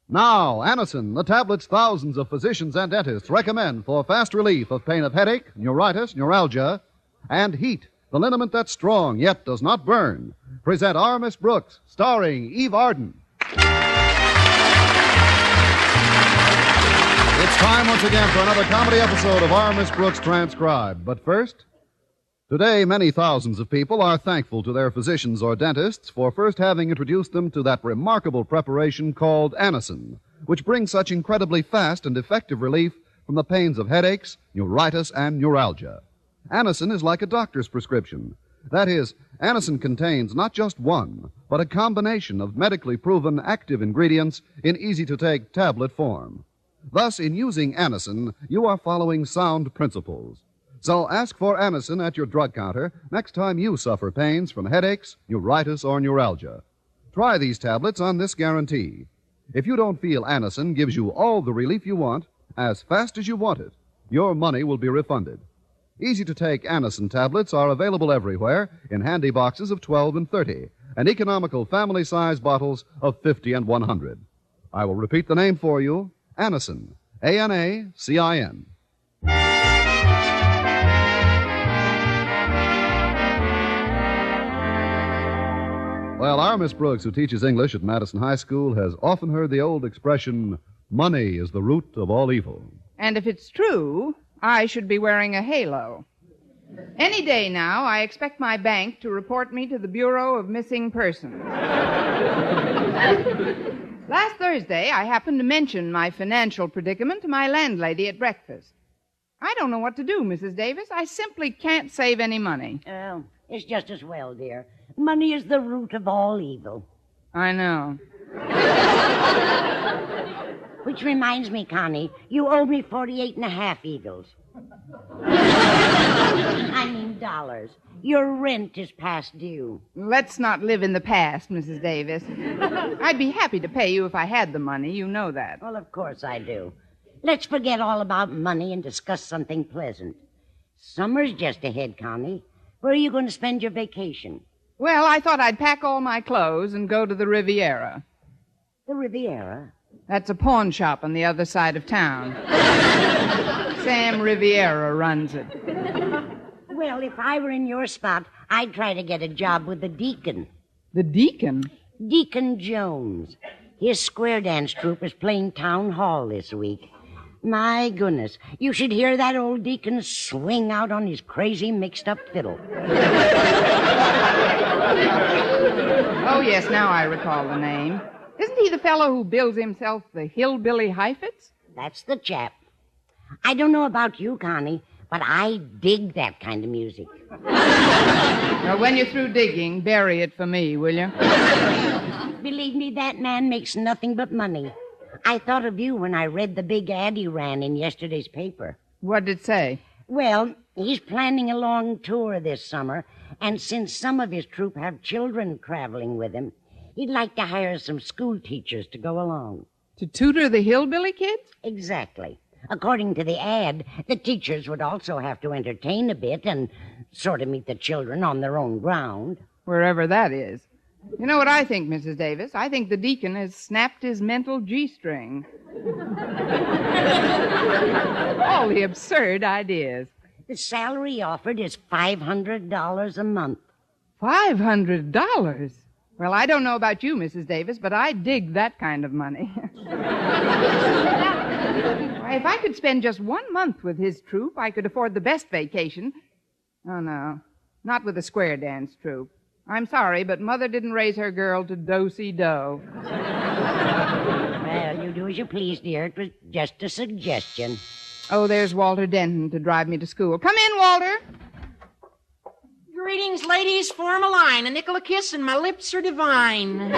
Now, Anacin, the tablets thousands of physicians and dentists recommend for fast relief of pain of headache, neuritis, neuralgia, and heat, the liniment that's strong yet does not burn. Present Our Miss Brooks, starring Eve Arden. It's time once again for another comedy episode of Our Miss Brooks Transcribed. But first, today many thousands of people are thankful to their physicians or dentists for first having introduced them to that remarkable preparation called Anacin, which brings such incredibly fast and effective relief from the pains of headaches, neuritis, and neuralgia. Anacin is like a doctor's prescription. That is, Anacin contains not just one, but a combination of medically proven active ingredients in easy-to-take tablet form. Thus, in using Anacin, you are following sound principles. So ask for Anacin at your drug counter next time you suffer pains from headaches, neuritis, or neuralgia. Try these tablets on this guarantee. If you don't feel Anacin gives you all the relief you want, as fast as you want it, your money will be refunded. Easy-to-take Anacin tablets are available everywhere in handy boxes of 12 and 30, and economical family-size bottles of 50 and 100. I will repeat the name for you. Anacin, A-N-A-C-I-N. Well, our Miss Brooks, who teaches English at Madison High School, has often heard the old expression, money is the root of all evil. And if it's true, I should be wearing a halo. Any day now, I expect my bank to report me to the Bureau of Missing Persons. Last Thursday, I happened to mention my financial predicament to my landlady at breakfast. I don't know what to do, Mrs. Davis. I simply can't save any money. Oh, it's just as well, dear. Money is the root of all evil. I know. Which reminds me, Connie, you owe me 48 and a half eagles. I mean dollars. Your rent is past due. Let's not live in the past, Mrs. Davis. I'd be happy to pay you if I had the money. You know that. Well, of course I do. Let's forget all about money and discuss something pleasant. Summer's just ahead, Connie. Where are you going to spend your vacation? Well, I thought I'd pack all my clothes and go to the Riviera. The Riviera? That's a pawn shop on the other side of town. Sam Riviera runs it. Well, if I were in your spot, I'd try to get a job with the Deacon. The Deacon? Deacon Jones. His square dance troupe is playing town hall this week. My goodness, you should hear that old Deacon swing out on his crazy mixed-up fiddle. Oh, yes, now I recall the name. Isn't he the fellow who bills himself the Hillbilly Heifetz? That's the chap. I don't know about you, Connie, but I dig that kind of music. Now, when you're through digging, bury it for me, will you? Believe me, that man makes nothing but money. I thought of you when I read the big ad he ran in yesterday's paper. What did it say? Well, he's planning a long tour this summer, and since some of his troupe have children traveling with him, he'd like to hire some school teachers to go along. To tutor the hillbilly kids? Exactly. According to the ad, the teachers would also have to entertain a bit and sort of meet the children on their own ground. Wherever that is. You know what I think, Mrs. Davis? I think the Deacon has snapped his mental G-string. All the absurd ideas. The salary offered is $500 a month. $500? Well, I don't know about you, Mrs. Davis, but I dig that kind of money. If I could spend just 1 month with his troupe, I could afford the best vacation. Oh, no, not with the square dance troupe. I'm sorry, but Mother didn't raise her girl to do-si-do. Well, you do as you please, dear. It was just a suggestion. Oh, there's Walter Denton to drive me to school. Come in, Walter. Greetings, ladies. Form a line. A nickel a kiss and my lips are divine.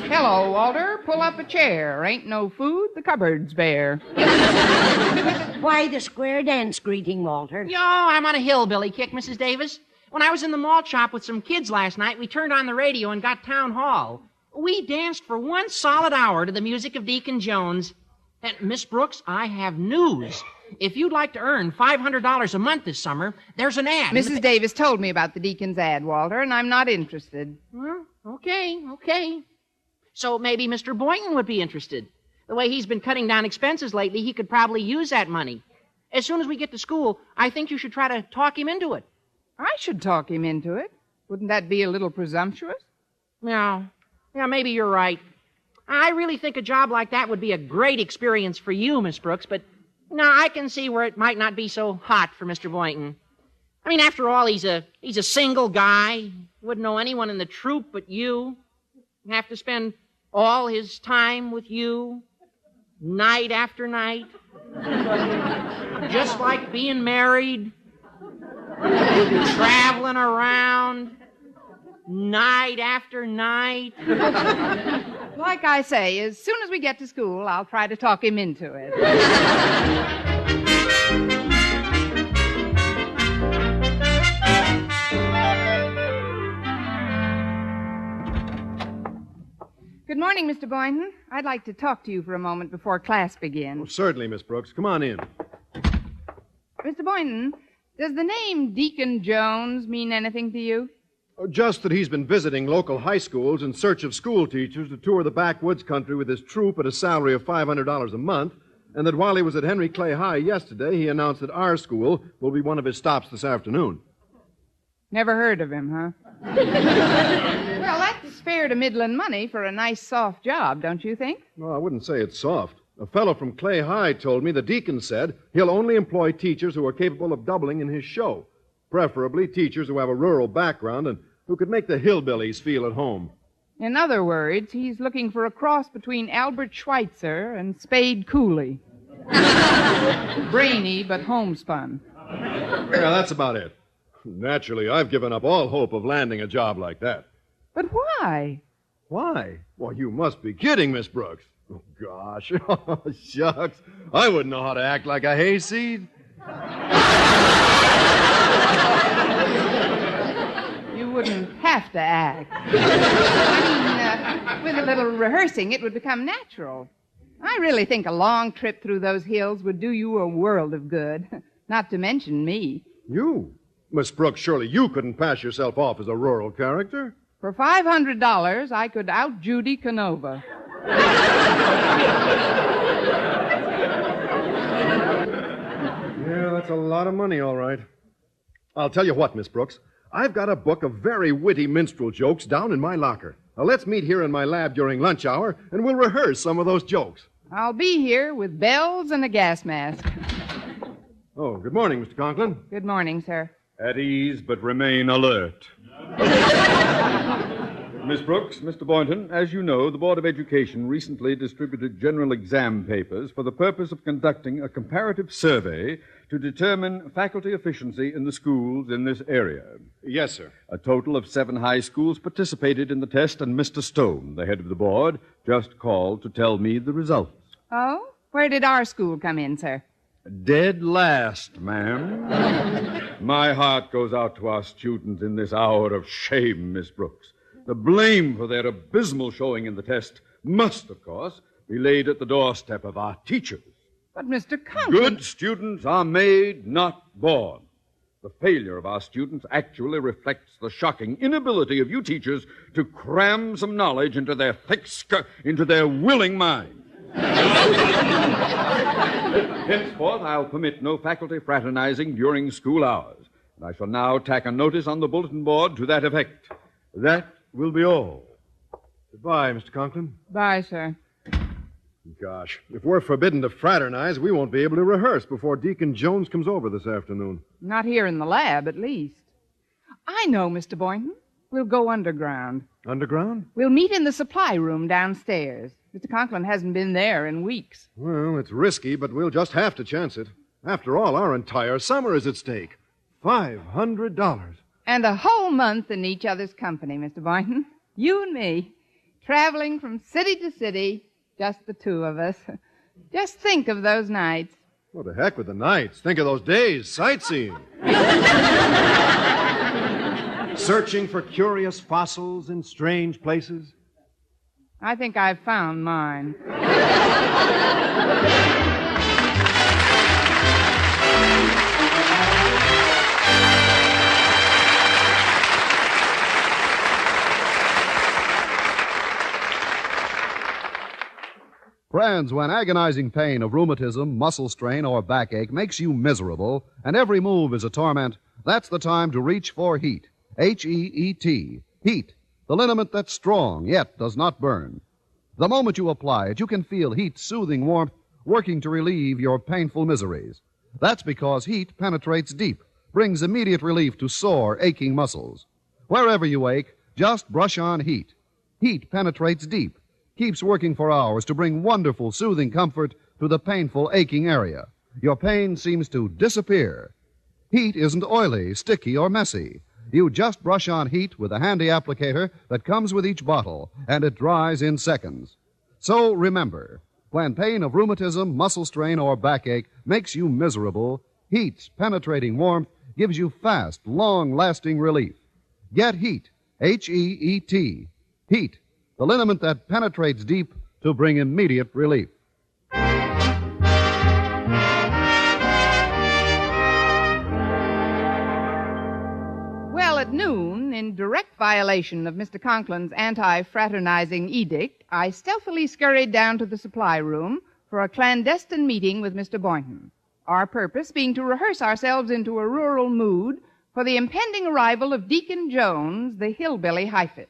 Hello, Walter. Pull up a chair. Ain't no food. The cupboard's bare. Why the square dance greeting, Walter? Yo, I'm on a hillbilly kick, Mrs. Davis. When I was in the malt shop with some kids last night, we turned on the radio and got town hall. We danced for 1 solid hour to the music of Deacon Jones. And, Miss Brooks, I have news. If you'd like to earn $500 a month this summer, there's an ad. Mrs. Davis told me about the Deacon's ad, Walter, and I'm not interested. Well, okay. So maybe Mr. Boynton would be interested. The way he's been cutting down expenses lately, he could probably use that money. As soon as we get to school, I think you should try to talk him into it. I should talk him into it. Wouldn't that be a little presumptuous? Yeah, maybe you're right. I really think a job like that would be a great experience for you, Miss Brooks, but no, I can see where it might not be so hot for Mr. Boynton. I mean, after all, he's a single guy. Wouldn't know anyone in the troop but you. Have to spend all his time with you, night after night. Just like being married, traveling around, night after night. Like I say, as soon as we get to school, I'll try to talk him into it. Good morning, Mr. Boynton. I'd like to talk to you for a moment before class begins. Oh, certainly, Miss Brooks. Come on in. Mr. Boynton, does the name Deacon Jones mean anything to you? Oh, just that he's been visiting local high schools in search of school teachers to tour the backwoods country with his troop at a salary of $500 a month, and that while he was at Henry Clay High yesterday, he announced that our school will be one of his stops this afternoon. Never heard of him, huh? Well, that's fair to middling money for a nice, soft job, don't you think? No, I wouldn't say it's soft. A fellow from Clay High told me the Deacon said he'll only employ teachers who are capable of doubling in his show, preferably teachers who have a rural background and who could make the hillbillies feel at home. In other words, he's looking for a cross between Albert Schweitzer and Spade Cooley. Brainy, but homespun. Yeah, that's about it. Naturally, I've given up all hope of landing a job like that. But why? Why? Well, you must be kidding, Miss Brooks. Oh, gosh. Oh, shucks. I wouldn't know how to act like a hayseed. You wouldn't have to act. I mean, with a little rehearsing, it would become natural. I really think a long trip through those hills would do you a world of good. Not to mention me. You? Miss Brooks, surely you couldn't pass yourself off as a rural character. For $500, I could out Judy Canova. Yeah, that's a lot of money, all right. I'll tell you what, Miss Brooks. I've got a book of very witty minstrel jokes down in my locker. Now, let's meet here in my lab during lunch hour, and we'll rehearse some of those jokes. I'll be here with bells and a gas mask. Oh, good morning, Mr. Conklin. Good morning, sir. At ease, but remain alert. Miss Brooks, Mr. Boynton, as you know, the Board of Education recently distributed general exam papers for the purpose of conducting a comparative survey to determine faculty efficiency in the schools in this area. Yes, sir. A total of 7 high schools participated in the test, and Mr. Stone, the head of the board, just called to tell me the results. Oh? Where did our school come in, sir? Dead last, ma'am. My heart goes out to our students in this hour of shame, Miss Brooks. The blame for their abysmal showing in the test must, of course, be laid at the doorstep of our teachers. But, Mr. Conklin... Good students are made, not born. The failure of our students actually reflects the shocking inability of you teachers to cram some knowledge into their into their willing minds. Henceforth, I'll permit no faculty fraternizing during school hours. And I shall now tack a notice on the bulletin board to that effect. That will be all. Goodbye, Mr. Conklin. Bye, sir. Gosh, if we're forbidden to fraternize, we won't be able to rehearse before Deacon Jones comes over this afternoon. Not here in the lab, at least. I know, Mr. Boynton. We'll go underground. Underground? We'll meet in the supply room downstairs. Mr. Conklin hasn't been there in weeks. Well, it's risky, but we'll just have to chance it. After all, our entire summer is at stake. $500. And a whole month in each other's company, Mr. Boynton. You and me. Traveling from city to city, just the two of us. Just think of those nights. Well, to heck with the nights. Think of those days, sightseeing. Searching for curious fossils in strange places. I think I've found mine. Friends, when agonizing pain of rheumatism, muscle strain, or backache makes you miserable, and every move is a torment, that's the time to reach for Heat. H-E-E-T. Heat, the liniment that's strong, yet does not burn. The moment you apply it, you can feel Heat's soothing warmth working to relieve your painful miseries. That's because Heat penetrates deep, brings immediate relief to sore, aching muscles. Wherever you ache, just brush on Heat. Heat penetrates deep, keeps working for hours to bring wonderful, soothing comfort to the painful, aching area. Your pain seems to disappear. Heat isn't oily, sticky, or messy. You just brush on Heat with a handy applicator that comes with each bottle, and it dries in seconds. So remember, when pain of rheumatism, muscle strain, or backache makes you miserable, Heat's penetrating warmth gives you fast, long-lasting relief. Get Heat, H-E-E-T. Heat, the liniment that penetrates deep to bring immediate relief. Well, at noon, in direct violation of Mr. Conklin's anti-fraternizing edict, I stealthily scurried down to the supply room for a clandestine meeting with Mr. Boynton, our purpose being to rehearse ourselves into a rural mood for the impending arrival of Deacon Jones, the hillbilly Heifetz.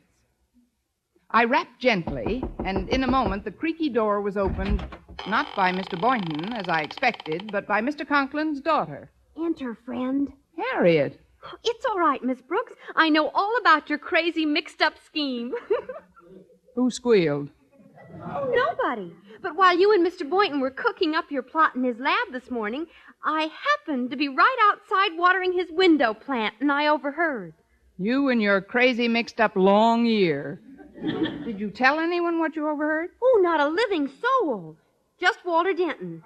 I rapped gently, and in a moment the creaky door was opened, not by Mr. Boynton, as I expected, but by Mr. Conklin's daughter. Enter, friend. Harriet. It's all right, Miss Brooks. I know all about your crazy mixed-up scheme. Who squealed? Oh, nobody. But while you and Mr. Boynton were cooking up your plot in his lab this morning, I happened to be right outside watering his window plant, and I overheard. You and your crazy mixed-up long ear. Did you tell anyone what you overheard? Oh, not a living soul. Just Walter Denton.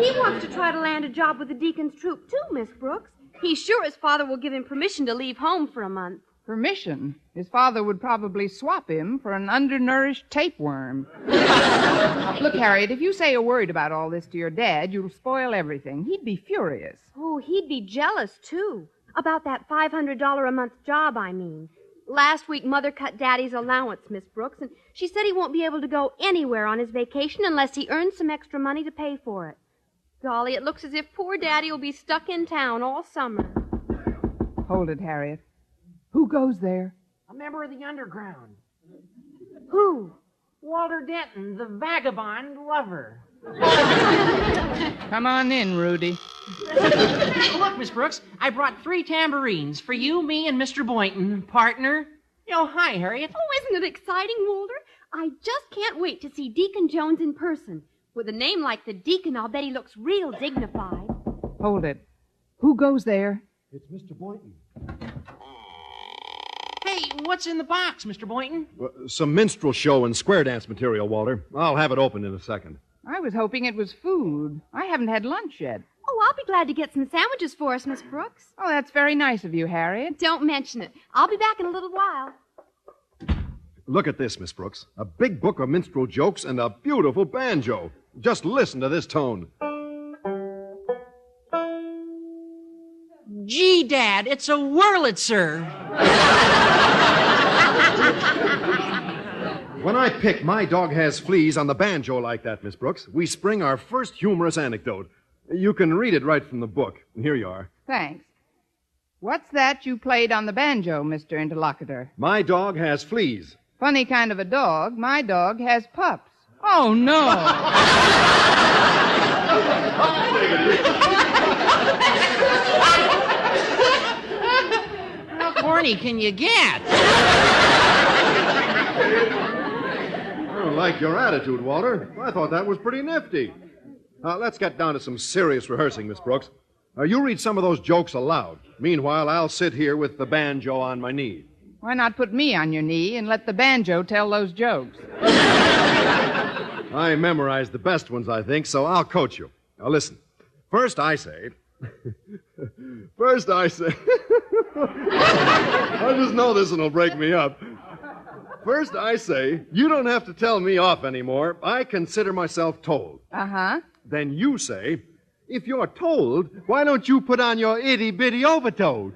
He wants to try to land a job with the Deacon's troop, too, Miss Brooks. He's sure his father will give him permission to leave home for a month. Permission? His father would probably swap him for an undernourished tapeworm. Look, Harriet, if you say a word about all this to your dad, you'll spoil everything. He'd be furious. Oh, he'd be jealous, too. About that $500 a month job, I mean. Last week, Mother cut Daddy's allowance, Miss Brooks, and she said he won't be able to go anywhere on his vacation unless he earns some extra money to pay for it. Golly, it looks as if poor Daddy will be stuck in town all summer. Hold it, Harriet. Who goes there? A member of the underground. Who? Walter Denton, the vagabond lover. Come on in, Rudy. Look, Miss Brooks, I brought 3 tambourines for you, me, and Mr. Boynton, partner. Oh, hi, Harriet. Oh, isn't it exciting, Walter? I just can't wait to see Deacon Jones in person. With a name like the Deacon, I'll bet he looks real dignified. Hold it. Who goes there? It's Mr. Boynton. Hey, what's in the box, Mr. Boynton? Some minstrel show and square dance material, Walter. I'll have it open in a second. I was hoping it was food. I haven't had lunch yet. Oh, I'll be glad to get some sandwiches for us, Miss Brooks. Oh, that's very nice of you, Harriet. Don't mention it. I'll be back in a little while. Look at this, Miss Brooks. A big book of minstrel jokes and a beautiful banjo. Just listen to this tone. Gee, Dad, it's a Wurlitzer. When I pick My Dog Has Fleas on the banjo like that, Miss Brooks, we spring our first humorous anecdote. You can read it right from the book. Here you are. Thanks. What's that you played on the banjo, Mr. Interlocutor? My Dog Has Fleas. Funny kind of a dog. My dog has pups. Oh, no. How corny can you get? I don't like your attitude, Walter. I thought that was pretty nifty. Let's get down to some serious rehearsing, Miss Brooks. You read some of those jokes aloud. Meanwhile, I'll sit here with the banjo on my knee. Why not put me on your knee and let the banjo tell those jokes? I memorized the best ones, I think, so I'll coach you. Now, listen. First I say... I just know this one will break me up. First I say, you don't have to tell me off anymore. I consider myself told. Uh-huh. Then you say, if you're told, why don't you put on your itty-bitty overcoat?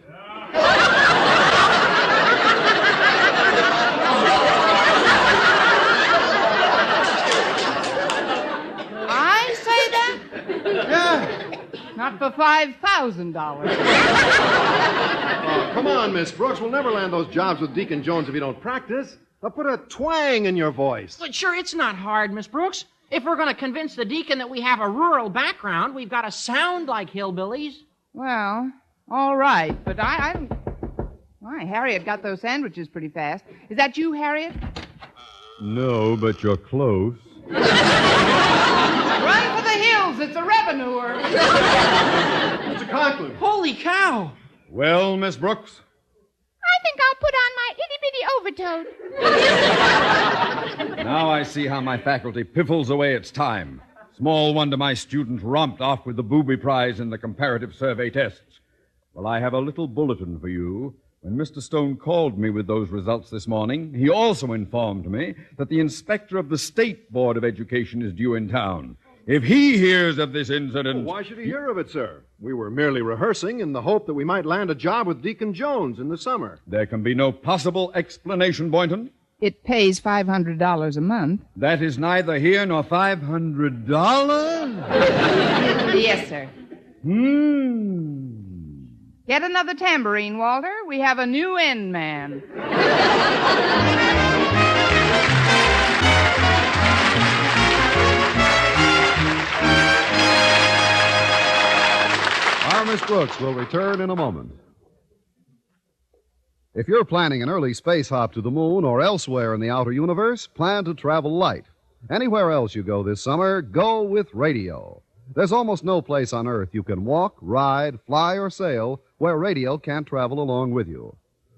for $5,000. Oh, come on, Miss Brooks. We'll never land those jobs with Deacon Jones if you don't practice. Now put a twang in your voice. But sure, it's not hard, Miss Brooks. If we're going to convince the deacon that we have a rural background, we've got to sound like hillbillies. Well, all right, but I don't... Why, Harriet got those sandwiches pretty fast. Is that you, Harriet? No, but you're close. Run for the hills. It's a revenuer. Mr. Conklin. Holy cow! Well, Miss Brooks? I think I'll put on my itty-bitty overcoat. Now I see how my faculty piffles away its time. Small wonder my students romped off with the booby prize in the comparative survey tests. Well, I have a little bulletin for you. When Mr. Stone called me with those results this morning, he also informed me that the inspector of the State Board of Education is due in town. If he hears of this incident... Well, why should he hear of it, sir? We were merely rehearsing in the hope that we might land a job with Deacon Jones in the summer. There can be no possible explanation, Boynton. It pays $500 a month. That is neither here nor $500? Yes, sir. Get another tambourine, Walter. We have a new end man. Our Miss Brooks will return in a moment. If you're planning an early space hop to the moon or elsewhere in the outer universe, plan to travel light. Anywhere else you go this summer, go with radio. There's almost no place on Earth you can walk, ride, fly, or sail where radio can't travel along with you.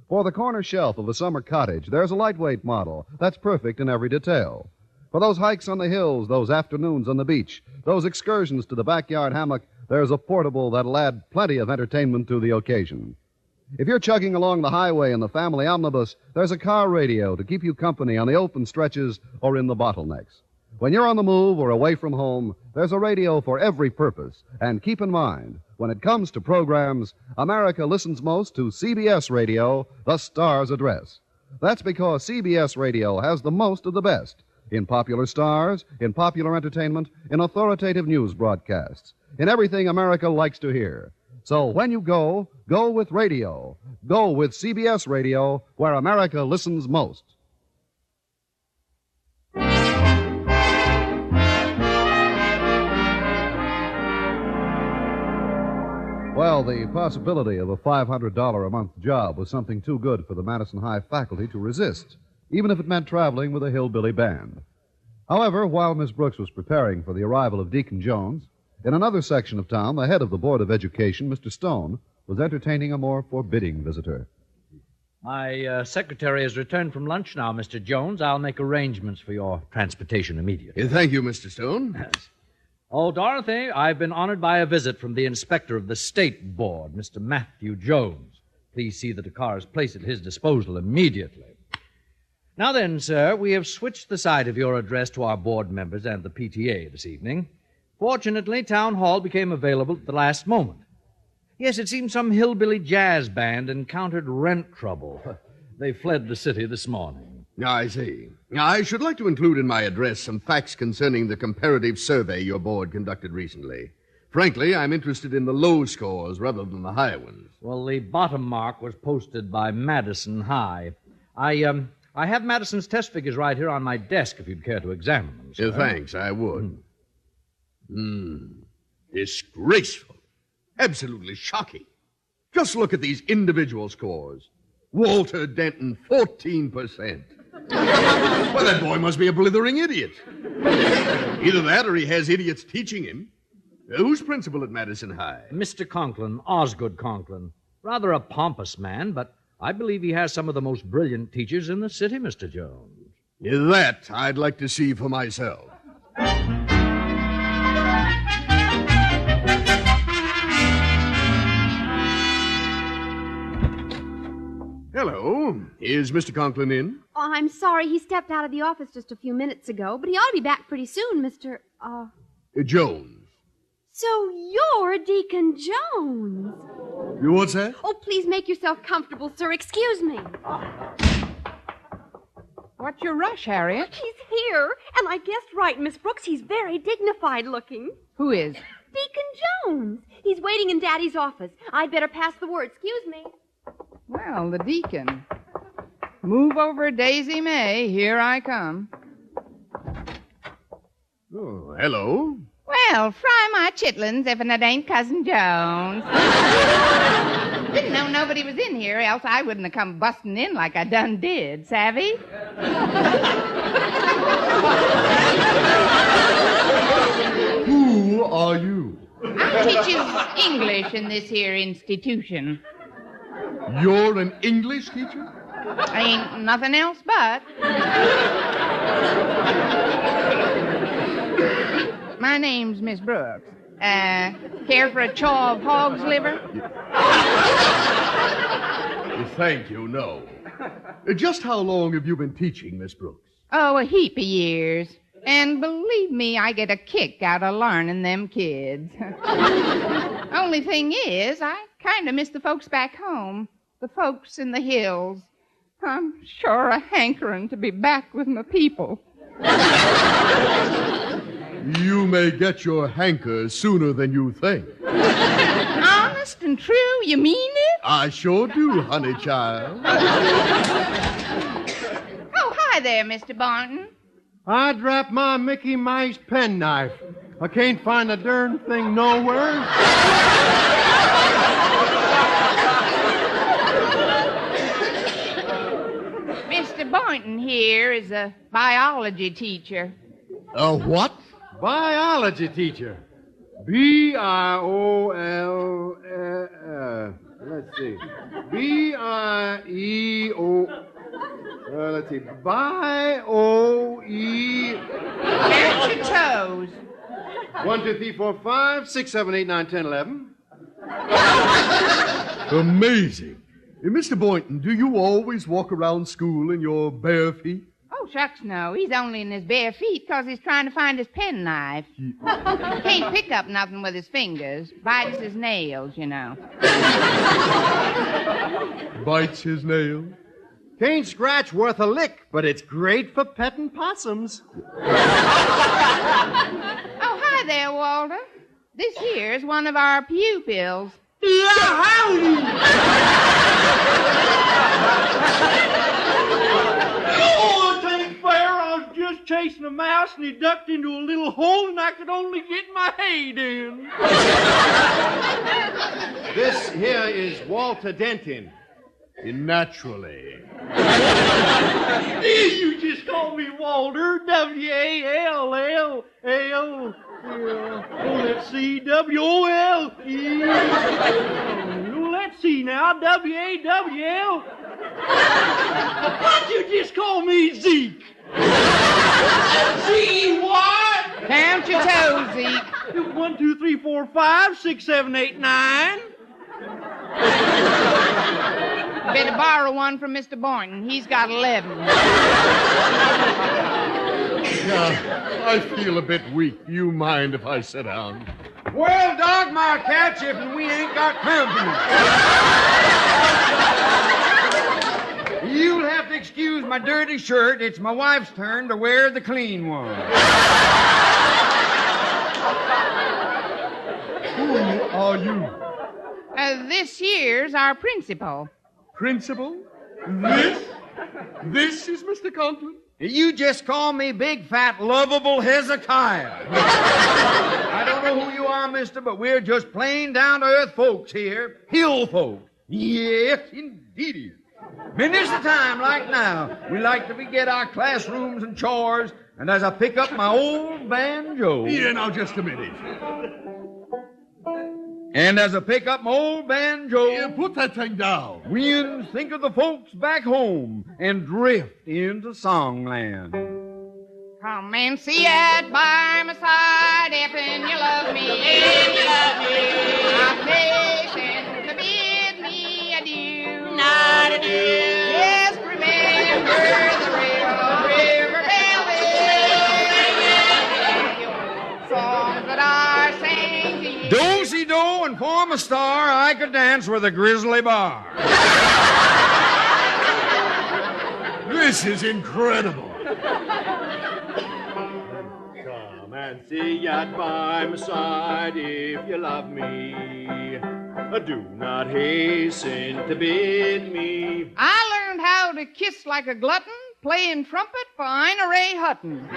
For the corner shelf of a summer cottage, there's a lightweight model that's perfect in every detail. For those hikes on the hills, those afternoons on the beach, those excursions to the backyard hammock, there's a portable that'll add plenty of entertainment to the occasion. If you're chugging along the highway in the family omnibus, there's a car radio to keep you company on the open stretches or in the bottlenecks. When you're on the move or away from home, there's a radio for every purpose. And keep in mind, when it comes to programs, America listens most to CBS Radio, the Star's Address. That's because CBS Radio has the most of the best in popular stars, in popular entertainment, in authoritative news broadcasts, in everything America likes to hear. So when you go, go with radio. Go with CBS Radio, where America listens most. Well, the possibility of a $500 a month job was something too good for the Madison High faculty to resist, even if it meant traveling with a hillbilly band. However, while Miss Brooks was preparing for the arrival of Deacon Jones, in another section of town, the head of the Board of Education, Mr. Stone, was entertaining a more forbidding visitor. My secretary has returned from lunch now, Mr. Jones. I'll make arrangements for your transportation immediately. Thank you, Mr. Stone. Yes. Oh, Dorothy, I've been honored by a visit from the inspector of the State Board, Mr. Matthew Jones. Please see that a car is placed at his disposal immediately. Now then, sir, we have switched the site of your address to our board members and the PTA this evening. Fortunately, Town Hall became available at the last moment. Yes, it seems some hillbilly jazz band encountered rent trouble. They fled the city this morning. I see. I should like to include in my address some facts concerning the comparative survey your board conducted recently. Frankly, I'm interested in the low scores rather than the high ones. Well, the bottom mark was posted by Madison High. I have Madison's test figures right here on my desk if you'd care to examine them, sir. Thanks, I would. Disgraceful. Absolutely shocking. Just look at these individual scores. Walter Denton, 14%. Well, that boy must be a blithering idiot. Either that or he has idiots teaching him. Who's principal at Madison High? Mr. Conklin, Osgood Conklin. Rather a pompous man, but I believe he has some of the most brilliant teachers in the city, Mr. Jones. That I'd like to see for myself. Hello. Is Mr. Conklin in? Oh, I'm sorry. He stepped out of the office just a few minutes ago, but he ought to be back pretty soon, Mr. Jones. So you're Deacon Jones. What's that? Oh, please make yourself comfortable, sir. Excuse me. What's your rush, Harriet? He's here, and I guessed right, Miss Brooks. He's very dignified looking. Who is? Deacon Jones. He's waiting in Daddy's office. I'd better pass the word. Excuse me. Well, the deacon. Move over, Daisy May. Here I come. Oh, hello. Well, fry my chitlins if it ain't Cousin Jones. Didn't know nobody was in here, else I wouldn't have come busting in like I done did, savvy? Who are you? I teaches English in this here institution. You're an English teacher? Ain't nothing else but. My name's Miss Brooks. Care for a chaw of hog's liver? Thank you, no. Just how long have you been teaching, Miss Brooks? Oh, a heap of years. And believe me, I get a kick out of learning them kids. Only thing is, I kind of miss the folks back home. The folks in the hills. I'm sure a hankering to be back with my people. You may get your hanker sooner than you think. Honest and true, you mean it? I sure do, honey child. Oh, hi there, Mr. Barton. I dropped my Mickey Mouse penknife. I can't find the darn thing nowhere. Mr. Boynton here is a biology teacher. A what? Biology teacher. B-I-O-L... let's see. B-I-E-O... let's see. B-I-O-E... Count your toes. 1, 2, 3, 4, 5, 6, 7, 8, 9, 10, 11. Amazing. Mr. Boynton, do you always walk around school in your bare feet? Oh, shucks, no. He's only in his bare feet because he's trying to find his penknife. Can't pick up nothing with his fingers. Bites his nails, you know. Bites his nail? Can't scratch worth a lick, but it's great for petting possums. Oh, hi there, Walter. This here's one of our pupils. Howdy! Oh, it ain't fair. I was just chasing a mouse and he ducked into a little hole and I could only get my head in. This here is Walter Denton. Naturally. You just call me Walter. W-A-L-L-L. Oh, let's see. W-O-L-E. Let's see now. W-A-W-L. Why'd you just call me Zeke? Z-E-Y? Count your toes, Zeke. 1, 2, 3, 4, 5, 6, 7, 8, 9. Better borrow one from Mr. Boynton. He's got 11. Yeah, I feel a bit weak. You mind if I sit down? Well, dog my catch if we ain't got company. You'll have to excuse my dirty shirt. It's my wife's turn to wear the clean one. Who are you? This here's our principal. Principal? This is Mr. Conklin? You just call me big, fat, lovable Hezekiah. I don't know who you are, mister, but we're just plain down-to-earth folks here. Hill folk. Yes, indeed. Many's the time, like now, we like to forget our classrooms and chores, and as I pick up my old banjo... Yeah, now, just a minute. And as I pick up my old banjo... Yeah, put that thing down. We think of the folks back home and drift into songland. Come and see it by my side if and you love me. If you love me. I'm patient to bid me adieu. Not adieu. Yes, remember the river valley. Songs that I sang to you. Do-si-do and form a star, I could dance with a grizzly bar. This is incredible. fancy yet by my side if you love me. Do not hasten to bid me. I learned how to kiss like a glutton, playing trumpet for Ina Ray Hutton.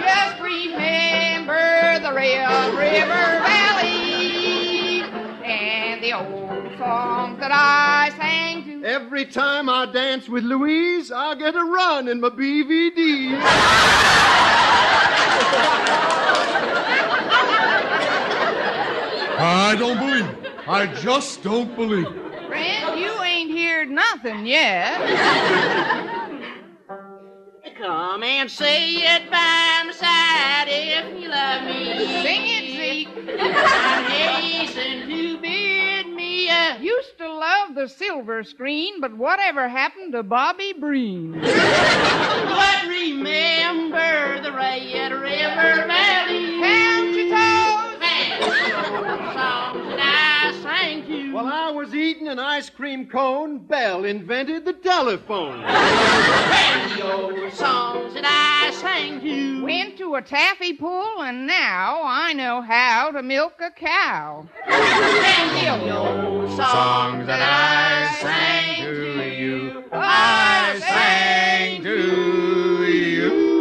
Just remember the Red River Valley and the old songs that I sang to. Every time I dance with Louise, I get a run in my BVD. I don't believe it. I just don't believe it. Friend, you ain't heard nothing yet. Come and say it by my side if you love me. Sing it, Zeke. I hasten to bid me Used to love the silver screen, but whatever happened to Bobby Breen? But remember the Red River Valley. Count your toes. Songs that I sang to. While I was eating an ice cream cone, Bell invented the telephone. Radio songs that I sang to. Went to a taffy pull, and now I know how to milk a cow. Radio songs that I sang to you. I sang to you.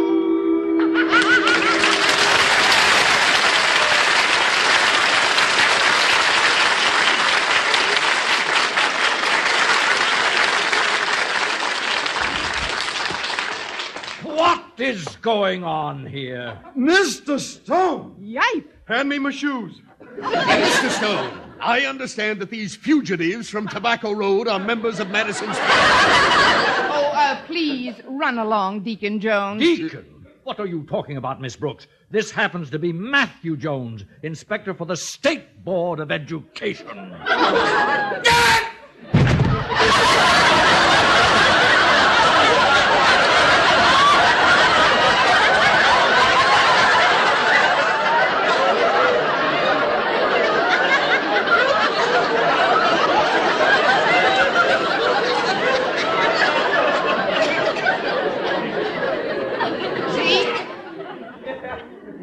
What is going on here? Mr. Stone! Yipe! Hand me my shoes. Mr. Stone, I understand that these fugitives from Tobacco Road are members of Madison's... Please run along, Deacon Jones. Deacon? What are you talking about, Miss Brooks? This happens to be Matthew Jones, inspector for the State Board of Education.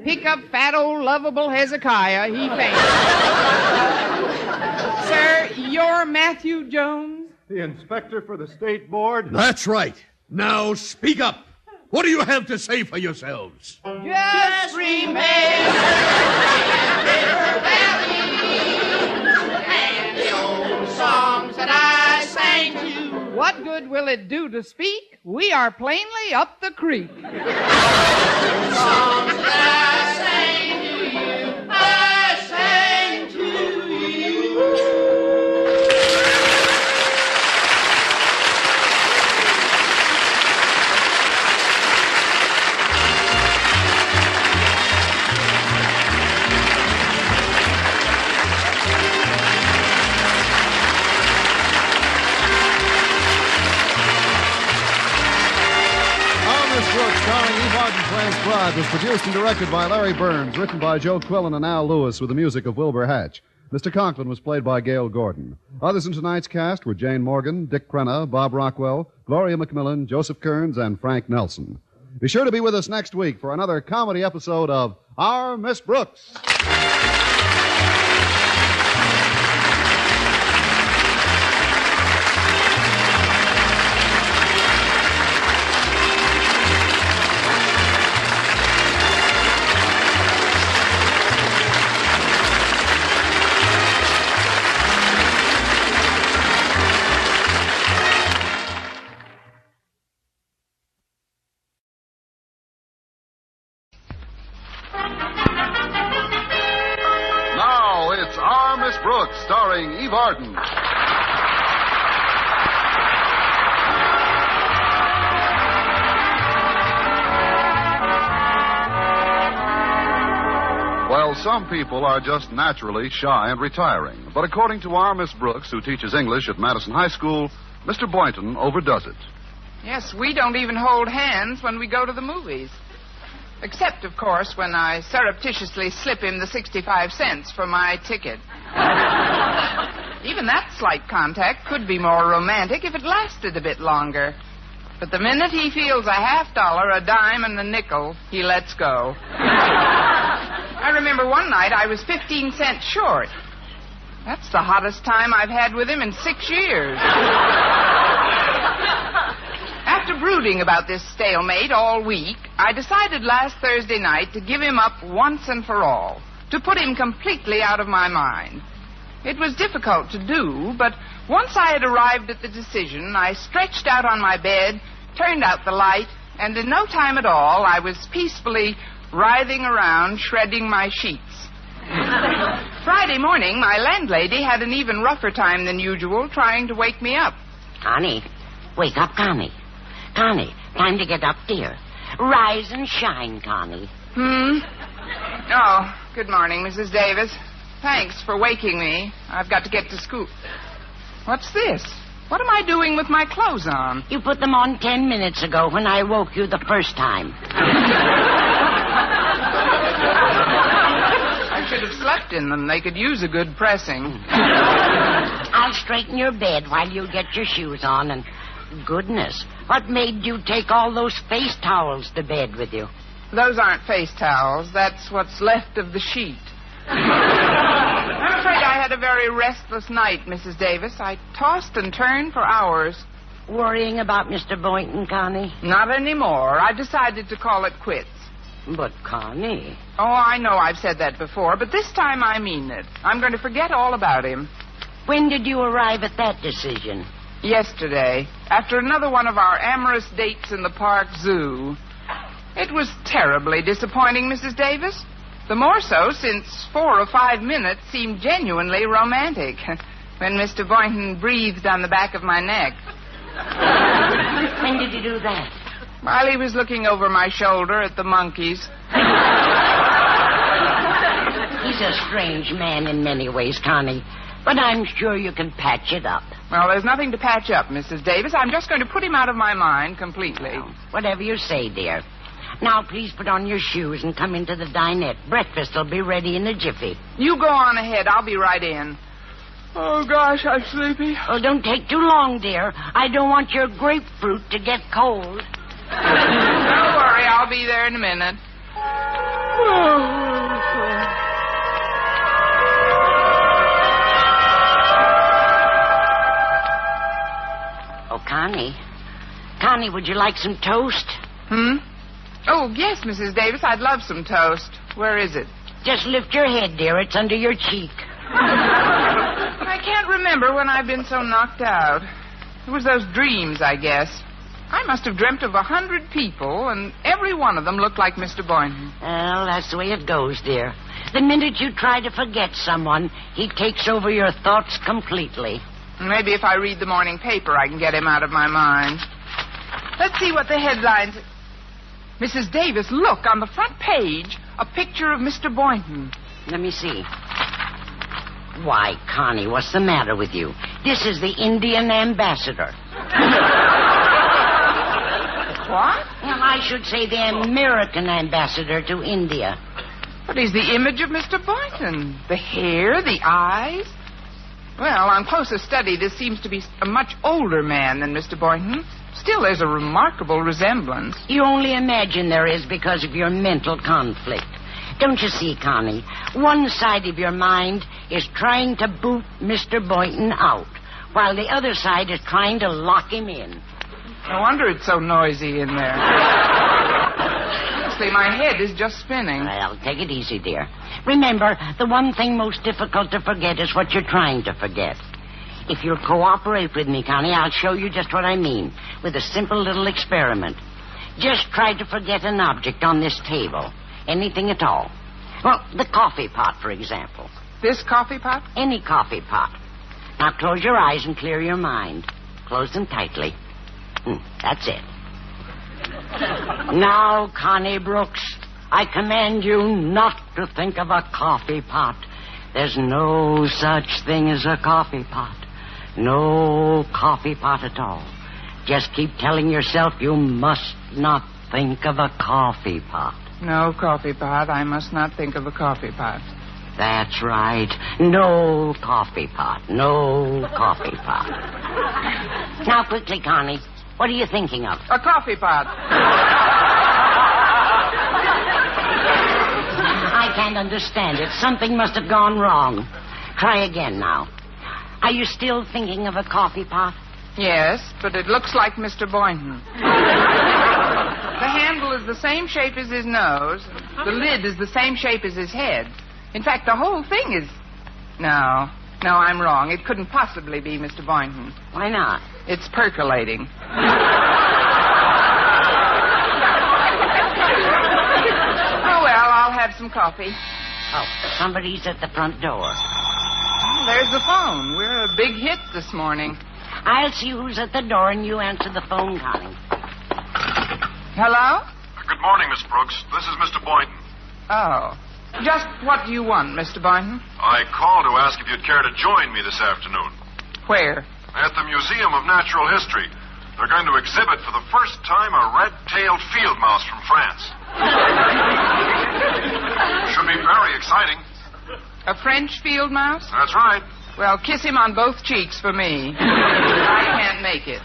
Pick up fat old lovable Hezekiah. He fainted. Sir, you're Matthew Jones? The inspector for the State Board. That's right. Now speak up. What do you have to say for yourselves? Just remember River Valley and the old songs that I sang to. what good will it do to speak? We are plainly up the creek. Songs that I sang to you, I sang to you. Starring Eve Arden, transcribed, was produced and directed by Larry Burns, written by Joe Quillen and Al Lewis, with the music of Wilbur Hatch. Mr. Conklin was played by Gail Gordon. Others in tonight's cast were Jane Morgan, Dick Crenna, Bob Rockwell, Gloria McMillan, Joseph Kearns, and Frank Nelson. Be sure to be with us next week for another comedy episode of Our Miss Brooks. Now it's Our Miss Brooks, starring Eve Arden. Well, some people are just naturally shy and retiring. But according to our Miss Brooks, who teaches English at Madison High School, Mr. Boynton overdoes it. Yes, we don't even hold hands when we go to the movies. Except, of course, when I surreptitiously slip him the 65 cents for my ticket. Even that slight contact could be more romantic if it lasted a bit longer. But the minute he feels a $50, a dime, and a nickel, he lets go. I remember one night I was 15 cents short. That's the hottest time I've had with him in 6 years. After brooding about this stalemate all week, I decided last Thursday night to give him up once and for all, to put him completely out of my mind. It was difficult to do, but once I had arrived at the decision, I stretched out on my bed, turned out the light, and in no time at all, I was peacefully writhing around, shredding my sheets. Friday morning, my landlady had an even rougher time than usual trying to wake me up. Connie, wake up, Connie. Connie, time to get up, dear. Rise and shine, Connie. Oh, good morning, Mrs. Davis. Thanks for waking me. I've got to get to school. What's this? What am I doing with my clothes on? You put them on 10 minutes ago when I woke you the first time. I should have slept in them. They could use a good pressing. I'll straighten your bed while you get your shoes on. And goodness, what made you take all those face towels to bed with you? Those aren't face towels. That's what's left of the sheet. I'm afraid I had a very restless night, Mrs. Davis. I tossed and turned for hours. Worrying about Mr. Boynton, Connie? Not anymore. I decided to call it quits. But, Connie... Oh, I know I've said that before, but this time I mean it. I'm going to forget all about him. When did you arrive at that decision? Yesterday, after another one of our amorous dates in the park zoo. It was terribly disappointing, Mrs. Davis. The more so since 4 or 5 minutes seemed genuinely romantic when Mr. Boynton breathed on the back of my neck. When did you do that? While he was looking over my shoulder at the monkeys. He's a strange man in many ways, Connie, but I'm sure you can patch it up. Well, there's nothing to patch up, Mrs. Davis. I'm just going to put him out of my mind completely. Well, whatever you say, dear. Now, please put on your shoes and come into the dinette. Breakfast will be ready in a jiffy. You go on ahead. I'll be right in. Oh, gosh, I'm sleepy. Oh, don't take too long, dear. I don't want your grapefruit to get cold. Don't worry. I'll be there in a minute. Oh, Connie. Connie, would you like some toast? Oh, yes, Mrs. Davis, I'd love some toast. Where is it? Just lift your head, dear. It's under your cheek. I can't remember when I've been so knocked out. It was those dreams, I guess. I must have dreamt of 100 people, and every one of them looked like Mr. Boynton. Well, that's the way it goes, dear. The minute you try to forget someone, he takes over your thoughts completely. Maybe if I read the morning paper, I can get him out of my mind. Let's see what the headlines... Mrs. Davis, look, on the front page, a picture of Mr. Boynton. Let me see. Why, Connie, what's the matter with you? This is the Indian ambassador. What? Well, I should say the American ambassador to India. But he's the image of Mr. Boynton. The hair, the eyes. Well, on closer study, this seems to be a much older man than Mr. Boynton. Still, there's a remarkable resemblance. You only imagine there is because of your mental conflict. Don't you see, Connie? One side of your mind is trying to boot Mr. Boynton out, while the other side is trying to lock him in. No wonder it's so noisy in there. Honestly, my head is just spinning. Well, take it easy, dear. Remember, the one thing most difficult to forget is what you're trying to forget. If you'll cooperate with me, Connie, I'll show you just what I mean with a simple little experiment. Just try to forget an object on this table. Anything at all. Well, the coffee pot, for example. This coffee pot? Any coffee pot. Now close your eyes and clear your mind. Close them tightly. That's it. Now, Connie Brooks, I command you not to think of a coffee pot. There's no such thing as a coffee pot. No coffee pot at all. Just keep telling yourself you must not think of a coffee pot. No coffee pot. I must not think of a coffee pot. That's right. No coffee pot. No coffee pot. Now, quickly, Connie. What are you thinking of? A coffee pot. I can't understand it. Something must have gone wrong. Try again now. Are you still thinking of a coffee pot? Yes, but it looks like Mr. Boynton. The handle is the same shape as his nose. The lid is the same shape as his head. In fact, the whole thing is... No, I'm wrong. It couldn't possibly be Mr. Boynton. Why not? It's percolating. Oh, well, I'll have some coffee. Oh, somebody's at the front door. Oh, there's the phone. We're a big hit this morning. I'll see who's at the door, and you answer the phone, Connie. Hello? Good morning, Miss Brooks. This is Mr. Boynton. Oh. Just what do you want, Mr. Boynton? I called to ask if you'd care to join me this afternoon. Where? At the Museum of Natural History. They're going to exhibit for the first time a red-tailed field mouse from France. Should be very exciting. A French field mouse? That's right. Well, kiss him on both cheeks for me. I can't make it.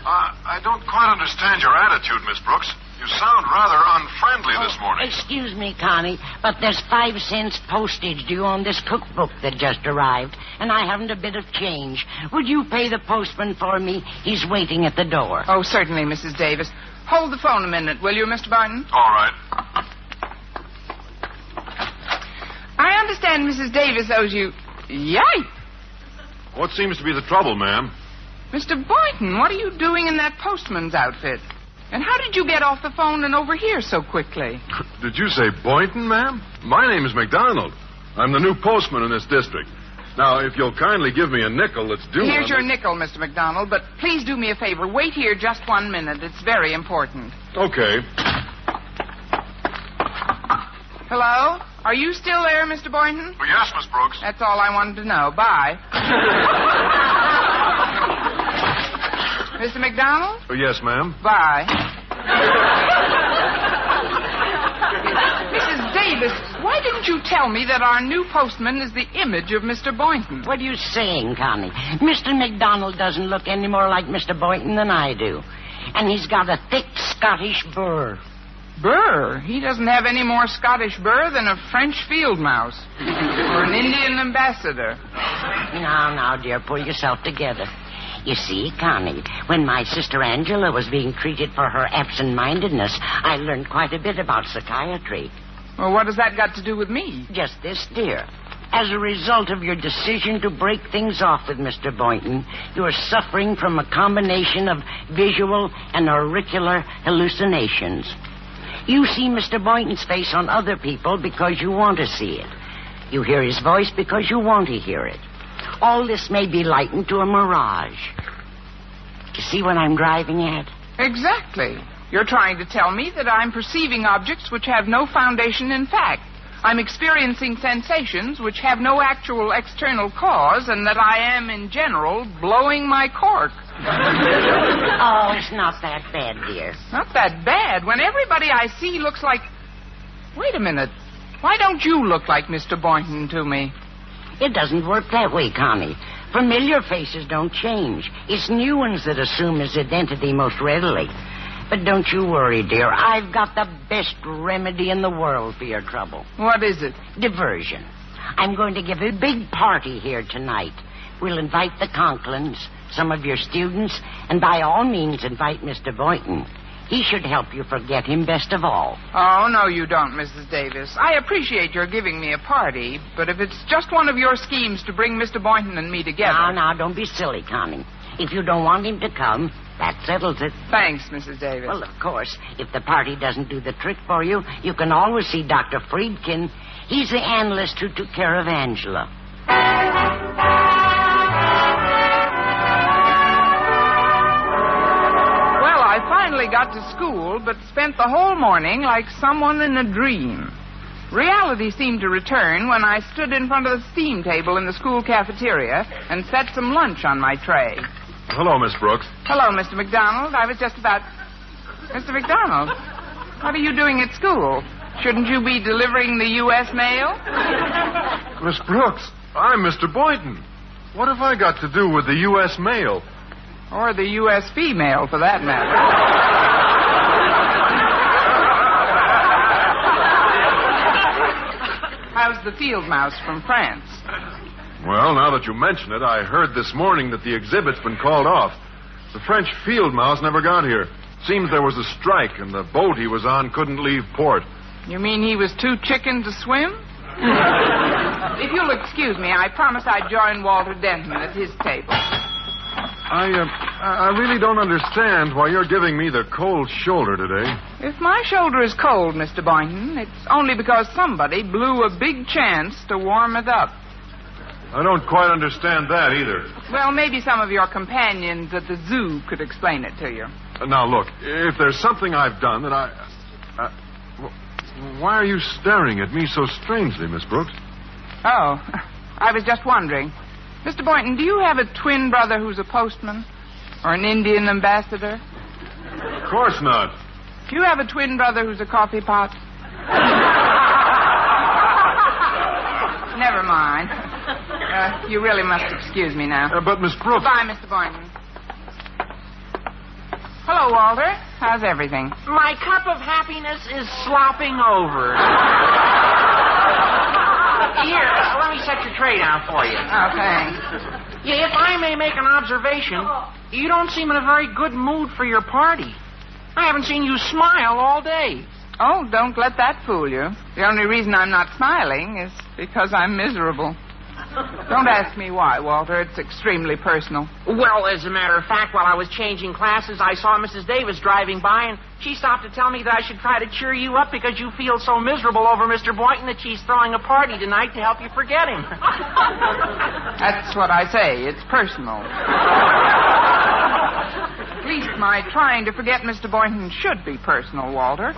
I don't quite understand your attitude, Miss Brooks. You sound rather unfriendly this morning. Excuse me, Connie, but there's 5 cents postage due on this cookbook that just arrived, and I haven't a bit of change. Would you pay the postman for me? He's waiting at the door. Oh, certainly, Mrs. Davis. Hold the phone a minute, will you, Mr. Boynton? All right. I understand Mrs. Davis owes you... Yipe! What seems to be the trouble, ma'am? Mr. Boynton, what are you doing in that postman's outfit? And how did you get off the phone and over here so quickly? Did you say Boynton, ma'am? My name is McDonald. I'm the new postman in this district. Now, if you'll kindly give me a nickel that's due... Here's your nickel, Mr. McDonald, but please do me a favor. Wait here just 1 minute. It's very important. Okay. Hello? Are you still there, Mr. Boynton? Well, yes, Miss Brooks. That's all I wanted to know. Bye. Mr. McDonald? Oh, yes, ma'am. Bye. Mrs. Davis, why didn't you tell me that our new postman is the image of Mr. Boynton? What are you saying, Connie? Mr. McDonald doesn't look any more like Mr. Boynton than I do. And he's got a thick Scottish burr. Burr? He doesn't have any more Scottish burr than a French field mouse. Or an Indian ambassador. Now, dear, pull yourself together. You see, Connie, when my sister Angela was being treated for her absent-mindedness, I learned quite a bit about psychiatry. Well, what has that got to do with me? Just this, dear. As a result of your decision to break things off with Mr. Boynton, you are suffering from a combination of visual and auricular hallucinations. You see Mr. Boynton's face on other people because you want to see it. You hear his voice because you want to hear it. All this may be likened to a mirage. You see what I'm driving at? Exactly. You're trying to tell me that I'm perceiving objects which have no foundation in fact. I'm experiencing sensations which have no actual external cause, and that I am, in general, blowing my cork. Oh, it's not that bad, dear. Not that bad. When everybody I see looks like... Wait a minute. Why don't you look like Mr. Boynton to me? It doesn't work that way, Connie. Familiar faces don't change. It's new ones that assume his identity most readily. But don't you worry, dear. I've got the best remedy in the world for your trouble. What is it? Diversion. I'm going to give a big party here tonight. We'll invite the Conklins, some of your students, and by all means invite Mr. Boynton. He should help you forget him best of all. Oh, no, you don't, Mrs. Davis. I appreciate your giving me a party, but if it's just one of your schemes to bring Mr. Boynton and me together... Now, don't be silly, Connie. If you don't want him to come, that settles it. Thanks, Mrs. Davis. Well, of course, if the party doesn't do the trick for you, you can always see Dr. Friedkin. He's the analyst who took care of Angela. I finally got to school, but spent the whole morning like someone in a dream. Reality seemed to return when I stood in front of the steam table in the school cafeteria and set some lunch on my tray. Hello, Miss Brooks. Hello, Mr. McDonald. I was just about... Mr. McDonald, what are you doing at school? Shouldn't you be delivering the U.S. mail? Miss Brooks, I'm Mr. Boynton. What have I got to do with the U.S. mail? Or the U.S. female, for that matter. How's the field mouse from France? Well, now that you mention it, I heard this morning that the exhibit's been called off. The French field mouse never got here. Seems there was a strike, and the boat he was on couldn't leave port. You mean he was too chicken to swim? If you'll excuse me, I promise I'd join Walter Denton at his table. I really don't understand why you're giving me the cold shoulder today. If my shoulder is cold, Mr. Boynton, it's only because somebody blew a big chance to warm it up. I don't quite understand that either. Well, maybe some of your companions at the zoo could explain it to you. Now, look, if there's something I've done that why are you staring at me so strangely, Miss Brooks? Oh, I was just wondering. Mr. Boynton, do you have a twin brother who's a postman? Or an Indian ambassador? Of course not. Do you have a twin brother who's a coffee pot? Never mind. You really must excuse me now. But, Miss Brooks... Goodbye, Mr. Boynton. Hello, Walter. How's everything? My cup of happiness is slopping over. Here, let me set your tray down for you. Oh, thanks. Yeah, if I may make an observation, you don't seem in a very good mood for your party. I haven't seen you smile all day. Oh, don't let that fool you. The only reason I'm not smiling is because I'm miserable. Don't ask me why, Walter. It's extremely personal. Well, as a matter of fact, while I was changing classes, I saw Mrs. Davis driving by, and she stopped to tell me that I should try to cheer you up because you feel so miserable over Mr. Boynton that she's throwing a party tonight to help you forget him. That's what I say. It's personal. At least my trying to forget Mr. Boynton should be personal, Walter.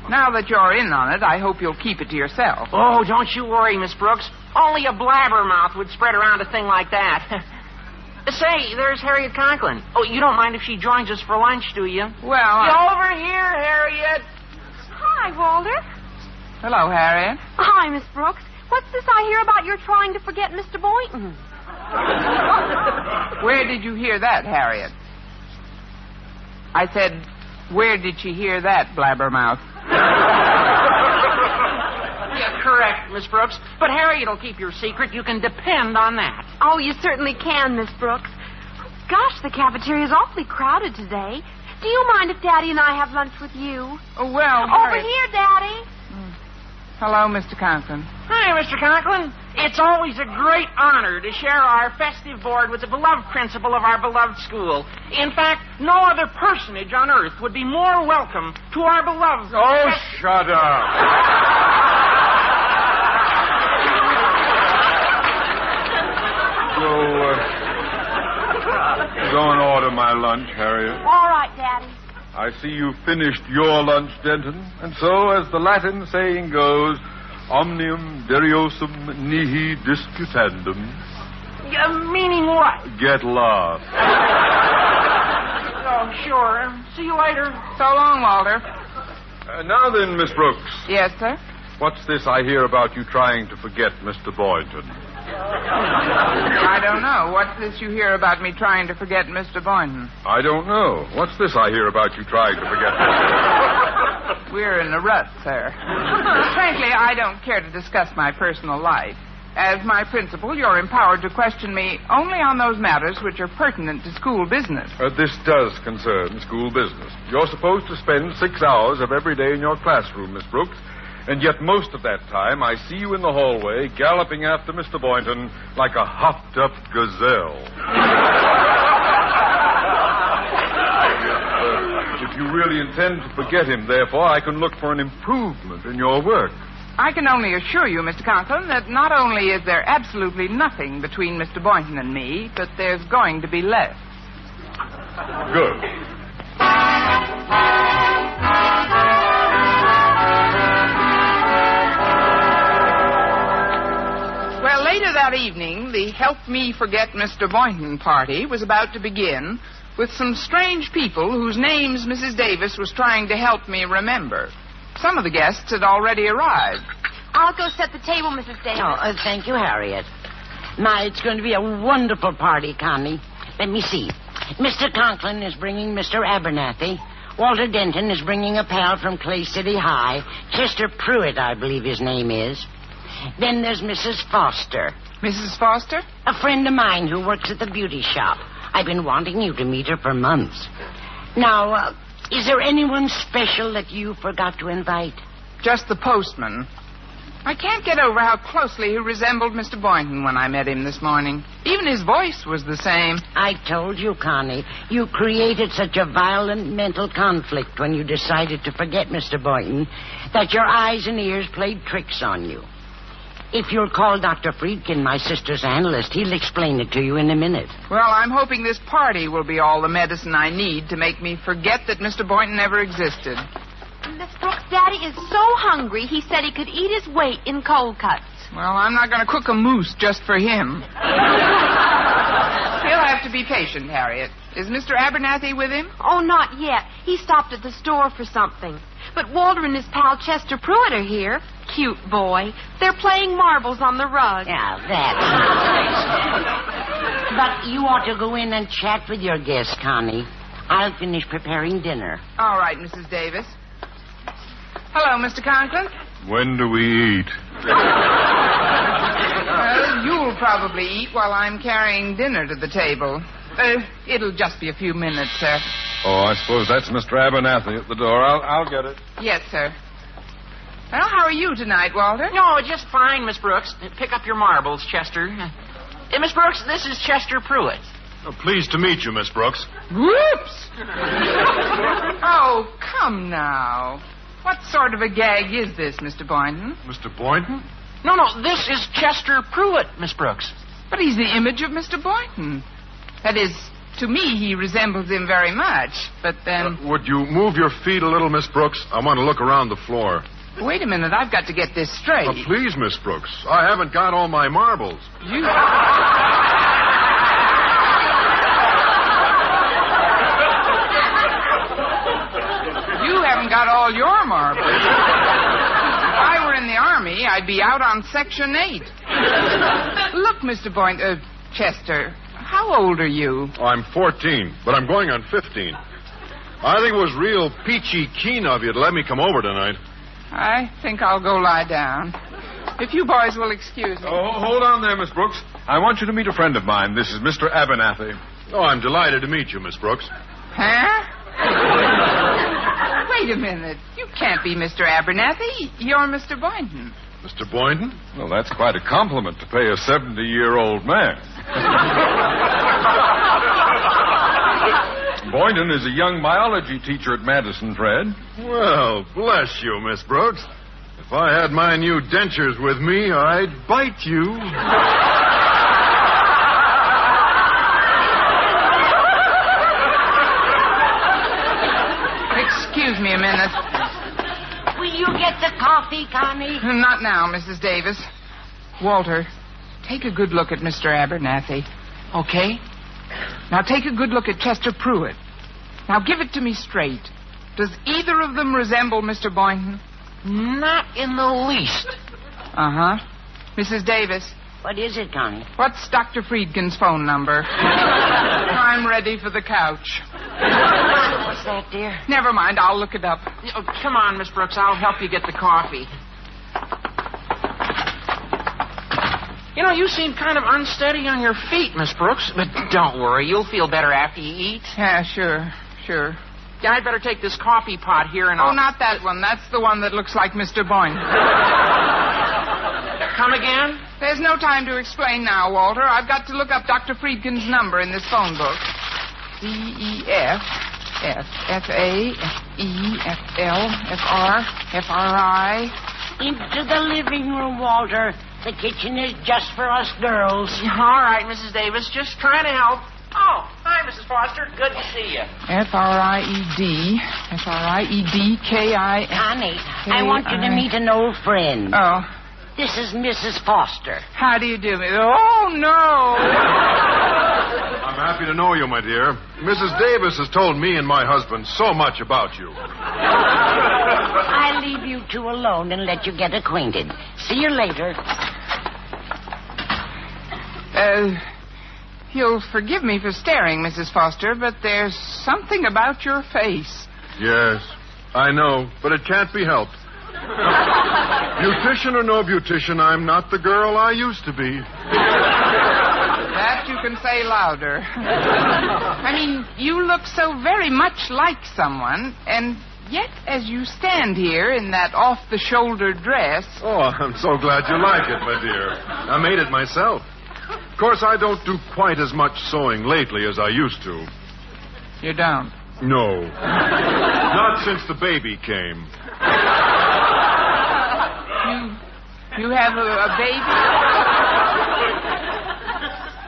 Now that you're in on it, I hope you'll keep it to yourself. Oh, don't you worry, Miss Brooks. Only a blabbermouth would spread around a thing like that. Say, there's Harriet Conklin. Oh, you don't mind if she joins us for lunch, do you? Well, Get over here, Harriet. Hi, Walter. Hello, Harriet. Hi, Miss Brooks. What's this I hear about your trying to forget Mr. Boynton? Where did you hear that, Harriet? I said, where did she hear that, blabbermouth? Yeah, correct, Miss Brooks. But Harriet'll keep your secret. You can depend on that. Oh, you certainly can, Miss Brooks. Gosh, the cafeteria's awfully crowded today. Do you mind if Daddy and I have lunch with you? Oh, well, Over Harriet... here, Daddy. Hello, Mr. Conklin. Hi, Mr. Conklin. It's always a great honor to share our festive board with the beloved principal of our beloved school. In fact, no other personage on earth would be more welcome to our beloved... Oh, shut up. Go and order my lunch, Harriet. All right, Daddy. I see you finished your lunch, Denton. And so, as the Latin saying goes, omnium deriosum nihi disputandum. Meaning what? Get lost. Oh, sure. See you later. So long, Walter. Now then, Miss Brooks. Yes, sir? What's this I hear about you trying to forget Mr. Boynton? I don't know. What's this you hear about me trying to forget Mr. Boynton? I don't know. What's this I hear about you trying to forget Mr. Boynton? We're in a rut, sir. Frankly, I don't care to discuss my personal life. As my principal, you're empowered to question me only on those matters which are pertinent to school business. This does concern school business. You're supposed to spend 6 hours of every day in your classroom, Miss Brooks. And yet most of that time, I see you in the hallway galloping after Mr. Boynton like a hopped-up gazelle. If you really intend to forget him, therefore, I can look for an improvement in your work. I can only assure you, Mr. Conklin, that not only is there absolutely nothing between Mr. Boynton and me, but there's going to be less. Good. Well, later that evening, the Help Me Forget Mr. Boynton party was about to begin with some strange people whose names Mrs. Davis was trying to help me remember. Some of the guests had already arrived. I'll go set the table, Mrs. Davis. Oh, thank you, Harriet. My, it's going to be a wonderful party, Connie. Let me see. Mr. Conklin is bringing Mr. Abernathy. Walter Denton is bringing a pal from Clay City High. Chester Pruitt, I believe his name is. Then there's Mrs. Foster. Mrs. Foster? A friend of mine who works at the beauty shop. I've been wanting you to meet her for months. Now, is there anyone special that you forgot to invite? Just the postman. I can't get over how closely he resembled Mr. Boynton when I met him this morning. Even his voice was the same. I told you, Connie, you created such a violent mental conflict when you decided to forget Mr. Boynton that your eyes and ears played tricks on you. If you'll call Dr. Friedkin, my sister's analyst, he'll explain it to you in a minute. Well, I'm hoping this party will be all the medicine I need to make me forget that Mr. Boynton ever existed. Miss Brooks, Daddy is so hungry, he said he could eat his weight in cold cuts. Well, I'm not going to cook a moose just for him. He'll have to be patient, Harriet. Is Mr. Abernathy with him? Oh, not yet. He stopped at the store for something. But Walter and his pal Chester Pruitt are here. Cute boy. They're playing marbles on the rug. Yeah, that's nice. But you ought to go in and chat with your guests, Connie. I'll finish preparing dinner. All right, Mrs. Davis. Hello, Mr. Conklin. When do we eat? Well, you'll probably eat while I'm carrying dinner to the table. It'll just be a few minutes, sir. Oh, I suppose that's Mr. Abernathy at the door. I'll get it. Yes, sir. Well, how are you tonight, Walter? No, just fine, Miss Brooks. Pick up your marbles, Chester. Miss Brooks, this is Chester Pruitt. Oh, pleased to meet you, Miss Brooks. Whoops! Oh, come now. What sort of a gag is this, Mr. Boynton? Mr. Boynton? No, this is Chester Pruitt, Miss Brooks. But he's the image of Mr. Boynton. That is, to me, he resembles him very much. But then... would you move your feet a little, Miss Brooks? I want to look around the floor. Wait a minute, I've got to get this straight. Oh, please, Miss Brooks. I haven't got all my marbles. You haven't got all your marbles. If I were in the Army, I'd be out on Section 8. Look, Mr. Boynton, Chester, how old are you? Oh, I'm 14, but I'm going on 15. I think it was real peachy keen of you to let me come over tonight. I think I'll go lie down. If you boys will excuse me. Oh, hold on there, Miss Brooks. I want you to meet a friend of mine. This is Mr. Abernathy. Oh, I'm delighted to meet you, Miss Brooks. Huh? Wait a minute. You can't be Mr. Abernathy. You're Mr. Boynton. Mr. Boynton? Well, that's quite a compliment to pay a 70-year-old man. Boynton is a young biology teacher at Madison, Fred. Well, bless you, Miss Brooks. If I had my new dentures with me, I'd bite you. Excuse me a minute. Will you get the coffee, Connie? Not now, Mrs. Davis. Walter, take a good look at Mr. Abernathy. Okay? Now take a good look at Chester Pruitt. Now give it to me straight. Does either of them resemble Mr. Boynton? Not in the least. Uh-huh. Mrs. Davis. What is it, Connie? What's Dr. Friedkin's phone number? I'm ready for the couch. What's that, dear? Never mind, I'll look it up. Oh, come on, Miss Brooks. I'll help you get the coffee. You know, you seem kind of unsteady on your feet, Miss Brooks. But don't worry, you'll feel better after you eat. Yeah, sure. Yeah, I'd better take this coffee pot here and Oh, not that one. That's the one that looks like Mr. Boynton. Come again? There's no time to explain now, Walter. I've got to look up Dr. Friedkin's number in this phone book. C-E-F-F-A-E-F-L-F-R-F-R-I. Into the living room, Walter. The kitchen is just for us girls. All right, Mrs. Davis. Just trying to help. Oh, hi, Mrs. Foster. Good to see you. F-R-I-E-D-K-I... Connie, I want you to meet an old friend. Oh. This is Mrs. Foster. How do you do, Miss? Oh, no. I'm happy to know you, my dear. Mrs. Davis has told me and my husband so much about you. I'll leave you two alone and let you get You'll forgive me for staring, Mrs. Foster, but there's something about your face. Yes, I know, but it can't be helped. Beautician or no beautician, I'm not the girl I used to be. That you can say louder. I mean, you look so very much like someone, and yet as you stand here in that off-the-shoulder dress... Oh, I'm so glad you like it, my dear. I made it myself. Of course, I don't do quite as much sewing lately as I used to. You don't? No. Not since the baby came. You have a baby?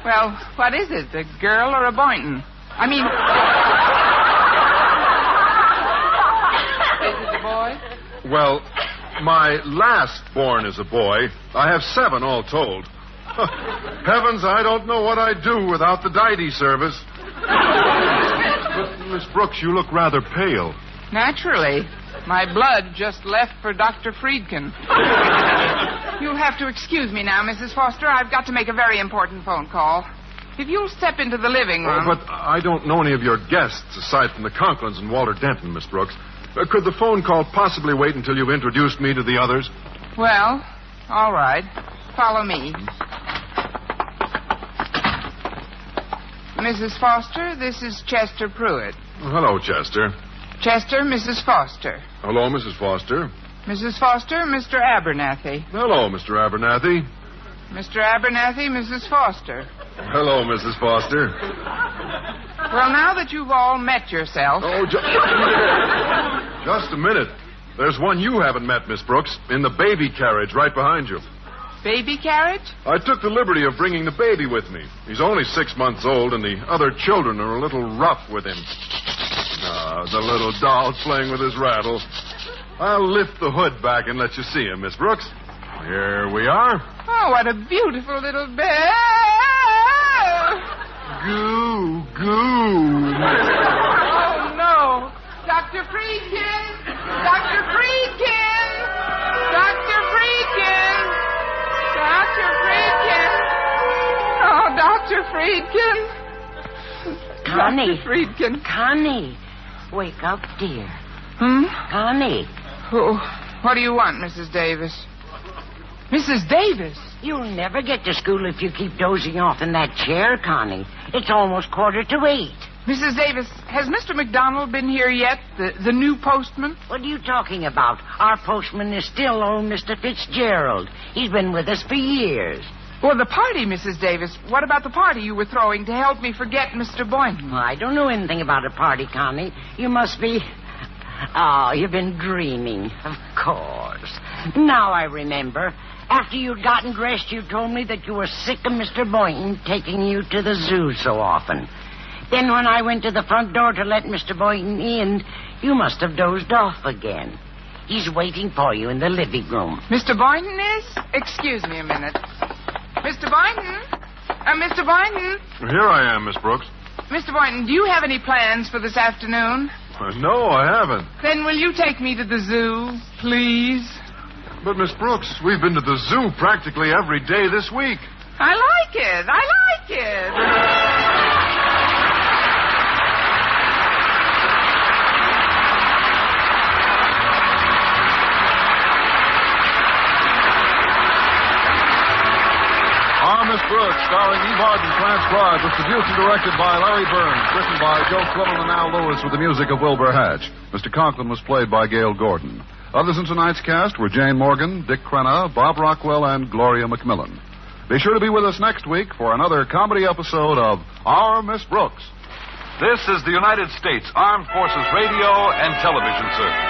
Well, what is it, a girl or a Boynton? I mean... Is it a boy? Well, my last born is a boy. I have 7 all told. Heavens, I don't know what I'd do without the diety service. But, Miss Brooks, you look rather pale. Naturally. My blood just left for Dr. Friedkin. You'll have to excuse me now, Mrs. Foster. I've got to make a very important phone call. If you'll step into the living room... Oh, but I don't know any of your guests aside from the Conklins and Walter Denton, Miss Brooks. Could the phone call possibly wait until you've introduced me to the others? Well, all right. Follow me. Mrs. Foster, this is Chester Pruitt. Oh, hello, Chester. Chester, Mrs. Foster. Hello, Mrs. Foster. Mrs. Foster, Mr. Abernathy. Hello, Mr. Abernathy. Mr. Abernathy, Mrs. Foster. Hello, Mrs. Foster. Well, now that you've all met yourself... Oh, just a minute. There's one you haven't met, Miss Brooks, in the baby carriage right behind you. Baby carriage? I took the liberty of bringing the baby with me. He's only 6 months old, and the other children are a little rough with him. Ah, the little doll's playing with his rattle. I'll lift the hood back and let you see him, Miss Brooks. Here we are. Oh, what a beautiful little bear. Goo, goo. Oh, no. Dr. Friedkin! Dr. Friedkin! Dr. Friedkin! Dr. Friedkin! Oh, Dr. Friedkin! Connie. Dr. Friedkin. Connie. Wake up, dear. Connie. Oh, what do you want, Mrs. Davis? Mrs. Davis? You'll never get to school if you keep dozing off in that chair, Connie. It's almost 7:45. Mrs. Davis, has Mr. McDonald been here yet? The new postman? What are you talking about? Our postman is still old Mr. Fitzgerald. He's been with us for years. Well, the party, Mrs. Davis. What about the party you were throwing to help me forget Mr. Boynton? I don't know anything about a party, Connie. You must be... Oh, you've been dreaming. Of course. Now I remember. After you'd gotten dressed, you told me that you were sick of Mr. Boynton taking you to the zoo so often. Then when I went to the front door to let Mr. Boynton in, you must have dozed off again. He's waiting for you in the living room. Mr. Boynton is? Excuse me a minute. Mr. Boynton? Mr. Boynton? Here I am, Miss Brooks. Mr. Boynton, do you have any plans for this afternoon? No, I haven't. Then will you take me to the zoo, please? But, Miss Brooks, we've been to the zoo practically every day this week. I like it. I like it. Miss Brooks, starring Eve Arden, transcribed, was produced and directed by Larry Burns, written by Joe Quillen and Al Lewis with the music of Wilbur Hatch. Mr. Conklin was played by Gail Gordon. Others in tonight's cast were Jane Morgan, Dick Crenna, Bob Rockwell, and Gloria McMillan. Be sure to be with us next week for another comedy episode of Our Miss Brooks. This is the United States Armed Forces Radio and Television Service.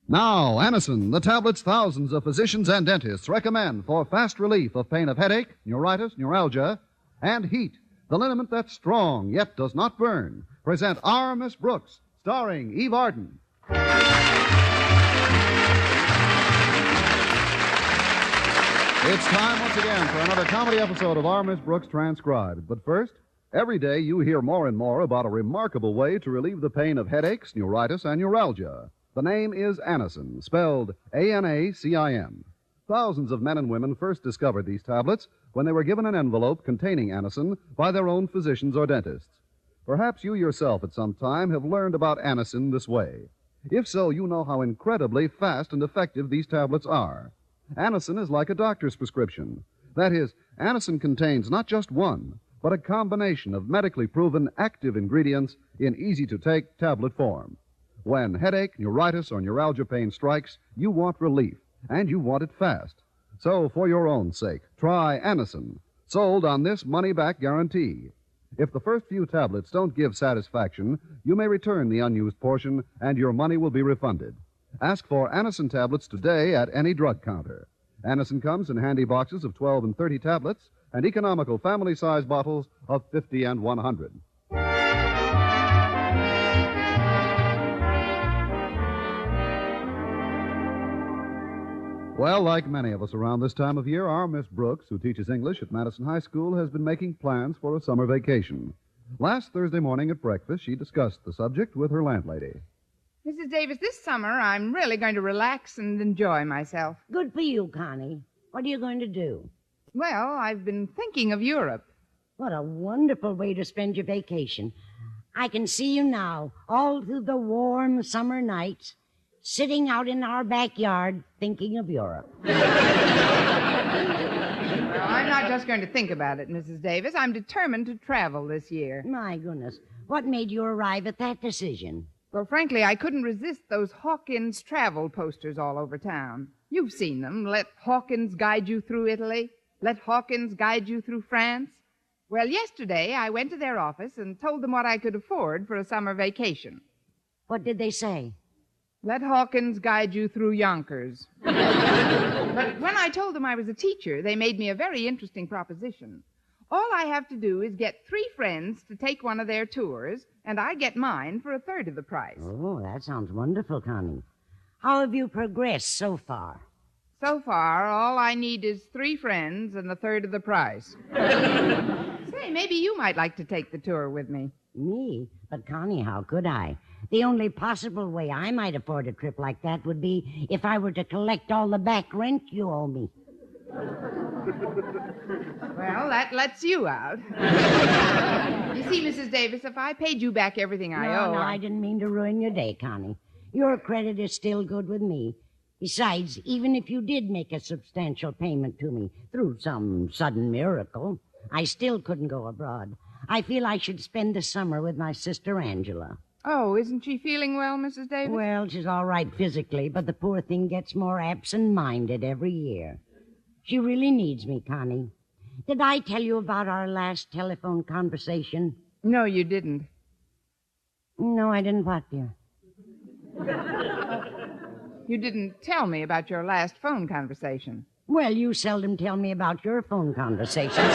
Now, Anacin, the tablets thousands of physicians and dentists recommend for fast relief of pain of headache, neuritis, neuralgia, and heat. The liniment that's strong yet does not burn. Present Our Miss Brooks, starring Eve Arden. It's time once again for another comedy episode of Our Miss Brooks transcribed. But first, every day you hear more and more about a remarkable way to relieve the pain of headaches, neuritis, and neuralgia. The name is Anacin, spelled Anacin. Thousands of men and women first discovered these tablets when they were given an envelope containing Anacin by their own physicians or dentists. Perhaps you yourself at some time have learned about Anacin this way. If so, you know how incredibly fast and effective these tablets are. Anacin is like a doctor's prescription. That is, Anacin contains not just one, but a combination of medically proven active ingredients in easy-to-take tablet form. When headache, neuritis, or neuralgia pain strikes, you want relief, and you want it fast. So, for your own sake, try Anacin, sold on this money-back guarantee. If the first few tablets don't give satisfaction, you may return the unused portion, and your money will be refunded. Ask for Anacin tablets today at any drug counter. Anacin comes in handy boxes of 12 and 30 tablets and economical family-size bottles of 50 and 100. Well, like many of us around this time of year, our Miss Brooks, who teaches English at Madison High School, has been making plans for a summer vacation. Last Thursday morning at breakfast, she discussed the subject with her landlady. Mrs. Davis, this summer I'm really going to relax and enjoy myself. Good for you, Connie. What are you going to do? Well, I've been thinking of Europe. What a wonderful way to spend your vacation. I can see you now, all through the warm summer nights, sitting out in our backyard thinking of Europe. Well, I'm not just going to think about it, Mrs. Davis. I'm determined to travel this year. My goodness. What made you arrive at that decision? Well, frankly, I couldn't resist those Hawkins travel posters all over town. You've seen them. Let Hawkins guide you through Italy. Let Hawkins guide you through France. Well, yesterday I went to their office and told them what I could afford for a summer vacation. What did they say? Let Hawkins guide you through Yonkers. But when I told them I was a teacher, they made me a very interesting proposition. All I have to do is get 3 friends to take one of their tours, and I get mine for a third of the price. Oh, that sounds wonderful, Connie. How have you progressed so far? So far, all I need is 3 friends and a third of the price. Say, maybe you might like to take the tour with me. Me? But, Connie, how could I? The only possible way I might afford a trip like that would be if I were to collect all the back rent you owe me. Well, that lets you out. You see, Mrs. Davis, if I paid you back everything I owe... No, I didn't mean to ruin your day, Connie. Your credit is still good with me. Besides, even if you did make a substantial payment to me through some sudden miracle, I still couldn't go abroad. I feel I should spend the summer with my sister Angela. Oh, isn't she feeling well, Mrs. Davis? Well, she's all right physically, but the poor thing gets more absent-minded every year. She really needs me, Connie. Did I tell you about our last telephone conversation? No, you didn't. No, I didn't what, dear? You didn't tell me about your last phone conversation. Well, you seldom tell me about your phone conversations.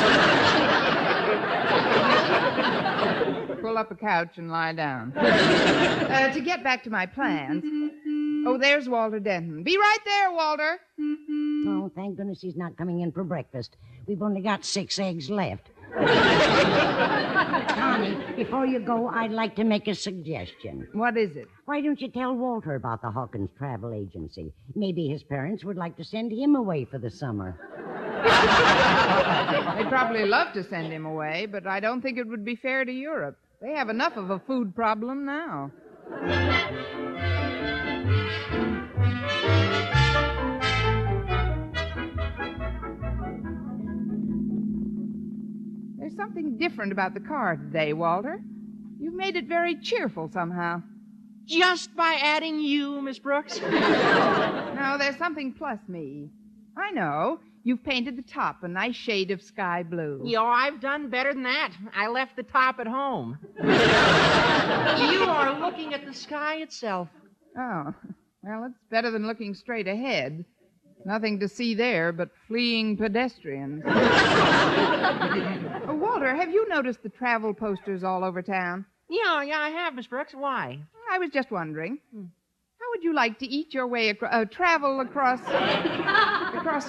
Pull up a couch and lie down. To get back to my plans. Oh, there's Walter Denton. Be right there, Walter. Oh, thank goodness he's not coming in for breakfast. We've only got 6 eggs left. Connie, before you go, I'd like to make a suggestion. What is it? Why don't you tell Walter about the Hawkins Travel Agency? Maybe his parents would like to send him away for the summer. They'd probably love to send him away, but I don't think it would be fair to Europe. They have enough of a food problem now. There's something different about the car today, Walter. You've made it very cheerful somehow. Just by adding you, Miss Brooks? No, there's something plus me. I know. You've painted the top a nice shade of sky blue. Yo, I've done better than that. I left the top at home. You are looking at the sky itself. Oh, well, it's better than looking straight ahead. Nothing to see there but fleeing pedestrians. Oh, Walter, have you noticed the travel posters all over town? Yeah, I have, Miss Brooks. Why? I was just wondering. How would you like to eat your way travel across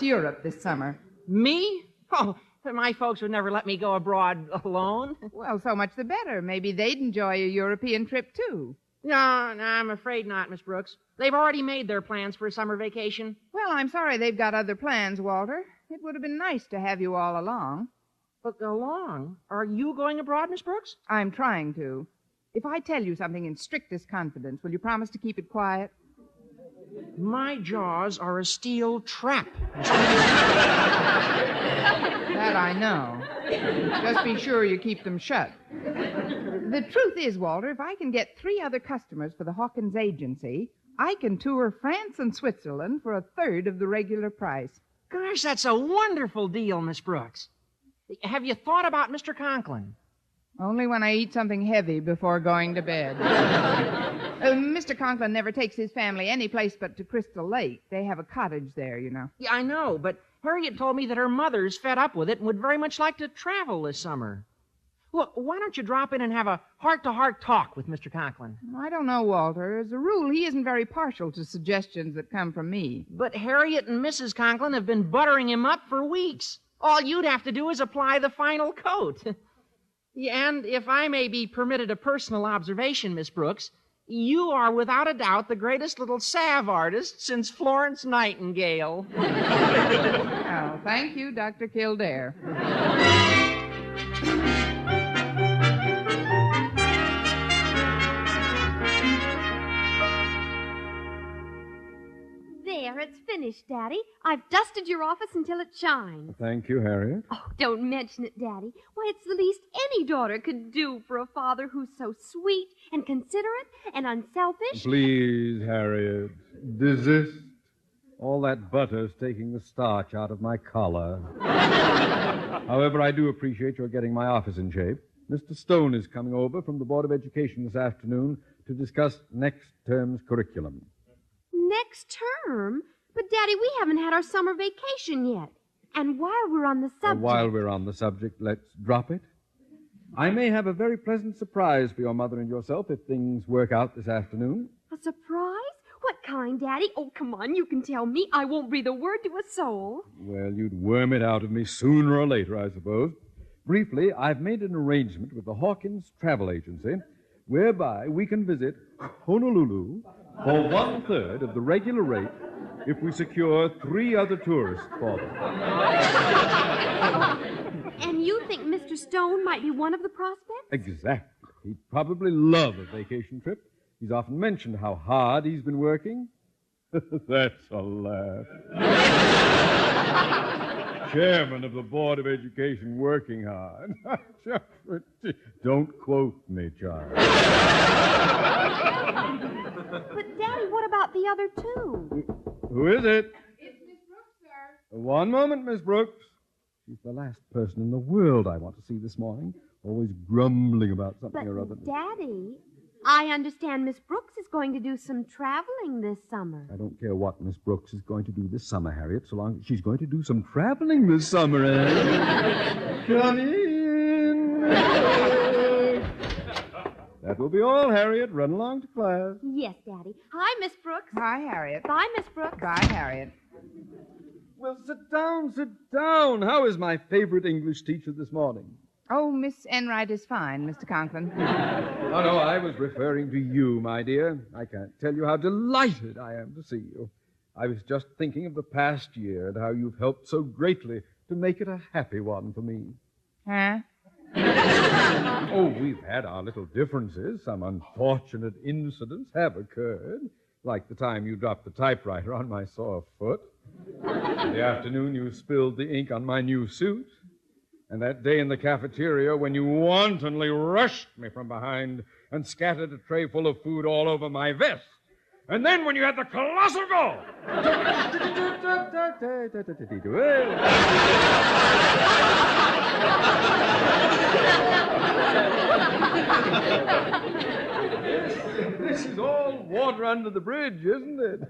Europe this summer? Me? Oh, my folks would never let me go abroad alone. Well, so much the better. Maybe they'd enjoy a European trip, too. No, I'm afraid not, Miss Brooks. They've already made their plans for a summer vacation. Well, I'm sorry they've got other plans, Walter. It would have been nice to have you all along. But along? Are you going abroad, Miss Brooks? I'm trying to. If I tell you something in strictest confidence, will you promise to keep it quiet? My jaws are a steel trap. That I know. Just be sure you keep them shut. The truth is, Walter, if I can get 3 other customers for the Hawkins agency, I can tour France and Switzerland for a third of the regular price. Gosh, that's a wonderful deal, Miss Brooks. Have you thought about Mr. Conklin? Only when I eat something heavy before going to bed. Mr. Conklin never takes his family any place but to Crystal Lake. They have a cottage there, you know. Yeah, I know, but Harriet told me that her mother's fed up with it and would very much like to travel this summer. Look, why don't you drop in and have a heart-to-heart talk with Mr. Conklin? I don't know, Walter. As a rule, he isn't very partial to suggestions that come from me. But Harriet and Mrs. Conklin have been buttering him up for weeks. All you'd have to do is apply the final coat. And if I may be permitted a personal observation, Miss Brooks, you are without a doubt the greatest little salve artist since Florence Nightingale. Oh, thank you, Dr. Kildare. There, it's finished, Daddy. I've dusted your office until it shines. Thank you, Harriet. Oh, don't mention it, Daddy. Why, it's the least any daughter could do for a father who's so sweet and considerate and unselfish. Please, Harriet, desist. All that butter's taking the starch out of my collar. However, I do appreciate your getting my office in shape. Mr. Stone is coming over from the Board of Education this afternoon to discuss next term's curriculum. Next term? But, Daddy, we haven't had our summer vacation yet. And while we're on the subject... Let's drop it. I may have a very pleasant surprise for your mother and yourself if things work out this afternoon. A surprise? What kind, Daddy? Oh, come on, you can tell me. I won't breathe a word to a soul. Well, you'd worm it out of me sooner or later, I suppose. Briefly, I've made an arrangement with the Hawkins Travel Agency whereby we can visit Honolulu for 1/3 of the regular rate if we secure 3 other tourists for them. And you think Mr. Stone might be one of the prospects? Exactly. He'd probably love a vacation trip. He's often mentioned how hard he's been working. That's a laugh. Chairman of the Board of Education working hard. Don't quote me, child. But, Daddy, what about the other 2? Who is it? It's Miss Brooks, sir. One moment, Miss Brooks. She's the last person in the world I want to see this morning. Always grumbling about something or other. Daddy, I understand Miss Brooks is going to do some traveling this summer. I don't care what Miss Brooks is going to do this summer, Harriet, so long as she's going to do some traveling this summer, eh? Come in. That will be all, Harriet. Run along to class. Yes, Daddy. Hi, Miss Brooks. Hi, Harriet. Bye, Miss Brooks. Bye, Harriet. Well, sit down, sit down. How is my favorite English teacher this morning? Oh, Miss Enright is fine, Mr. Conklin. No, I was referring to you, my dear. I can't tell you how delighted I am to see you. I was just thinking of the past year and how you've helped so greatly to make it a happy one for me. Huh? Oh, we've had our little differences. Some unfortunate incidents have occurred, like the time you dropped the typewriter on my sore foot, in the afternoon you spilled the ink on my new suit, and that day in the cafeteria when you wantonly rushed me from behind and scattered a tray full of food all over my vest. And then when you had the colossal go... This is all water under the bridge, isn't it?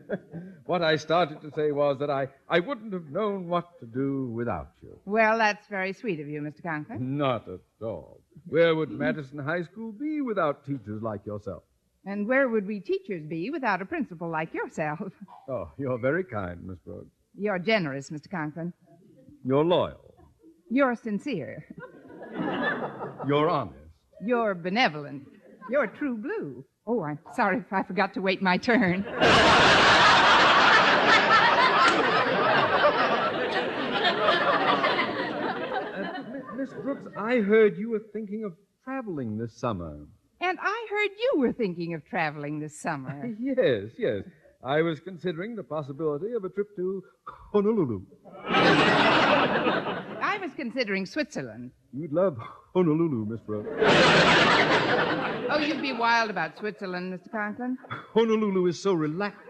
What I started to say was that I wouldn't have known what to do without you. Well, that's very sweet of you, Mr. Conklin. Not at all. Where would Madison High School be without teachers like yourself? And where would we teachers be without a principal like yourself? Oh, you're very kind, Miss Brooks. You're generous, Mr. Conklin. You're loyal. You're sincere. You're honest. You're benevolent. You're true blue. Oh, I'm sorry if I forgot to wait my turn. Miss Brooks, I heard you were thinking of traveling this summer. And I heard you were thinking of traveling this summer. Yes. I was considering the possibility of a trip to Honolulu. I was considering Switzerland. You'd love Honolulu, Miss Brooks. Oh, you'd be wild about Switzerland, Mr. Conklin. Honolulu is so relaxing.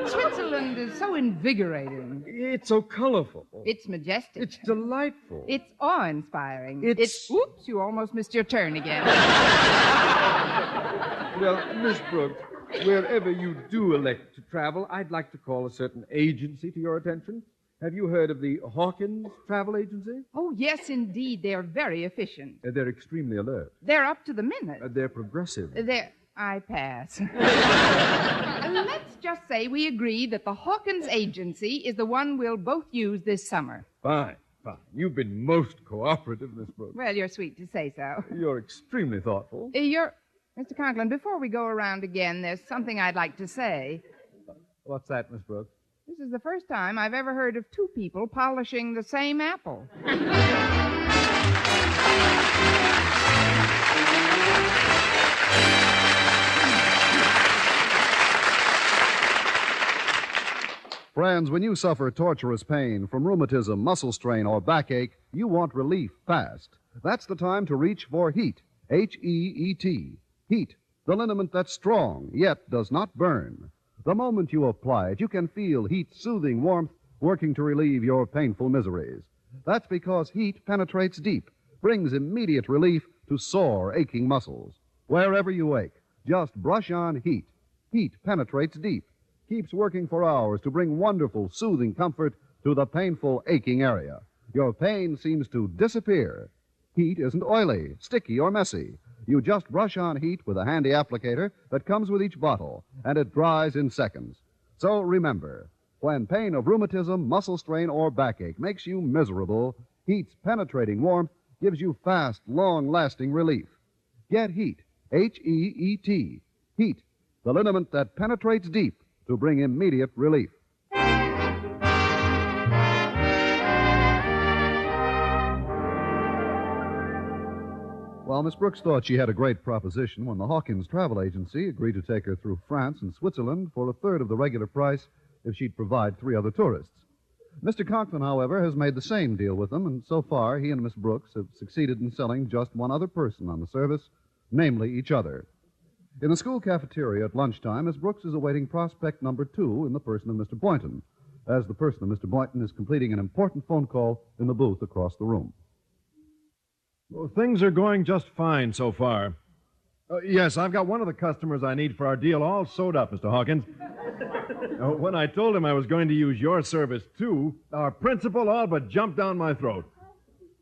Switzerland is so invigorating. It's so colorful. It's majestic. It's delightful. It's awe-inspiring. It's... Oops, you almost missed your turn again. Well, Miss Brooks, wherever you do elect to travel, I'd like to call a certain agency to your attention. Have you heard of the Hawkins Travel Agency? Oh, yes, indeed. They're very efficient. They're extremely alert. They're up to the minute. They're progressive. I pass. Let's just say we agree that the Hawkins Agency is the one we'll both use this summer. Fine. You've been most cooperative, Miss Brooks. Well, you're sweet to say so. You're extremely thoughtful. Mr. Conklin, before we go around again, there's something I'd like to say. What's that, Miss Brooks? This is the first time I've ever heard of two people polishing the same apple. Friends, when you suffer torturous pain from rheumatism, muscle strain, or backache, you want relief fast. That's the time to reach for HEAT. H-E-E-T. HEAT, the liniment that's strong, yet does not burn. The moment you apply it, you can feel HEAT's soothing warmth working to relieve your painful miseries. That's because HEAT penetrates deep, brings immediate relief to sore, aching muscles. Wherever you ache, just brush on HEAT. HEAT penetrates deep, keeps working for hours to bring wonderful, soothing comfort to the painful, aching area. Your pain seems to disappear. HEAT isn't oily, sticky, or messy. You just brush on HEAT with a handy applicator that comes with each bottle, and it dries in seconds. So remember, when pain of rheumatism, muscle strain, or backache makes you miserable, HEAT's penetrating warmth gives you fast, long-lasting relief. Get HEAT, H-E-E-T. HEAT, the liniment that penetrates deep to bring immediate relief. Well, Miss Brooks thought she had a great proposition when the Hawkins Travel Agency agreed to take her through France and Switzerland for a third of the regular price if she'd provide 3 other tourists. Mr. Conklin, however, has made the same deal with them, and so far he and Miss Brooks have succeeded in selling just one other person on the service, namely each other. In the school cafeteria at lunchtime, Miss Brooks is awaiting prospect number 2 in the person of Mr. Boynton, as the person of Mr. Boynton is completing an important phone call in the booth across the room. Well, things are going just fine so far. Yes, I've got one of the customers I need for our deal all sewed up, Mr. Hawkins. When I told him I was going to use your service, too, our principal all but jumped down my throat.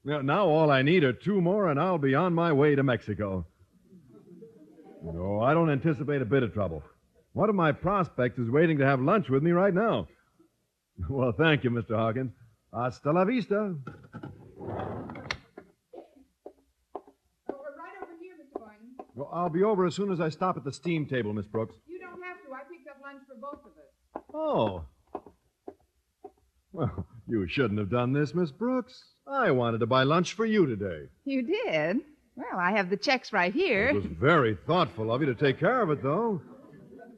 Now all I need are 2 more, and I'll be on my way to Mexico. No, I don't anticipate a bit of trouble. One of my prospects is waiting to have lunch with me right now. Well, thank you, Mr. Hawkins. Hasta la vista. Well, I'll be over as soon as I stop at the steam table, Miss Brooks. You don't have to. I picked up lunch for both of us. Oh. Well, you shouldn't have done this, Miss Brooks. I wanted to buy lunch for you today. You did? Well, I have the checks right here. It was very thoughtful of you to take care of it, though.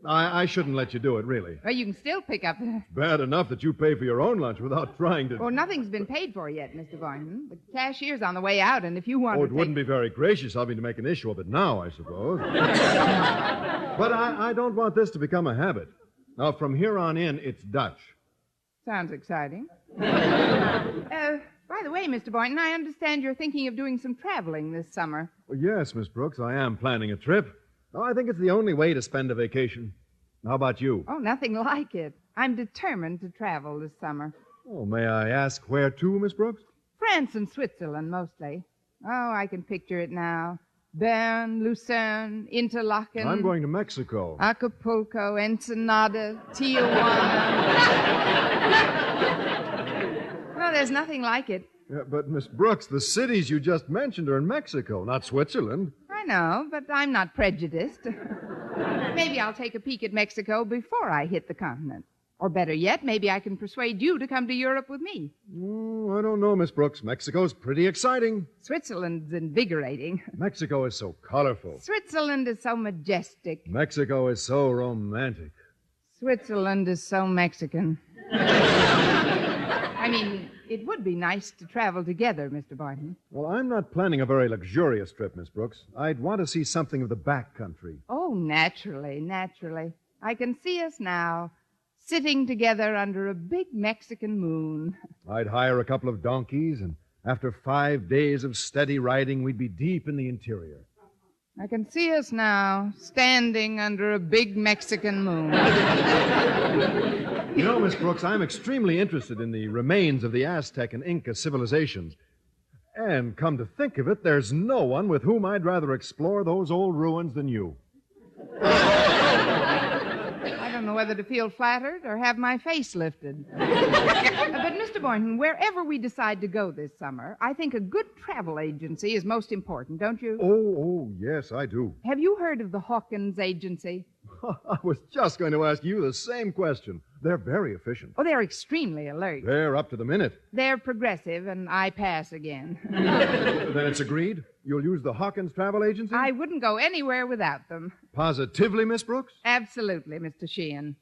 I shouldn't let you do it, really. Well, you can still pick up... Bad enough that you pay for your own lunch without trying to... Well, nothing's been paid for yet, Mr. Boynton. The cashier's on the way out, and if you want it wouldn't be very gracious of me to make an issue of it now, I suppose. But I don't want this to become a habit. Now, from here on in, it's Dutch. Sounds exciting. By the way, Mr. Boynton, I understand you're thinking of doing some traveling this summer. Well, yes, Miss Brooks, I am planning a trip. Oh, I think it's the only way to spend a vacation. How about you? Oh, nothing like it. I'm determined to travel this summer. Oh, may I ask where to, Miss Brooks? France and Switzerland, mostly. Oh, I can picture it now. Bern, Lucerne, Interlaken. I'm going to Mexico. Acapulco, Ensenada, Tijuana. No, there's nothing like it. Yeah, but, Miss Brooks, the cities you just mentioned are in Mexico, not Switzerland. I I know, but I'm not prejudiced. Maybe I'll take a peek at Mexico before I hit the continent. Or better yet, maybe I can persuade you to come to Europe with me. I don't know, Miss Brooks. Mexico's pretty exciting. Switzerland's invigorating. Mexico is so colorful. Switzerland is so majestic. Mexico is so romantic. Switzerland is so Mexican. I mean, it would be nice to travel together, Mr. Boynton. Well, I'm not planning a very luxurious trip, Miss Brooks. I'd want to see something of the back country. Oh, naturally. I can see us now, sitting together under a big Mexican moon. I'd hire a couple of donkeys, and after 5 days of steady riding, we'd be deep in the interior. I can see us now, standing under a big Mexican moon. You know, Miss Brooks, I'm extremely interested in the remains of the Aztec and Inca civilizations. And come to think of it, there's no one with whom I'd rather explore those old ruins than you. I don't know whether to feel flattered or have my face lifted. But, Mr. Boynton, wherever we decide to go this summer, I think a good travel agency is most important, don't you? Oh, yes, I do. Have you heard of the Hawkins Agency? I was just going to ask you the same question. They're very efficient. Oh, they're extremely alert. They're up to the minute. They're progressive, and I pass again. Then it's agreed? You'll use the Hawkins Travel Agency? I wouldn't go anywhere without them. Positively, Miss Brooks? Absolutely, Mr. Sheehan.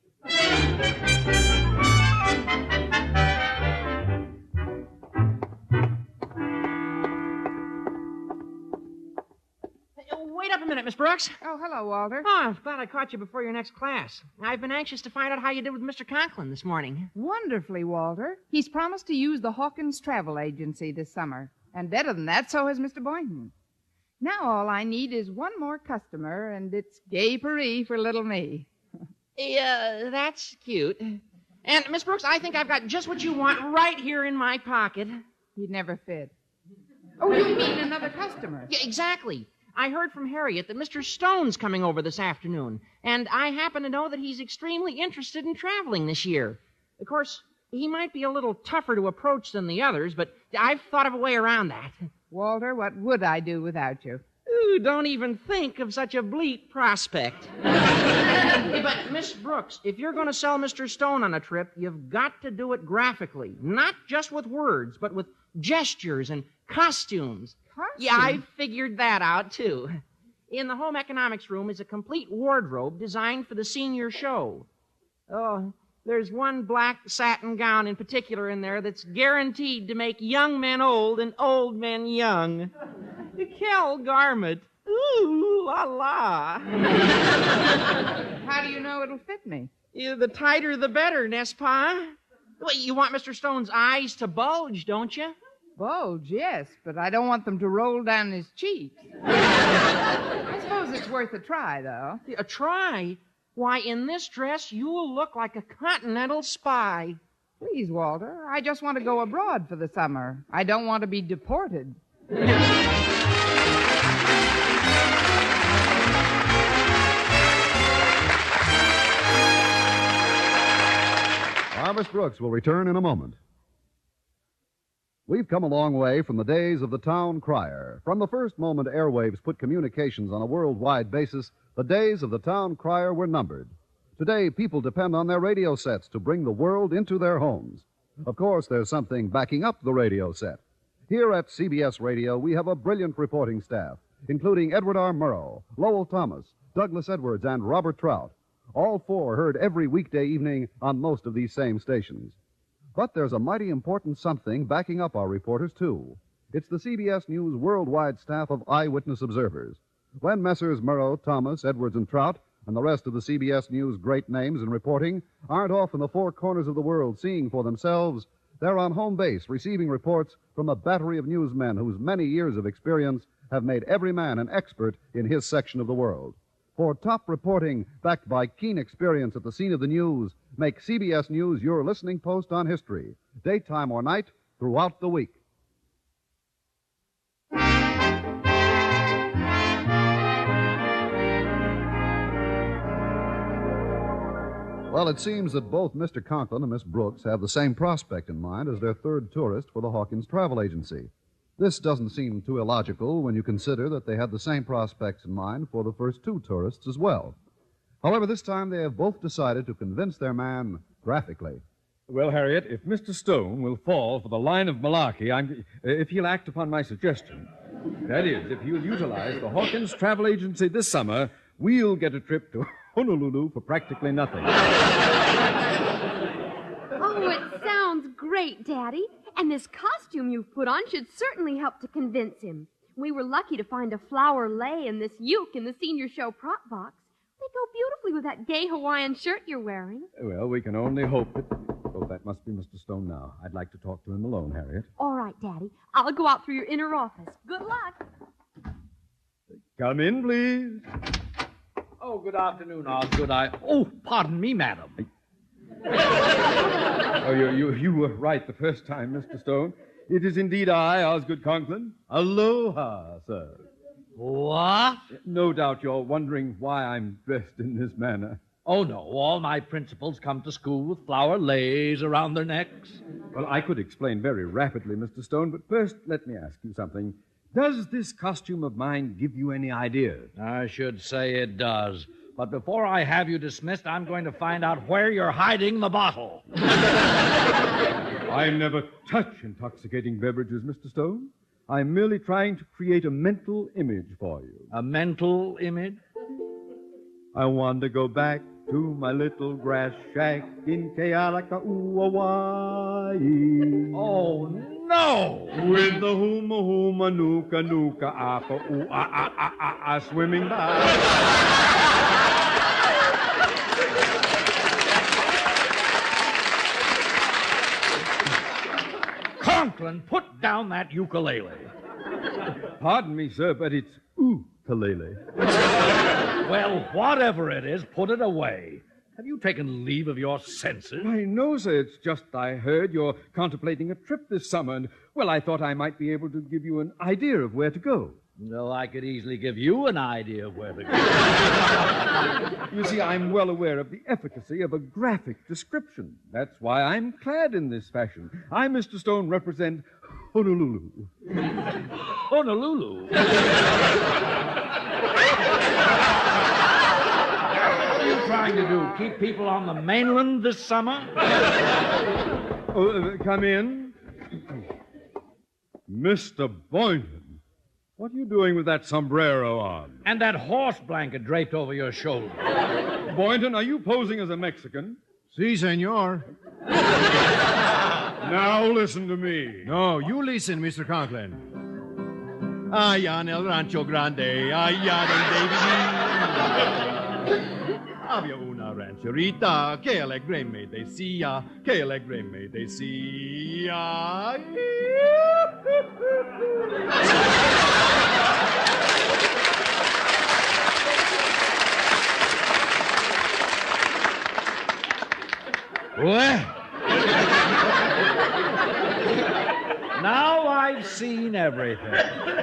Wait up a minute, Miss Brooks. Oh, hello, Walter. Oh, I'm glad I caught you before your next class. I've been anxious to find out how you did with Mr. Conklin this morning. Wonderfully, Walter. He's promised to use the Hawkins Travel Agency this summer. And better than that, so has Mr. Boynton. Now all I need is one more customer, and it's gay Paris for little me. Yeah, that's cute. And, Miss Brooks, I think I've got just what you want right here in my pocket. He'd never fit. Oh, you mean another customer? Yeah, exactly. I heard from Harriet that Mr. Stone's coming over this afternoon, and I happen to know that he's extremely interested in traveling this year. Of course, he might be a little tougher to approach than the others, but I've thought of a way around that. Walter, what would I do without you? Ooh, don't even think of such a bleak prospect. Hey, but, Miss Brooks, if you're going to sell Mr. Stone on a trip, you've got to do it graphically. Not just with words, but with gestures and costumes. Yeah, I figured that out, too. In the home economics room is a complete wardrobe designed for the senior show. Oh, there's one black satin gown in particular in there that's guaranteed to make young men old and old men young. Quel garment. Ooh, la la. How do you know it'll fit me? Yeah, the tighter, the better, n'est-ce pas? Well, you want Mr. Stone's eyes to bulge, don't you? Bulge, yes, but I don't want them to roll down his cheeks. I suppose it's worth a try, though. A try? Why, in this dress, you'll look like a continental spy. Please, Walter, I just want to go abroad for the summer. I don't want to be deported. Miss Brooks will return in a moment. We've come a long way from the days of the town crier. From the first moment airwaves put communications on a worldwide basis, the days of the town crier were numbered. Today, people depend on their radio sets to bring the world into their homes. Of course, there's something backing up the radio set. Here at CBS Radio, we have a brilliant reporting staff, including Edward R. Murrow, Lowell Thomas, Douglas Edwards, and Robert Trout. All four heard every weekday evening on most of these same stations. But there's a mighty important something backing up our reporters, too. It's the CBS News worldwide staff of eyewitness observers. When Messrs. Murrow, Thomas, Edwards, and Trout, and the rest of the CBS News great names in reporting, aren't off in the four corners of the world seeing for themselves, they're on home base receiving reports from a battery of newsmen whose many years of experience have made every man an expert in his section of the world. For top reporting backed by keen experience at the scene of the news, make CBS News your listening post on history, daytime or night, throughout the week. Well, it seems that both Mr. Conklin and Miss Brooks have the same prospect in mind as their third tourist for the Hawkins Travel Agency. This doesn't seem too illogical when you consider that they had the same prospects in mind for the first two tourists as well. However, this time they have both decided to convince their man graphically. Well, Harriet, if Mr. Stone will fall for the line of malarkey, if he'll act upon my suggestion, that is, if he'll utilize the Hawkins Travel Agency this summer, we'll get a trip to Honolulu for practically nothing. Oh, it sounds great, Daddy. And this costume you've put on should certainly help to convince him. We were lucky to find a flower lei and this uke in the senior show prop box. They go beautifully with that gay Hawaiian shirt you're wearing. Well, we can only hope that... Oh, that must be Mr. Stone now. I'd like to talk to him alone, Harriet. All right, Daddy. I'll go out through your inner office. Good luck. Come in, please. Oh, good afternoon, Osgood. Oh, pardon me, madam. Oh, you were right the first time, Mr. Stone. It is indeed I, Osgood Conklin. Aloha, sir. What? No doubt you're wondering why I'm dressed in this manner. Oh, no. All my principals come to school with flower leis around their necks. Well, I could explain very rapidly, Mr. Stone, but first let me ask you something. Does this costume of mine give you any ideas? I should say it does. But before I have you dismissed, I'm going to find out where you're hiding the bottle. I never touch intoxicating beverages, Mr. Stone. I'm merely trying to create a mental image for you. A mental image? I want to go back to my little grass shack in Kealaka'u, Hawaii. Oh, no! With the huma huma nuka nuka apa swimming by. Conklin, put down that ukulele. Pardon me, sir, but it's ukulele. Well, whatever it is, put it away. Have you taken leave of your senses? Why, no, sir. It's just I heard you're contemplating a trip this summer, and, well, I thought I might be able to give you an idea of where to go. No, I could easily give you an idea of where to go. You see, I'm well aware of the efficacy of a graphic description. That's why I'm clad in this fashion. I, Mr. Stone, represent Honolulu. Honolulu? What are you trying to do? Keep people on the mainland this summer? Come in. Mr. Boynton. What are you doing with that sombrero on? And that horse blanket draped over your shoulder. Boynton, are you posing as a Mexican? Si, senor. Now listen to me. No, you listen, Mr. Conklin. Allá en el rancho grande, allá donde viví. Había una rancherita que alegre me decía, Well, now I've seen everything.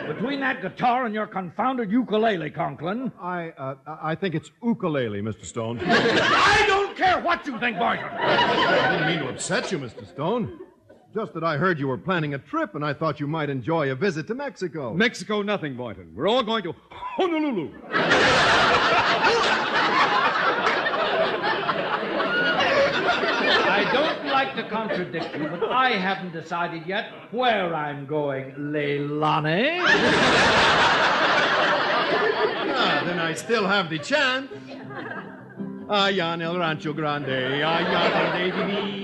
Between that guitar and your confounded ukulele, Conklin. I think it's ukulele, Mr. Stone. I don't care what you think, Boynton. I didn't mean to upset you, Mr. Stone. Just that I heard you were planning a trip, and I thought you might enjoy a visit to Mexico. Mexico, nothing, Boynton. We're all going to Honolulu. I don't like to contradict you, but I haven't decided yet where I'm going, Leilani. Then I still have the chance. Allá en el rancho grande, allá donde viví.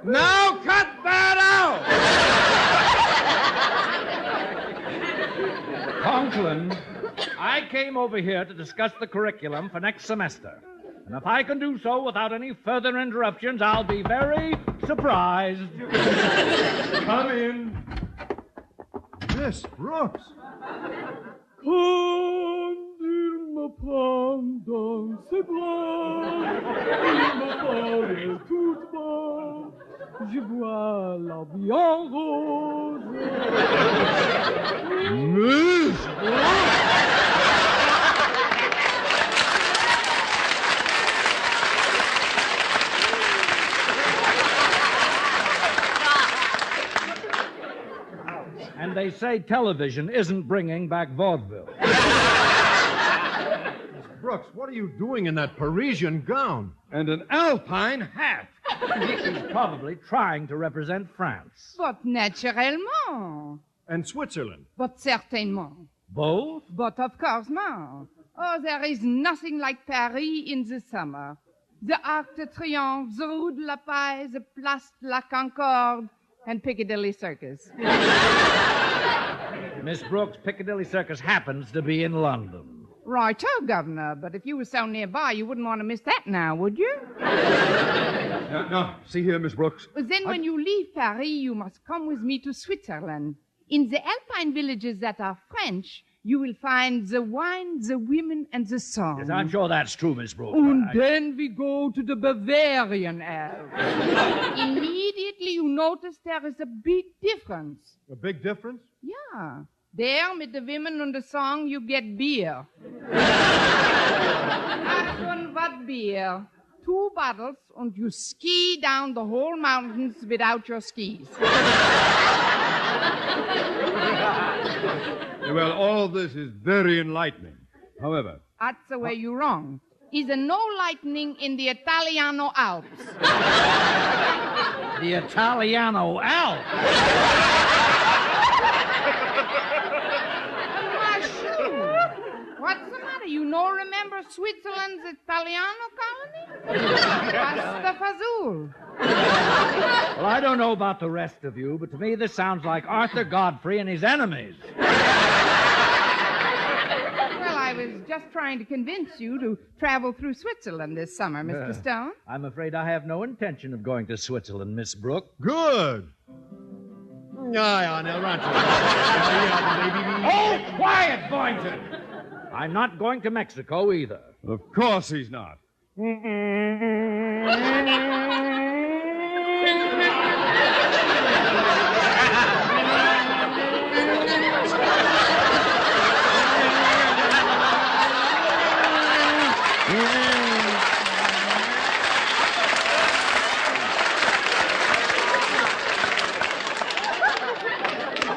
Now cut that out! Conklin, I came over here to discuss the curriculum for next semester. And if I can do so without any further interruptions, I'll be very surprised. Come in. Miss Brooks. Je vois la bien rose. Miss And they say television isn't bringing back vaudeville. Brooks, what are you doing in that Parisian gown? And an alpine hat. He's probably trying to represent France. But naturellement. And Switzerland. But certainement. Both? But of course not. Oh, there is nothing like Paris in the summer. The Arc de Triomphe, the Rue de la Paix, the Place de la Concorde, and Piccadilly Circus. Miss Brooks, Piccadilly Circus happens to be in London. Righto, Governor, but if you were so nearby, you wouldn't want to miss that now, would you? Now, see here, Miss Brooks. Then when you leave Paris, you must come with me to Switzerland. In the alpine villages that are French, you will find the wine, the women, and the song. Yes, I'm sure that's true, Miss Brooks. And then we go to the Bavarian Alps. Immediately you notice there is a big difference. A big difference? Yeah. There, with the women and the song, you get beer. Ach, and what beer? 2 bottles, and you ski down the whole mountains without your skis. Well, all this is very enlightening. However... That's the way you're wrong. Is there no lightning in the Italiano Alps? The Italiano Alps? What's the matter? You no remember Switzerland's Italiano colony? Pasta Fazool. Well, I don't know about the rest of you, but to me this sounds like Arthur Godfrey and his enemies. Well, I was just trying to convince you to travel through Switzerland this summer, Mr. Stone. I'm afraid I have no intention of going to Switzerland, Miss Brooke. Good. Oh, quiet, Boynton! I'm not going to Mexico either. Of course he's not.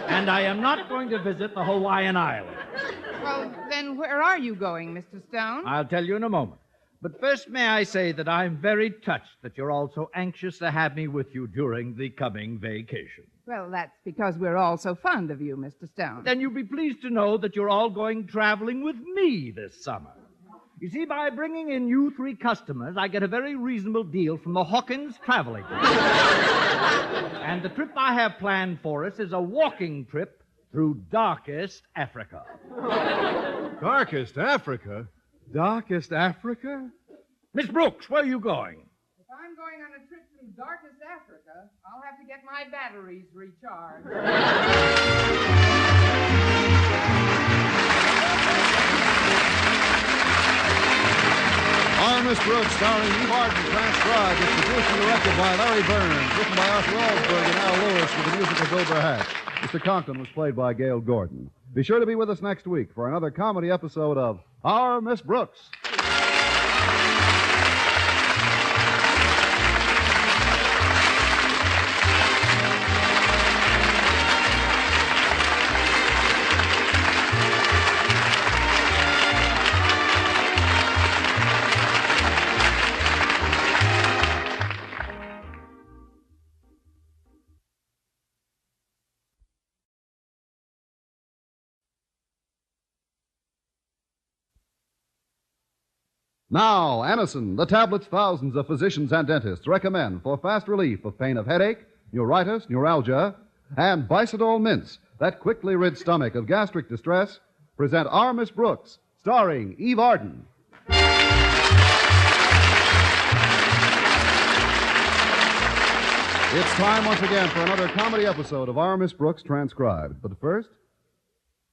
And I am not going to visit the Hawaiian Islands. Well, then where are you going, Mr. Stone? I'll tell you in a moment. But first, may I say that I'm very touched that you're all so anxious to have me with you during the coming vacation. Well, that's because we're all so fond of you, Mr. Stone. Then you'll be pleased to know that you're all going traveling with me this summer. You see, by bringing in you 3 customers, I get a very reasonable deal from the Hawkins Travel Agency. And the trip I have planned for us is a walking trip through darkest Africa. Darkest Africa? Darkest Africa? Miss Brooks, where are you going? If I'm going on a trip through darkest Africa, I'll have to get my batteries recharged. Our Miss Brooks, starring Eve Arden, transcribed, is produced and directed by Larry Burns, written by Arthur Alsberg and Al Lewis with the music of Wilbur Hatch. Mr. Conklin was played by Gail Gordon. Be sure to be with us next week for another comedy episode of Our Miss Brooks. Now, Anacin, the tablets thousands of physicians and dentists recommend for fast relief of pain of headache, neuritis, neuralgia, and Bicidol mints that quickly rid stomach of gastric distress, present Our Miss Brooks, starring Eve Arden. It's time once again for another comedy episode of Our Miss Brooks transcribed. But first,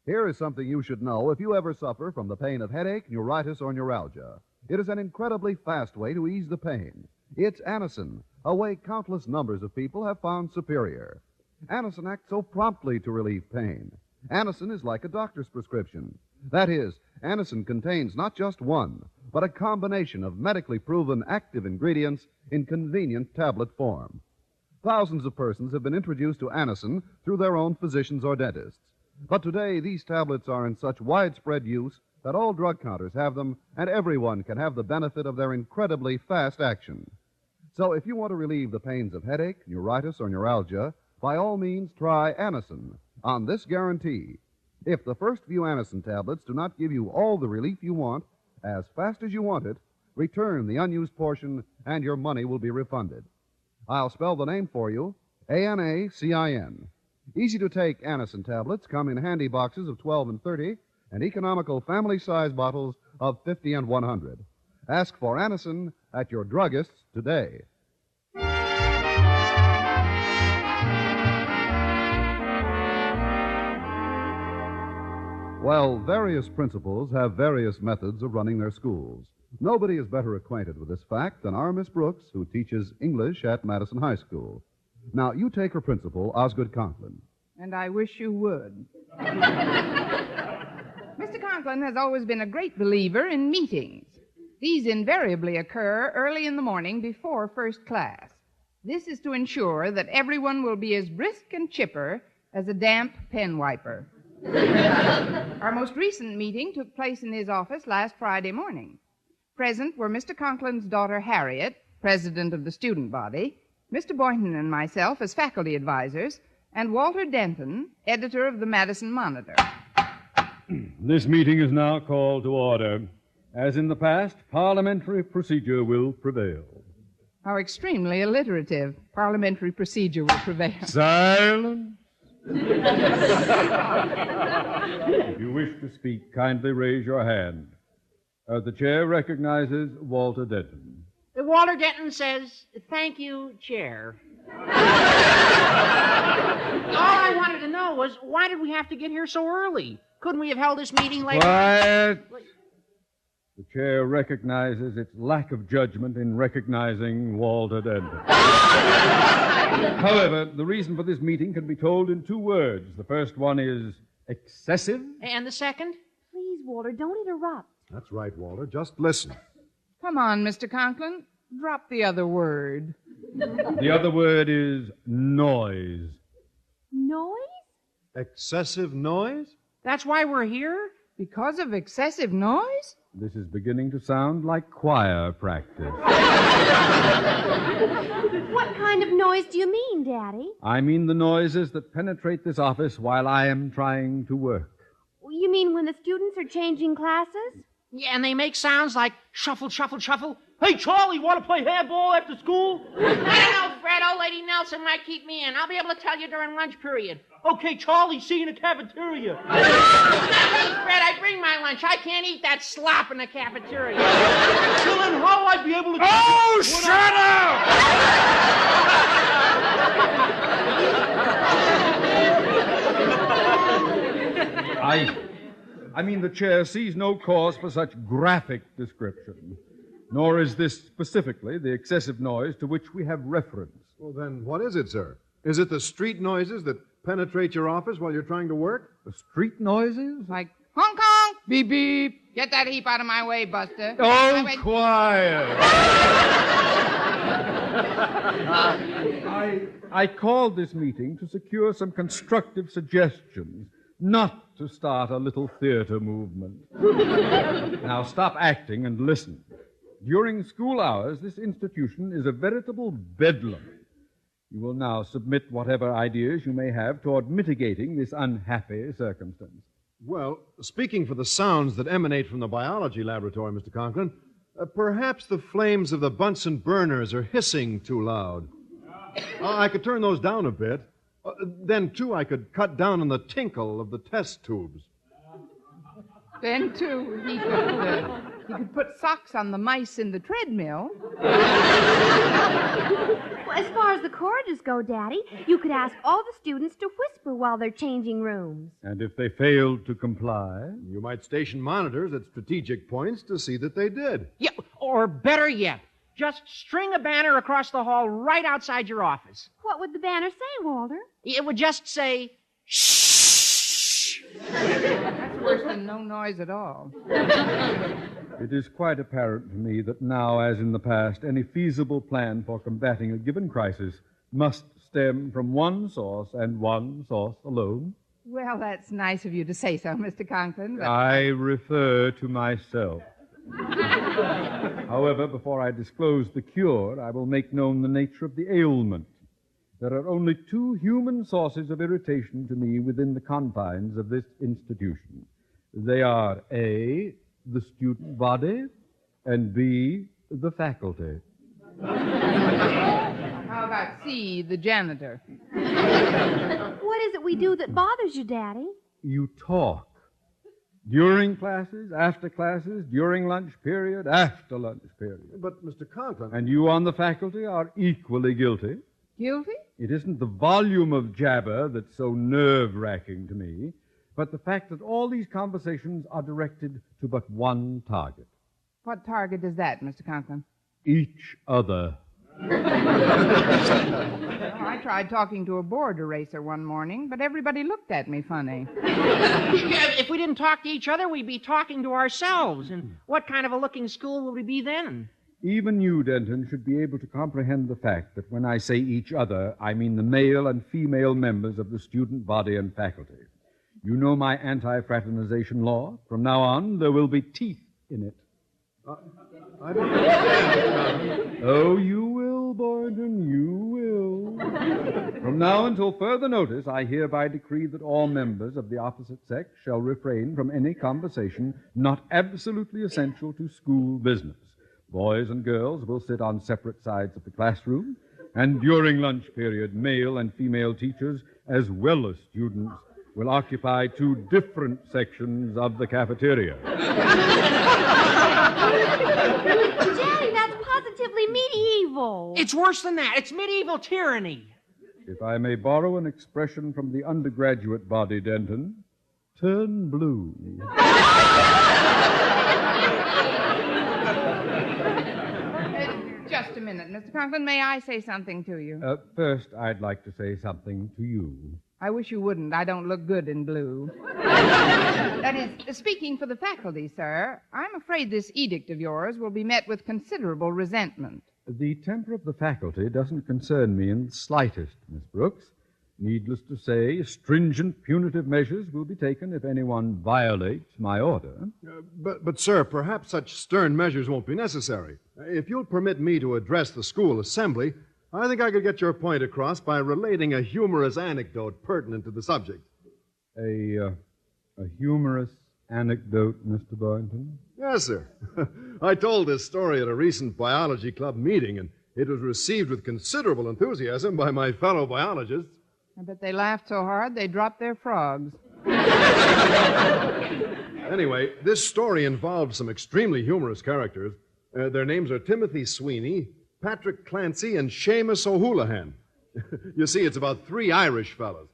here is something you should know if you ever suffer from the pain of headache, neuritis, or neuralgia. It is an incredibly fast way to ease the pain. It's Anacin, a way countless numbers of people have found superior. Anacin acts so promptly to relieve pain. Anacin is like a doctor's prescription. That is, Anacin contains not just one, but a combination of medically proven active ingredients in convenient tablet form. Thousands of persons have been introduced to Anacin through their own physicians or dentists. But today, these tablets are in such widespread use that all drug counters have them, and everyone can have the benefit of their incredibly fast action. So if you want to relieve the pains of headache, neuritis, or neuralgia, by all means try Anacin on this guarantee. If the first few Anacin tablets do not give you all the relief you want, as fast as you want it, return the unused portion and your money will be refunded. I'll spell the name for you, Anacin. Easy-to-take Anacin tablets come in handy boxes of 12 and 30 and economical family-size bottles of 50 and 100. Ask for Anacin at your druggist's today. Well, various principals have various methods of running their schools. Nobody is better acquainted with this fact than our Miss Brooks, who teaches English at Madison High School. Now, you take her principal, Osgood Conklin. And I wish you would. Mr. Conklin has always been a great believer in meetings. These invariably occur early in the morning before first class. This is to ensure that everyone will be as brisk and chipper as a damp pen wiper. Our most recent meeting took place in his office last Friday morning. Present were Mr. Conklin's daughter, Harriet, president of the student body, Mr. Boynton and myself as faculty advisors, and Walter Denton, editor of the Madison Monitor. This meeting is now called to order. As in the past, parliamentary procedure will prevail. How extremely alliterative. Parliamentary procedure will prevail. Silence. If you wish to speak, kindly raise your hand. The chair recognizes Walter Denton. Walter Denton says, "Thank you, Chair." All I wanted to know was, why did we have to get here so early? Couldn't we have held this meeting later? Quiet. The chair recognizes its lack of judgment in recognizing Walter Denton. However, the reason for this meeting can be told in two words. The first one is excessive. And the second? Please, Walter, don't interrupt. That's right, Walter. Just listen. Come on, Mr. Conklin. Drop the other word. The other word is noise. Noise? Excessive noise? That's why we're here? Because of excessive noise? This is beginning to sound like choir practice. What kind of noise do you mean, Daddy? I mean the noises that penetrate this office while I am trying to work. You mean when the students are changing classes? Yeah, and they make sounds like shuffle, shuffle, shuffle. Hey, Charlie, want to play handball after school? I don't know, Fred. Old Lady Nelson might keep me in. I'll be able to tell you during lunch period. Okay, Charlie, see you in the cafeteria. Fred, I bring my lunch. I can't eat that slop in the cafeteria. Well, then how I'd be able to... Oh, shut up! I mean, the chair sees no cause for such graphic description. Nor is this specifically the excessive noise to which we have reference. Well, then what is it, sir? Is it the street noises that penetrate your office while you're trying to work? The street noises? Like honk honk, beep beep. Get that heap out of my way, Buster. Oh, quiet. I called this meeting to secure some constructive suggestions, not to start a little theater movement. Now stop acting and listen. During school hours, this institution is a veritable bedlam. You will now submit whatever ideas you may have toward mitigating this unhappy circumstance. Well, speaking for the sounds that emanate from the biology laboratory, Mr. Conklin, perhaps the flames of the Bunsen burners are hissing too loud. I could turn those down a bit. Then, too, I could cut down on the tinkle of the test tubes. Then, too, he could put socks on the mice in the treadmill. Well, as far as the corridors go, Daddy, you could ask all the students to whisper while they're changing rooms. And if they failed to comply? You might station monitors at strategic points to see that they did. Yeah, or better yet, just string a banner across the hall right outside your office. What would the banner say, Walter? It would just say, shh. That's worse than no noise at all. It is quite apparent to me that now, as in the past, any feasible plan for combating a given crisis must stem from one source and one source alone? Well, that's nice of you to say so, Mr. Conklin, but... I refer to myself. However, before I disclose the cure, I will make known the nature of the ailment. There are only two human sources of irritation to me within the confines of this institution. They are A, the student body, and B, the faculty. How about C, the janitor? What is it we do that bothers you, Daddy? You talk. During classes, after classes, during lunch period, after lunch period. But, Mr. Conklin... And you on the faculty are equally guilty. Guilty? It isn't the volume of jabber that's so nerve-wracking to me, but the fact that all these conversations are directed to but one target. What target is that, Mr. Conklin? Each other. Well, I tried talking to a board eraser one morning, but everybody looked at me funny. If we didn't talk to each other, we'd be talking to ourselves. And what kind of a looking school would we be then? Even you, Denton, should be able to comprehend the fact that when I say each other, I mean the male and female members of the student body and faculty. You know my anti-fraternization law. From now on, there will be teeth in it. I don't understand. Oh, you will, Boynton, you will. From now until further notice, I hereby decree that all members of the opposite sex shall refrain from any conversation not absolutely essential to school business. Boys and girls will sit on separate sides of the classroom, and during lunch period, male and female teachers, as well as students, will occupy two different sections of the cafeteria. Daddy, that's positively medieval. It's worse than that. It's medieval tyranny. If I may borrow an expression from the undergraduate body, Denton, turn blue. Just a minute, Mr. Conklin. May I say something to you? First, I'd like to say something to you. I wish you wouldn't. I don't look good in blue. That is, speaking for the faculty, sir, I'm afraid this edict of yours will be met with considerable resentment. The temper of the faculty doesn't concern me in the slightest, Miss Brooks. Needless to say, stringent punitive measures will be taken if anyone violates my order. But, sir, perhaps such stern measures won't be necessary. If you'll permit me to address the school assembly, I think I could get your point across by relating a humorous anecdote pertinent to the subject. A humorous anecdote, Mr. Boynton? Yes, sir. I told this story at a recent biology club meeting, and it was received with considerable enthusiasm by my fellow biologists. I bet they laughed so hard they dropped their frogs. Anyway, this story involved some extremely humorous characters. Their names are Timothy Sweeney, Patrick Clancy, and Seamus O'Houlihan. You see, it's about three Irish fellows.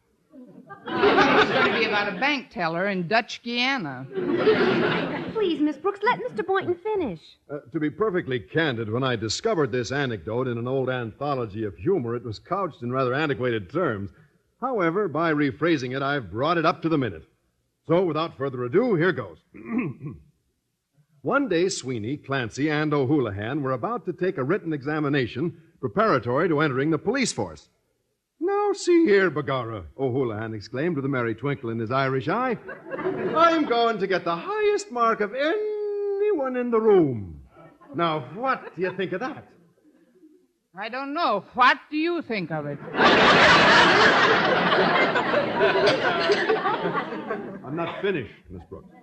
It's going to be about a bank teller in Dutch Guiana. Please, Miss Brooks, let Mr. Boynton finish. To be perfectly candid, when I discovered this anecdote in an old anthology of humor, it was couched in rather antiquated terms. However, by rephrasing it, I've brought it up to the minute. So, without further ado, here goes. One day, Sweeney, Clancy, and O'Houlihan were about to take a written examination preparatory to entering the police force. Now, see here, Begorra, O'Houlihan exclaimed with a merry twinkle in his Irish eye. I'm going to get the highest mark of anyone in the room. Now, what do you think of that? I don't know. What do you think of it? I'm not finished, Miss Brooks.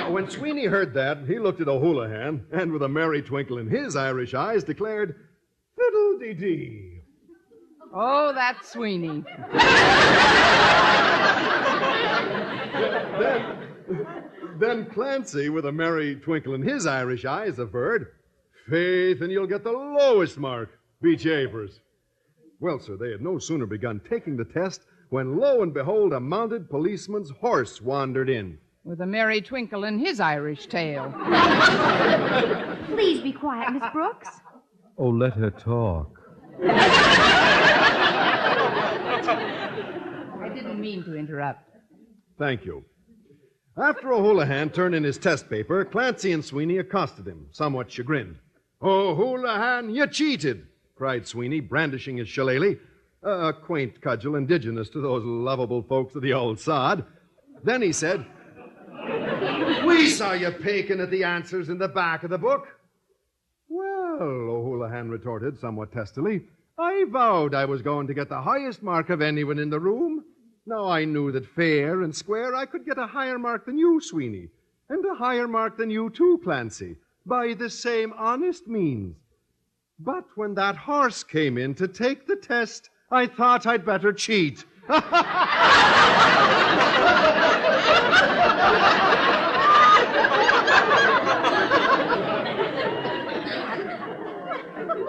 When Sweeney heard that, he looked at O'Houlihan and, with a merry twinkle in his Irish eyes, declared, "Fiddle-dee-dee." Oh, that's Sweeney. Then Clancy, with a merry twinkle in his Irish eyes, averred, "Faith, and you'll get the lowest mark. Beach Avers." Well, sir, they had no sooner begun taking the test when, lo and behold, a mounted policeman's horse wandered in. With a merry twinkle in his Irish tail. Please be quiet, Miss Brooks. Oh, let her talk. I didn't mean to interrupt. Thank you. After O'Houlihan turned in his test paper, Clancy and Sweeney accosted him, somewhat chagrined. "O'Houlihan, you cheated. cried Sweeney, brandishing his shillelagh, a quaint cudgel indigenous to those lovable folks of the old sod. Then he said, "We saw you peeking at the answers in the back of the book." "Well," O'Houlihan retorted somewhat testily, "I vowed I was going to get the highest mark of anyone in the room. Now, I knew that fair and square I could get a higher mark than you, Sweeney, and a higher mark than you too, Clancy, by the same honest means. But when that horse came in to take the test, I thought I'd better cheat."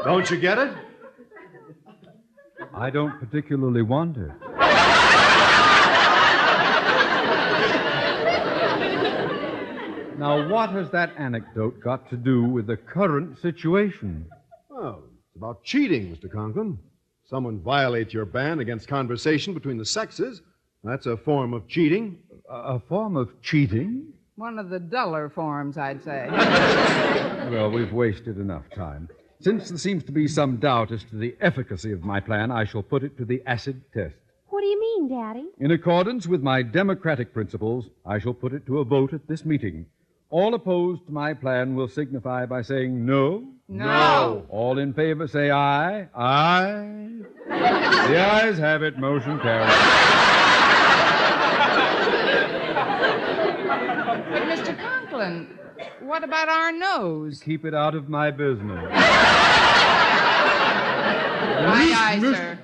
Don't you get it? I don't particularly want to. Now, what has that anecdote got to do with the current situation? Well, it's about cheating, Mr. Conklin. Someone violates your ban against conversation between the sexes. That's a form of cheating. A form of cheating? One of the duller forms, I'd say. Well, we've wasted enough time. Since there seems to be some doubt as to the efficacy of my plan, I shall put it to the acid test. What do you mean, Daddy? In accordance with my democratic principles, I shall put it to a vote at this meeting. All opposed to my plan will signify by saying no. No. All in favor say aye. Aye. The ayes have it. Motion carried. But, Mr. Conklin, what about our nose? Keep it out of my business. Aye, aye, sir.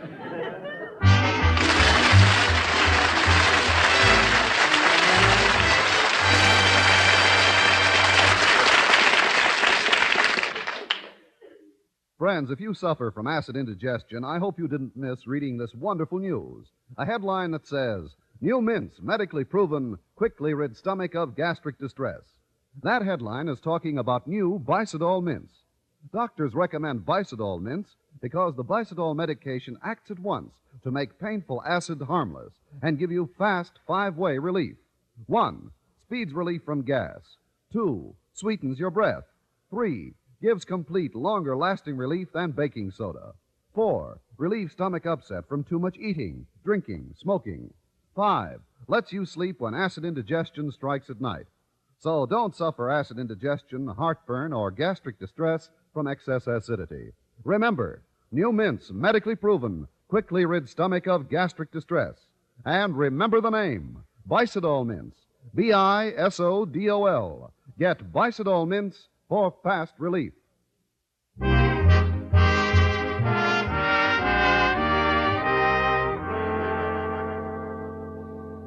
Friends, if you suffer from acid indigestion, I hope you didn't miss reading this wonderful news. A headline that says, "New mints, medically proven, quickly rid stomach of gastric distress." That headline is talking about new Bicidol mints. Doctors recommend Bicidol mints because the Bicidol medication acts at once to make painful acid harmless and give you fast 5-way relief. 1. Speeds relief from gas. 2. Sweetens your breath. 3. Gives complete, longer-lasting relief than baking soda. 4. Relieves stomach upset from too much eating, drinking, smoking. 5. Lets you sleep when acid indigestion strikes at night. So don't suffer acid indigestion, heartburn, or gastric distress from excess acidity. Remember, new mints, medically proven, quickly rid stomach of gastric distress. And remember the name, Bicidol mints. Bisodol. Get Bicidol mints for fast relief.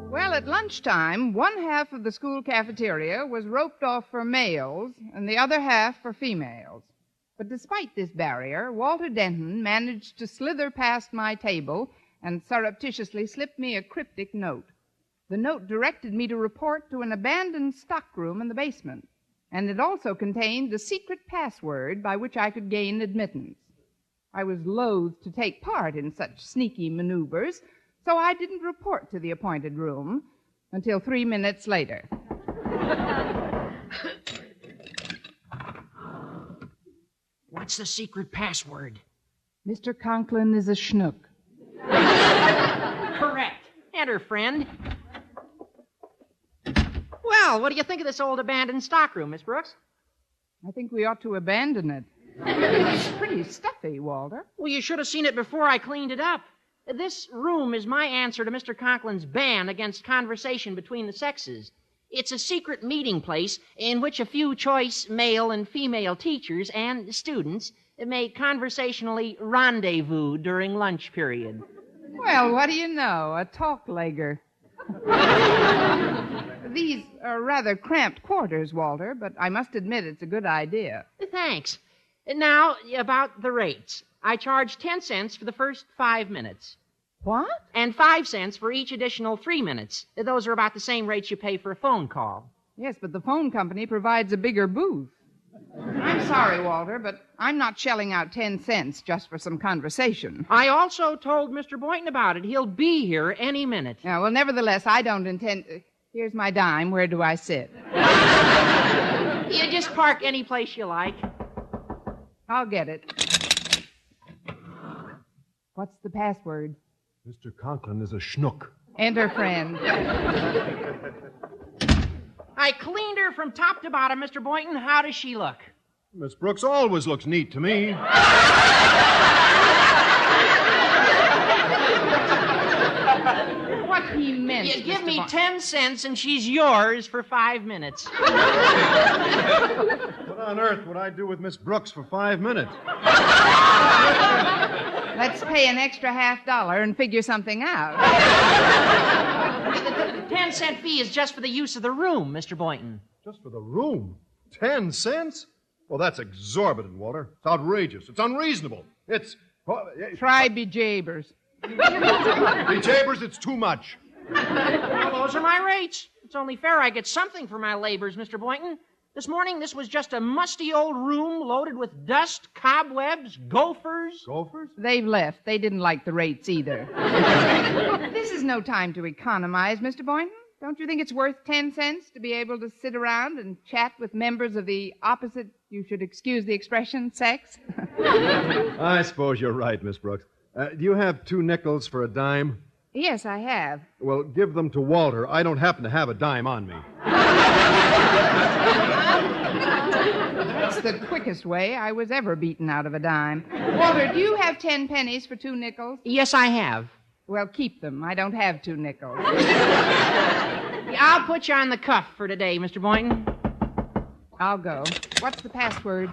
Well, at lunchtime, one half of the school cafeteria was roped off for males and the other half for females. But despite this barrier, Walter Denton managed to slither past my table and surreptitiously slipped me a cryptic note. The note directed me to report to an abandoned stockroom in the basement, and it also contained the secret password by which I could gain admittance. I was loath to take part in such sneaky maneuvers, so I didn't report to the appointed room until 3 minutes later. What's the secret password? Mr. Conklin is a schnook. Correct. Enter, friend. Well, what do you think of this old abandoned stockroom, Miss Brooks? I think we ought to abandon it. It's pretty stuffy, Walter. Well, you should have seen it before I cleaned it up. This room is my answer to Mr. Conklin's ban against conversation between the sexes. It's a secret meeting place in which a few choice male and female teachers and students may conversationally rendezvous during lunch period. Well, what do you know? A talk-legger. These are rather cramped quarters, Walter, but I must admit it's a good idea. Thanks. Now, about the rates. I charge 10 cents for the first 5 minutes. What? And 5 cents for each additional 3 minutes. Those are about the same rates you pay for a phone call. Yes, but the phone company provides a bigger booth. I'm sorry, Walter, but I'm not shelling out 10 cents just for some conversation. I also told Mr. Boynton about it. He'll be here any minute. Yeah, well, nevertheless, I don't intend... Here's my dime. Where do I sit? You just park any place you like. I'll get it. What's the password? Mr. Conklin is a schnook. Enter friend. I cleaned her from top to bottom, Mr. Boynton. How does she look? Miss Brooks always looks neat to me. What he meant. You give Mr. me Boynton. 10 cents and she's yours for 5 minutes. What on earth would I do with Miss Brooks for 5 minutes? Let's pay an extra $50 and figure something out. The 10-cent fee is just for the use of the room, Mr. Boynton. Just for the room? 10 cents? Well, that's exorbitant, Walter. It's outrageous. It's unreasonable. It's... Try bejabers. Bejabers, it's too much. Well, those are my rates. It's only fair I get something for my labors, Mr. Boynton. This morning, this was just a musty old room loaded with dust, cobwebs, gophers. Gophers? They've left. They didn't like the rates either. This is no time to economize, Mr. Boynton. Don't you think it's worth 10 cents to be able to sit around and chat with members of the opposite, you should excuse the expression, sex? I suppose you're right, Miss Brooks. Do you have 2 nickels for a dime? Yes, I have. Well, give them to Walter. I don't happen to have a dime on me. That's the quickest way I was ever beaten out of a dime. Walter, do you have 10 pennies for 2 nickels? Yes, I have. Well, keep them. I don't have 2 nickels. I'll put you on the cuff for today, Mr. Boynton. I'll go. What's the password?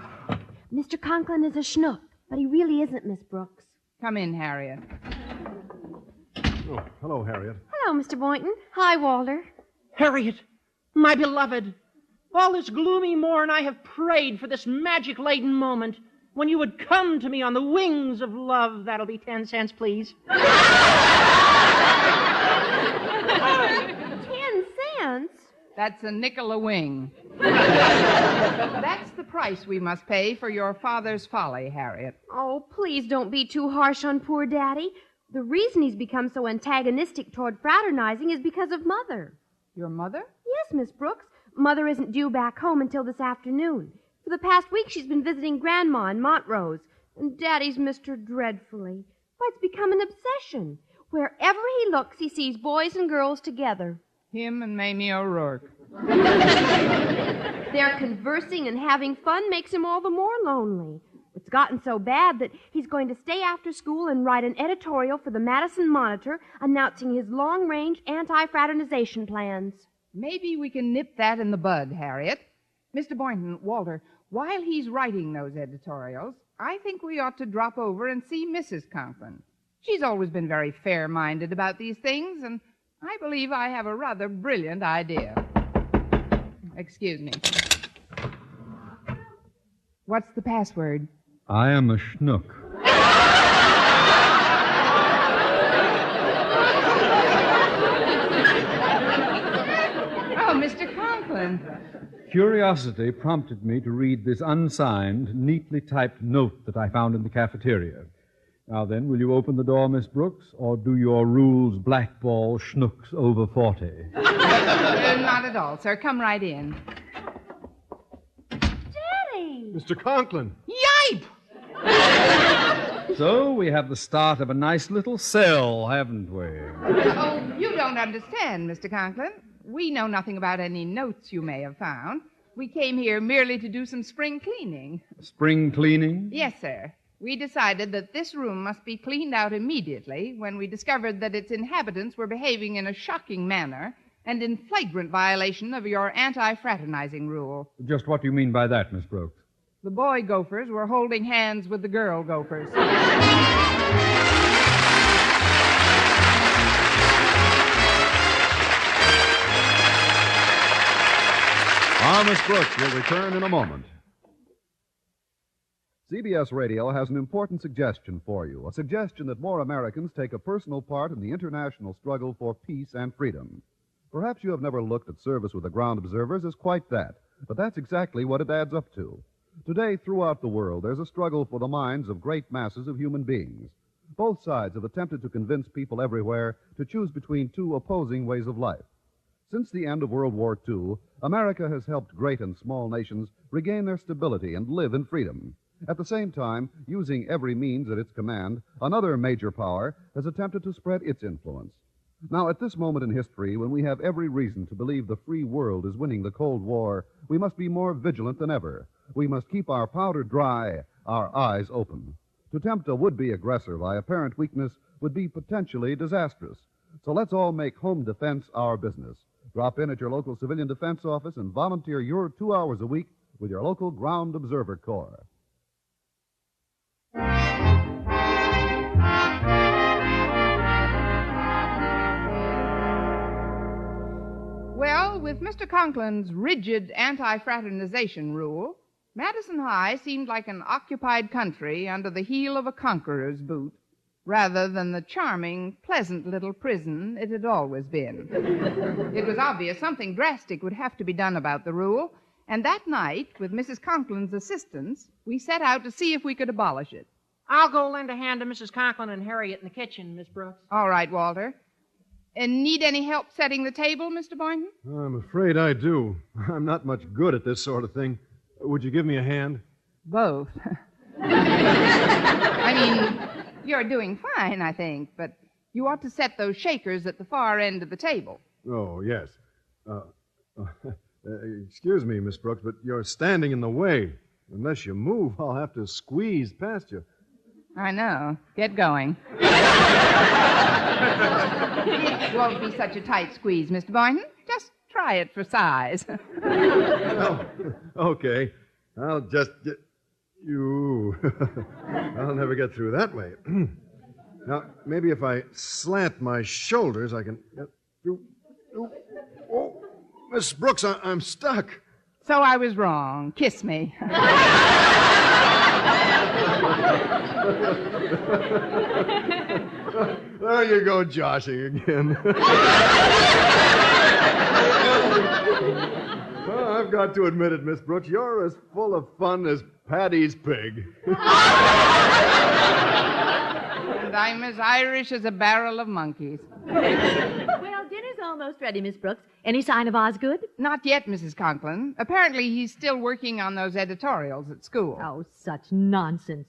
Mr. Conklin is a schnook, but he really isn't, Miss Brooks. Come in, Harriet. Oh, hello, Harriet. Hello, Mr. Boynton. Hi, Walter. Harriet, my beloved, all this gloomy morn I have prayed for this magic-laden moment when you would come to me on the wings of love. That'll be 10 cents, please. 10 cents? That's a nickel a wing. That's the price we must pay for your father's folly, Harriet. Oh, please don't be too harsh on poor Daddy. The reason he's become so antagonistic toward fraternizing is because of Mother. Your mother? Yes, Miss Brooks. Mother isn't due back home until this afternoon. For the past week, she's been visiting Grandma in Montrose, and Daddy's missed her dreadfully. Why, it's become an obsession. Wherever he looks, he sees boys and girls together. Him and Mamie O'Rourke. Their conversing and having fun makes him all the more lonely. It's gotten so bad that he's going to stay after school and write an editorial for the Madison Monitor announcing his long-range anti-fraternization plans. Maybe we can nip that in the bud, Harriet. Mr. Boynton, Walter, while he's writing those editorials, I think we ought to drop over and see Mrs. Conklin. She's always been very fair-minded about these things, and I believe I have a rather brilliant idea. Excuse me. What's the password? I am a schnook. Oh, Mr. Conklin. Curiosity prompted me to read this unsigned, neatly typed note that I found in the cafeteria. Now then, will you open the door, Miss Brooks, or do your rules blackball schnooks over 40? Not at all, sir. Come right in. Daddy! Mr. Conklin. Yipe! So we have the start of a nice little cell, haven't we? Oh, you don't understand, Mr. Conklin. We know nothing about any notes you may have found. We came here merely to do some spring cleaning. Spring cleaning? Yes, sir. We decided that this room must be cleaned out immediately when we discovered that its inhabitants were behaving in a shocking manner and in flagrant violation of your anti-fraternizing rule. Just what do you mean by that, Miss Brooks? The boy gophers were holding hands with the girl gophers. Our Miss Brooks will return in a moment. CBS Radio has an important suggestion for you, a suggestion that more Americans take a personal part in the international struggle for peace and freedom. Perhaps you have never looked at service with the ground observers as quite that, but that's exactly what it adds up to. Today, throughout the world, there's a struggle for the minds of great masses of human beings. Both sides have attempted to convince people everywhere to choose between 2 opposing ways of life. Since the end of World War II, America has helped great and small nations regain their stability and live in freedom. At the same time, using every means at its command, another major power has attempted to spread its influence. Now, at this moment in history, when we have every reason to believe the free world is winning the Cold War, we must be more vigilant than ever. We must keep our powder dry, our eyes open. To tempt a would-be aggressor by apparent weakness would be potentially disastrous. So let's all make home defense our business. Drop in at your local civilian defense office and volunteer your 2 hours a week with your local Ground Observer Corps. Well, with Mr. Conklin's rigid anti-fraternization rule, Madison High seemed like an occupied country under the heel of a conqueror's boot, rather than the charming, pleasant little prison it had always been. It was obvious something drastic would have to be done about the rule, and that night, with Mrs. Conklin's assistance, we set out to see if we could abolish it. I'll go lend a hand to Mrs. Conklin and Harriet in the kitchen, Miss Brooks. All right, Walter. And need any help setting the table, Mr. Boynton? I'm afraid I do. I'm not much good at this sort of thing. Would you give me a hand? Both. I mean, you're doing fine, I think, but you ought to set those shakers at the far end of the table. Oh, yes. Excuse me, Miss Brooks, but you're standing in the way. Unless you move, I'll have to squeeze past you. I know. Get going. It won't be such a tight squeeze, Mr. Boynton. Just try it for size. Oh, okay. I'll just get you. I'll never get through that way. Now, maybe if I slant my shoulders, I can get through. Oh, Miss Brooks, I'm stuck. So I was wrong. Kiss me. There you go, joshing again. Well, I've got to admit it, Miss Brooks. You're as full of fun as Paddy's pig. And I'm as Irish as a barrel of monkeys. Well, dinner's almost ready, Miss Brooks. Any sign of Osgood? Not yet, Mrs. Conklin. Apparently, he's still working on those editorials at school. Oh, such nonsense.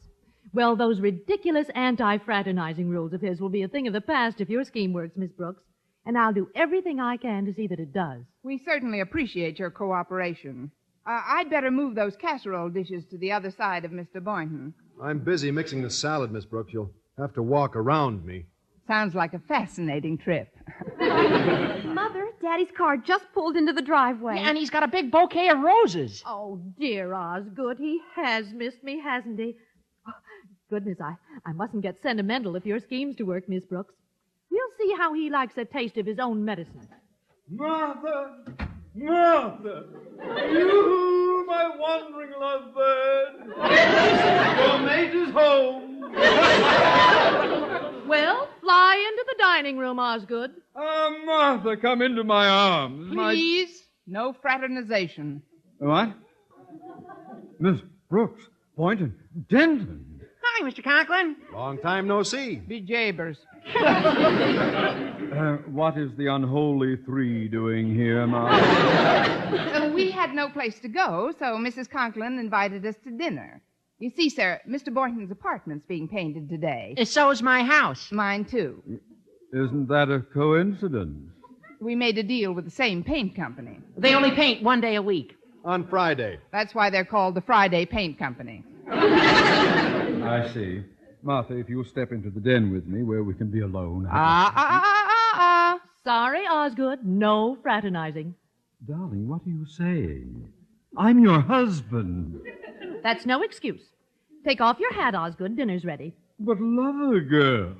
Well, those ridiculous anti-fraternizing rules of his will be a thing of the past if your scheme works, Miss Brooks. And I'll do everything I can to see that it does. We certainly appreciate your cooperation. I'd better move those casserole dishes to the other side of Mr. Boynton. I'm busy mixing the salad, Miss Brooks. You'll have to walk around me. Sounds like a fascinating trip. Mother, Daddy's car just pulled into the driveway. Yeah, and he's got a big bouquet of roses. Oh, dear Osgood, he has missed me, hasn't he? Oh, goodness, I mustn't get sentimental if your scheme's to work, Miss Brooks. We'll see how he likes a taste of his own medicine. Martha! Martha! You, my wandering lovebird! Your mate is home! Well, fly into the dining room, Osgood. Martha, come into my arms. Please, no fraternization. What? Miss Brooks, Boynton, Denton. Hi, Mr. Conklin. Long time no see. Be jabers. What is the unholy three doing here, Martha? We had no place to go, so Mrs. Conklin invited us to dinner. You see, sir, Mr. Boynton's apartment's being painted today. So is my house. Mine, too. Isn't that a coincidence? We made a deal with the same paint company. They only paint one day a week. On Friday. That's why they're called the Friday Paint Company. I see. Martha, if you'll step into the den with me where we can be alone. Sorry, Osgood. No fraternizing. Darling, what are you saying? I'm your husband. That's no excuse. Take off your hat, Osgood. Dinner's ready. But, lover girl,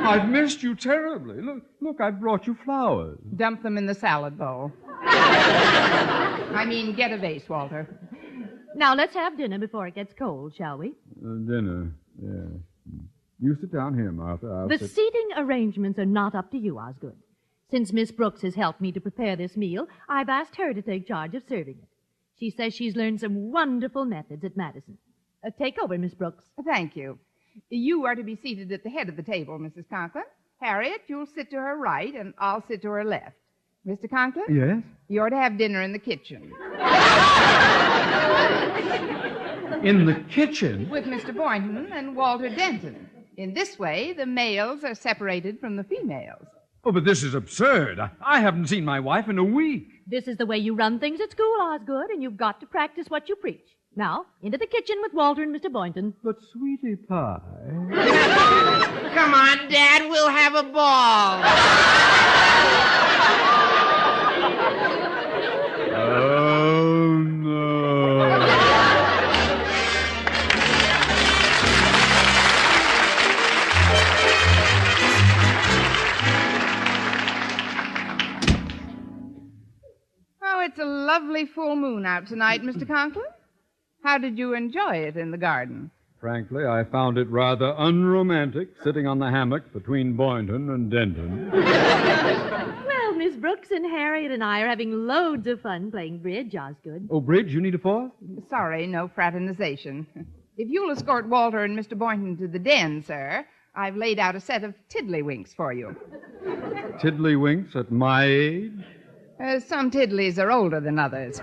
I've missed you terribly. Look, I've brought you flowers. Dump them in the salad bowl. I mean, get a vase, Walter. Now, let's have dinner before it gets cold, shall we? Dinner, yeah. You sit down here, Martha. The seating arrangements are not up to you, Osgood. Since Miss Brooks has helped me to prepare this meal, I've asked her to take charge of serving it. She says she's learned some wonderful methods at Madison. Take over, Miss Brooks. Thank you. You are to be seated at the head of the table, Mrs. Conklin. Harriet, you'll sit to her right, and I'll sit to her left. Mr. Conklin? Yes? You're to have dinner in the kitchen. In the kitchen? With Mr. Boynton and Walter Denton. In this way, the males are separated from the females. Oh, but this is absurd. I haven't seen my wife in a week. This is the way you run things at school, Osgood, and you've got to practice what you preach. Now, into the kitchen with Walter and Mr. Boynton. But, sweetie pie... Come on, Dad, we'll have a ball. Oh, no. Oh, it's a lovely full moon out tonight, Mr. Conklin. How did you enjoy it in the garden? Frankly, I found it rather unromantic sitting on the hammock between Boynton and Denton. Well, Miss Brooks and Harriet and I are having loads of fun playing bridge, Osgood. Oh, bridge, you need a fourth? Sorry, no fraternization. If you'll escort Walter and Mr. Boynton to the den, sir, I've laid out a set of tiddlywinks for you. Tiddlywinks at my age? Some tiddlies are older than others.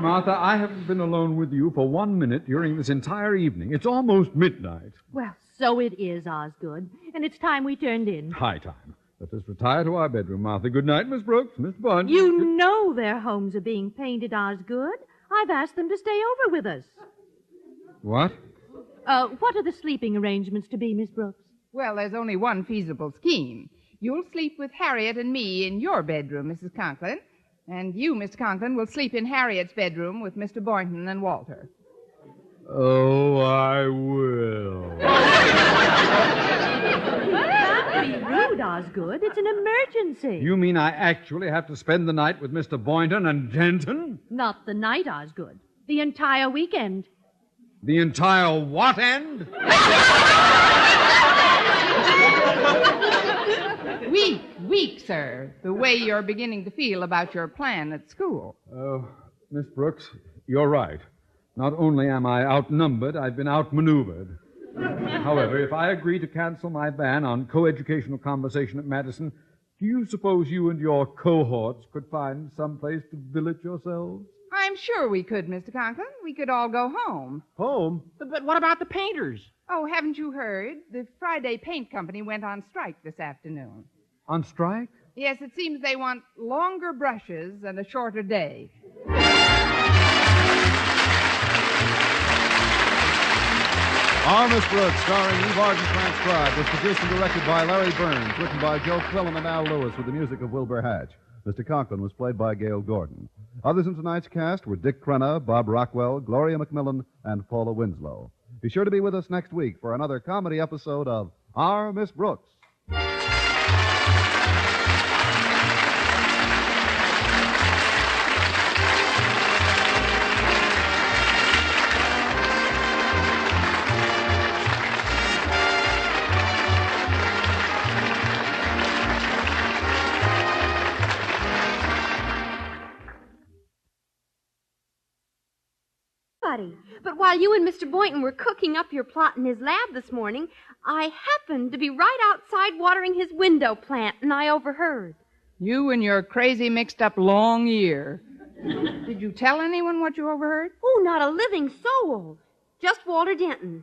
Martha, I haven't been alone with you for 1 minute during this entire evening. It's almost midnight. Well, so it is, Osgood. And it's time we turned in. High time. Let us retire to our bedroom, Martha. Good night, Miss Brooks, Miss Boynton. You know their homes are being painted, Osgood. I've asked them to stay over with us. What? What are the sleeping arrangements to be, Miss Brooks? Well, there's only one feasible scheme. You'll sleep with Harriet and me in your bedroom, Mrs. Conklin. And you, Mr. Conklin, will sleep in Harriet's bedroom with Mr. Boynton and Walter. Oh, I will. Don't be rude, Osgood. It's an emergency. You mean I actually have to spend the night with Mr. Boynton and Denton? Not the night, Osgood. The entire weekend. The entire what end? Weak, sir. The way you're beginning to feel about your plan at school. Oh, Miss Brooks, you're right. Not only am I outnumbered, I've been outmaneuvered. However, if I agree to cancel my ban on coeducational conversation at Madison, do you suppose you and your cohorts could find some place to billet yourselves? I'm sure we could, Mr. Conklin. We could all go home. Home? But what about the painters? Oh, haven't you heard? The Friday Paint Company went on strike this afternoon. On strike? Yes, it seems they want longer brushes and a shorter day. Our Miss Brooks, starring Eve Arden, transcribed, was produced and directed by Larry Burns, written by Joe Quillen and Al Lewis, with the music of Wilbur Hatch. Mr. Conklin was played by Gail Gordon. Others in tonight's cast were Dick Crenna, Bob Rockwell, Gloria McMillan, and Paula Winslow. Be sure to be with us next week for another comedy episode of Our Miss Brooks. But while you and Mr. Boynton were cooking up your plot in his lab this morning, I happened to be right outside watering his window plant, and I overheard. You and your crazy mixed-up long ear. Did you tell anyone what you overheard? Oh, not a living soul. Just Walter Denton.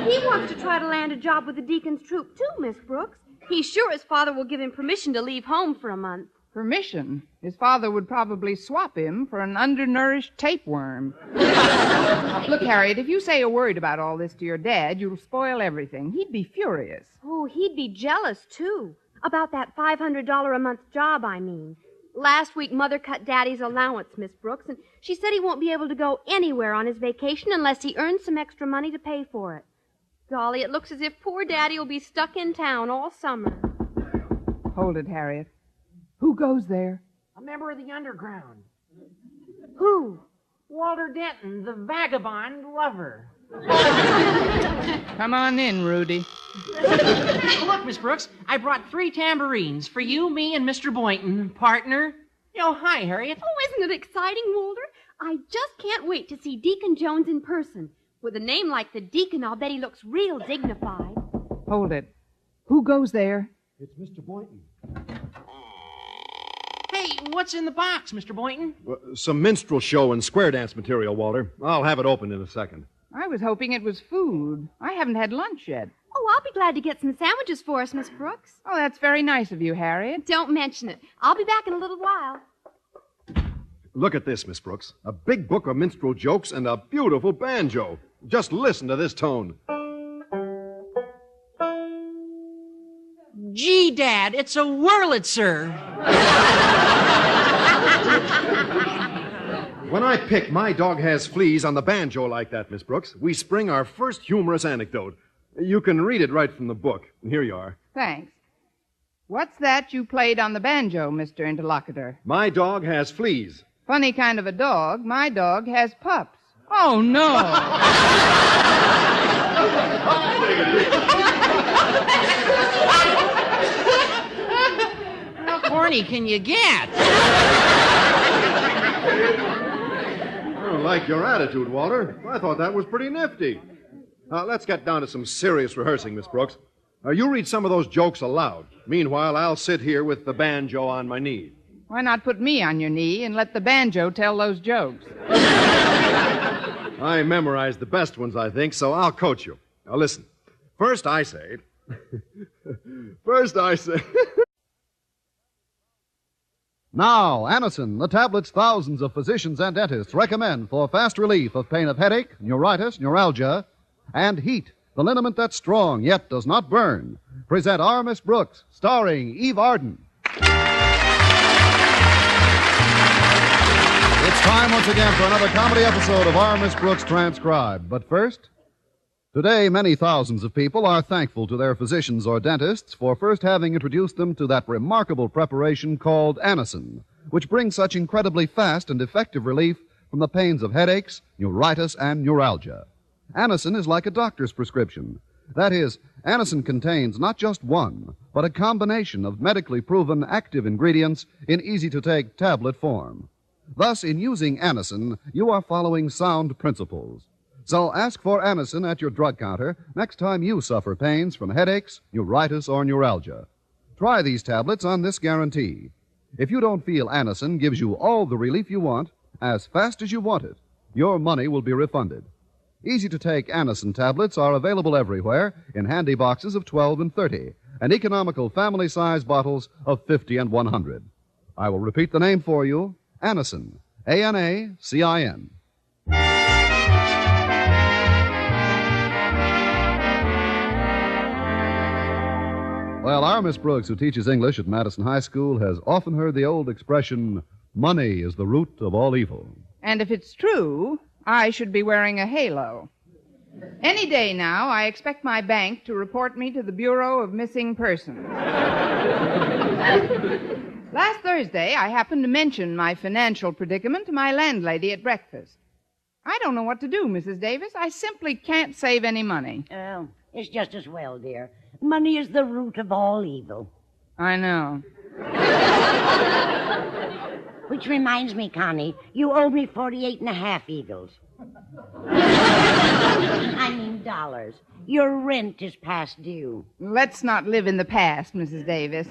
He wants to try to land a job with the Deacon's troop, too, Miss Brooks. He's sure his father will give him permission to leave home for a month. Permission? His father would probably swap him for an undernourished tapeworm. Look, Harriet, if you say a word about all this to your dad, you'll spoil everything. He'd be furious. Oh, he'd be jealous, too. About that $500 a month job, I mean. Last week, Mother cut Daddy's allowance, Miss Brooks, and she said he won't be able to go anywhere on his vacation unless he earns some extra money to pay for it. Golly, it looks as if poor Daddy will be stuck in town all summer. Hold it, Harriet. Who goes there? A member of the underground. Who? Walter Denton, the vagabond lover. Come on in, Rudy. Look, Miss Brooks, I brought 3 tambourines for you, me, and Mr. Boynton, partner. Oh, hi, Harriet. Oh, isn't it exciting, Walter? I just can't wait to see Deacon Jones in person. With a name like the Deacon, I'll bet he looks real dignified. Hold it. Who goes there? It's Mr. Boynton. Hey, what's in the box, Mr. Boynton? Some minstrel show and square dance material, Walter. I'll have it opened in a second. I was hoping it was food. I haven't had lunch yet. Oh, I'll be glad to get some sandwiches for us, Miss Brooks. Oh, that's very nice of you, Harriet. Don't mention it. I'll be back in a little while. Look at this, Miss Brooks. A big book of minstrel jokes and a beautiful banjo. Just listen to this tone. Gee, Dad, it's a Wurlitzer. When I pick My Dog Has Fleas on the banjo like that, Miss Brooks, we spring our first humorous anecdote. You can read it right from the book. Here you are. Thanks. What's that you played on the banjo, Mr. Interlocutor? My dog has fleas. Funny kind of a dog. My dog has pups. Oh, no. How corny can you get? I don't like your attitude, Walter. I thought that was pretty nifty. Let's get down to some serious rehearsing, Miss Brooks. You read some of those jokes aloud. Meanwhile, I'll sit here with the banjo on my knee. Why not put me on your knee and let the banjo tell those jokes? I memorized the best ones, I think, so I'll coach you. Now, listen. First I say... Now, Anacin, the tablets thousands of physicians and dentists recommend for fast relief of pain of headache, neuritis, neuralgia, and heat, the liniment that's strong yet does not burn. Present Our Miss Brooks, starring Eve Arden. It's time once again for another comedy episode of Our Miss Brooks Transcribed. But first, today many thousands of people are thankful to their physicians or dentists for first having introduced them to that remarkable preparation called Anacin, which brings such incredibly fast and effective relief from the pains of headaches, neuritis, and neuralgia. Anacin is like a doctor's prescription. That is, Anacin contains not just one, but a combination of medically proven active ingredients in easy-to-take tablet form. Thus, in using Anacin, you are following sound principles. So ask for Anacin at your drug counter next time you suffer pains from headaches, neuritis, or neuralgia. Try these tablets on this guarantee. If you don't feel Anacin gives you all the relief you want, as fast as you want it, your money will be refunded. Easy-to-take Anacin tablets are available everywhere in handy boxes of 12 and 30 and economical family-size bottles of 50 and 100. I will repeat the name for you, Anacin, A-N-A-C-I-N. Well, our Miss Brooks, who teaches English at Madison High School, has often heard the old expression, money is the root of all evil. And if it's true, I should be wearing a halo. Any day now, I expect my bank to report me to the Bureau of Missing Persons. Last Thursday, I happened to mention my financial predicament to my landlady at breakfast. I don't know what to do, Mrs. Davis. I simply can't save any money. Oh, it's just as well, dear. Money is the root of all evil. I know. Which reminds me, Connie, you owe me 48.5 eagles. I mean dollars. Your rent is past due. Let's not live in the past, Mrs. Davis.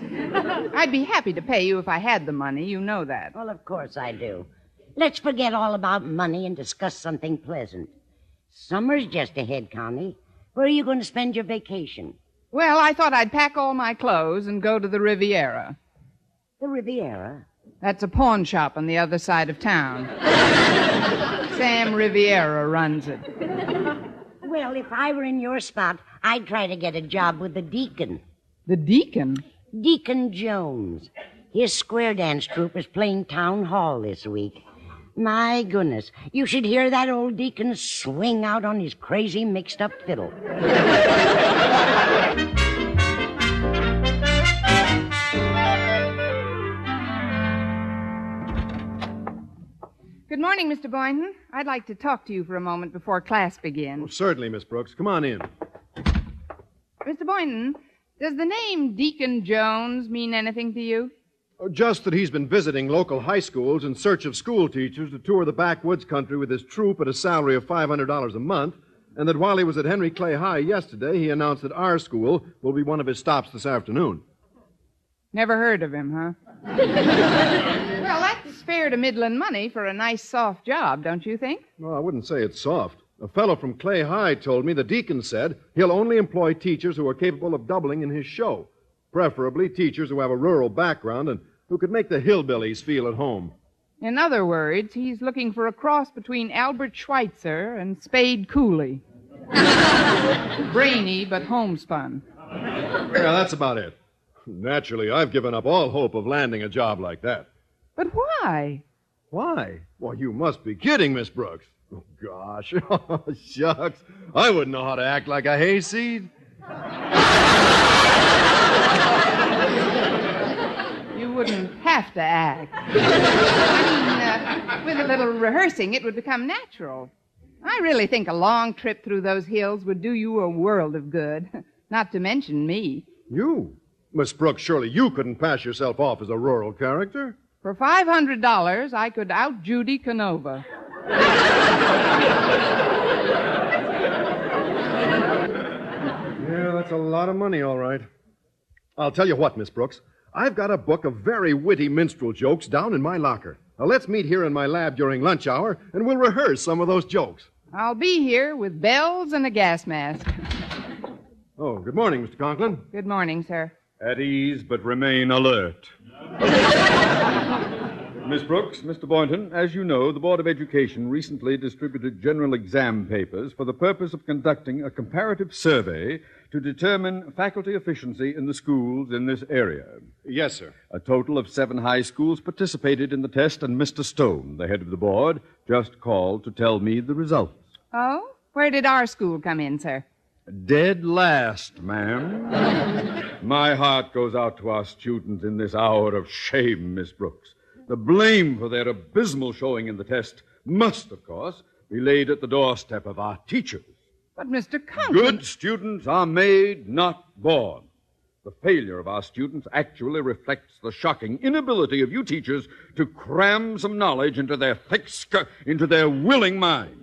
I'd be happy to pay you if I had the money. You know that. Well, of course I do. Let's forget all about money and discuss something pleasant. Summer's just ahead, Connie. Where are you going to spend your vacation? Well, I thought I'd pack all my clothes and go to the Riviera. The Riviera? That's a pawn shop on the other side of town. Sam Riviera runs it. Well, if I were in your spot, I'd try to get a job with the Deacon. The Deacon? Deacon Jones. His square dance troupe is playing town hall this week. My goodness, you should hear that old Deacon swing out on his crazy mixed-up fiddle. Good morning, Mr. Boynton. I'd like to talk to you for a moment before class begins. Oh, certainly, Miss Brooks. Come on in. Mr. Boynton, does the name Deacon Jones mean anything to you? Oh, just that he's been visiting local high schools in search of school teachers to tour the backwoods country with his troupe at a salary of $500 a month, and that while he was at Henry Clay High yesterday, he announced that our school will be one of his stops this afternoon. Never heard of him, huh? Well, that's fair to middling money for a nice, soft job, don't you think? Well, I wouldn't say it's soft. A fellow from Clay High told me the Deacon said he'll only employ teachers who are capable of doubling in his show, preferably teachers who have a rural background and who could make the hillbillies feel at home. In other words, he's looking for a cross between Albert Schweitzer and Spade Cooley. Brainy, but homespun. Yeah, that's about it. Naturally, I've given up all hope of landing a job like that. But why? Why? Well, you must be kidding, Miss Brooks. Oh, gosh. Oh, shucks. I wouldn't know how to act like a hayseed. You wouldn't have to act. I mean, with a little rehearsing, it would become natural. I really think a long trip through those hills would do you a world of good. Not to mention me. You? Miss Brooks, surely you couldn't pass yourself off as a rural character. For $500, I could out Judy Canova. Yeah, that's a lot of money, all right. I'll tell you what, Miss Brooks. I've got a book of very witty minstrel jokes down in my locker. Now, let's meet here in my lab during lunch hour, and we'll rehearse some of those jokes. I'll be here with bells and a gas mask. Oh, good morning, Mr. Conklin. Good morning, sir. At ease, but remain alert. Miss Brooks, Mr. Boynton, as you know, the Board of Education recently distributed general exam papers for the purpose of conducting a comparative survey to determine faculty efficiency in the schools in this area. Yes, sir. A total of 7 high schools participated in the test, and Mr. Stone, the head of the board, just called to tell me the results. Oh? Where did our school come in, sir? Dead last, ma'am. My heart goes out to our students in this hour of shame, Miss Brooks. The blame for their abysmal showing in the test must, of course, be laid at the doorstep of our teachers. But, Mr. Conklin... Good students are made, not born. The failure of our students actually reflects the shocking inability of you teachers to cram some knowledge into their into their willing minds.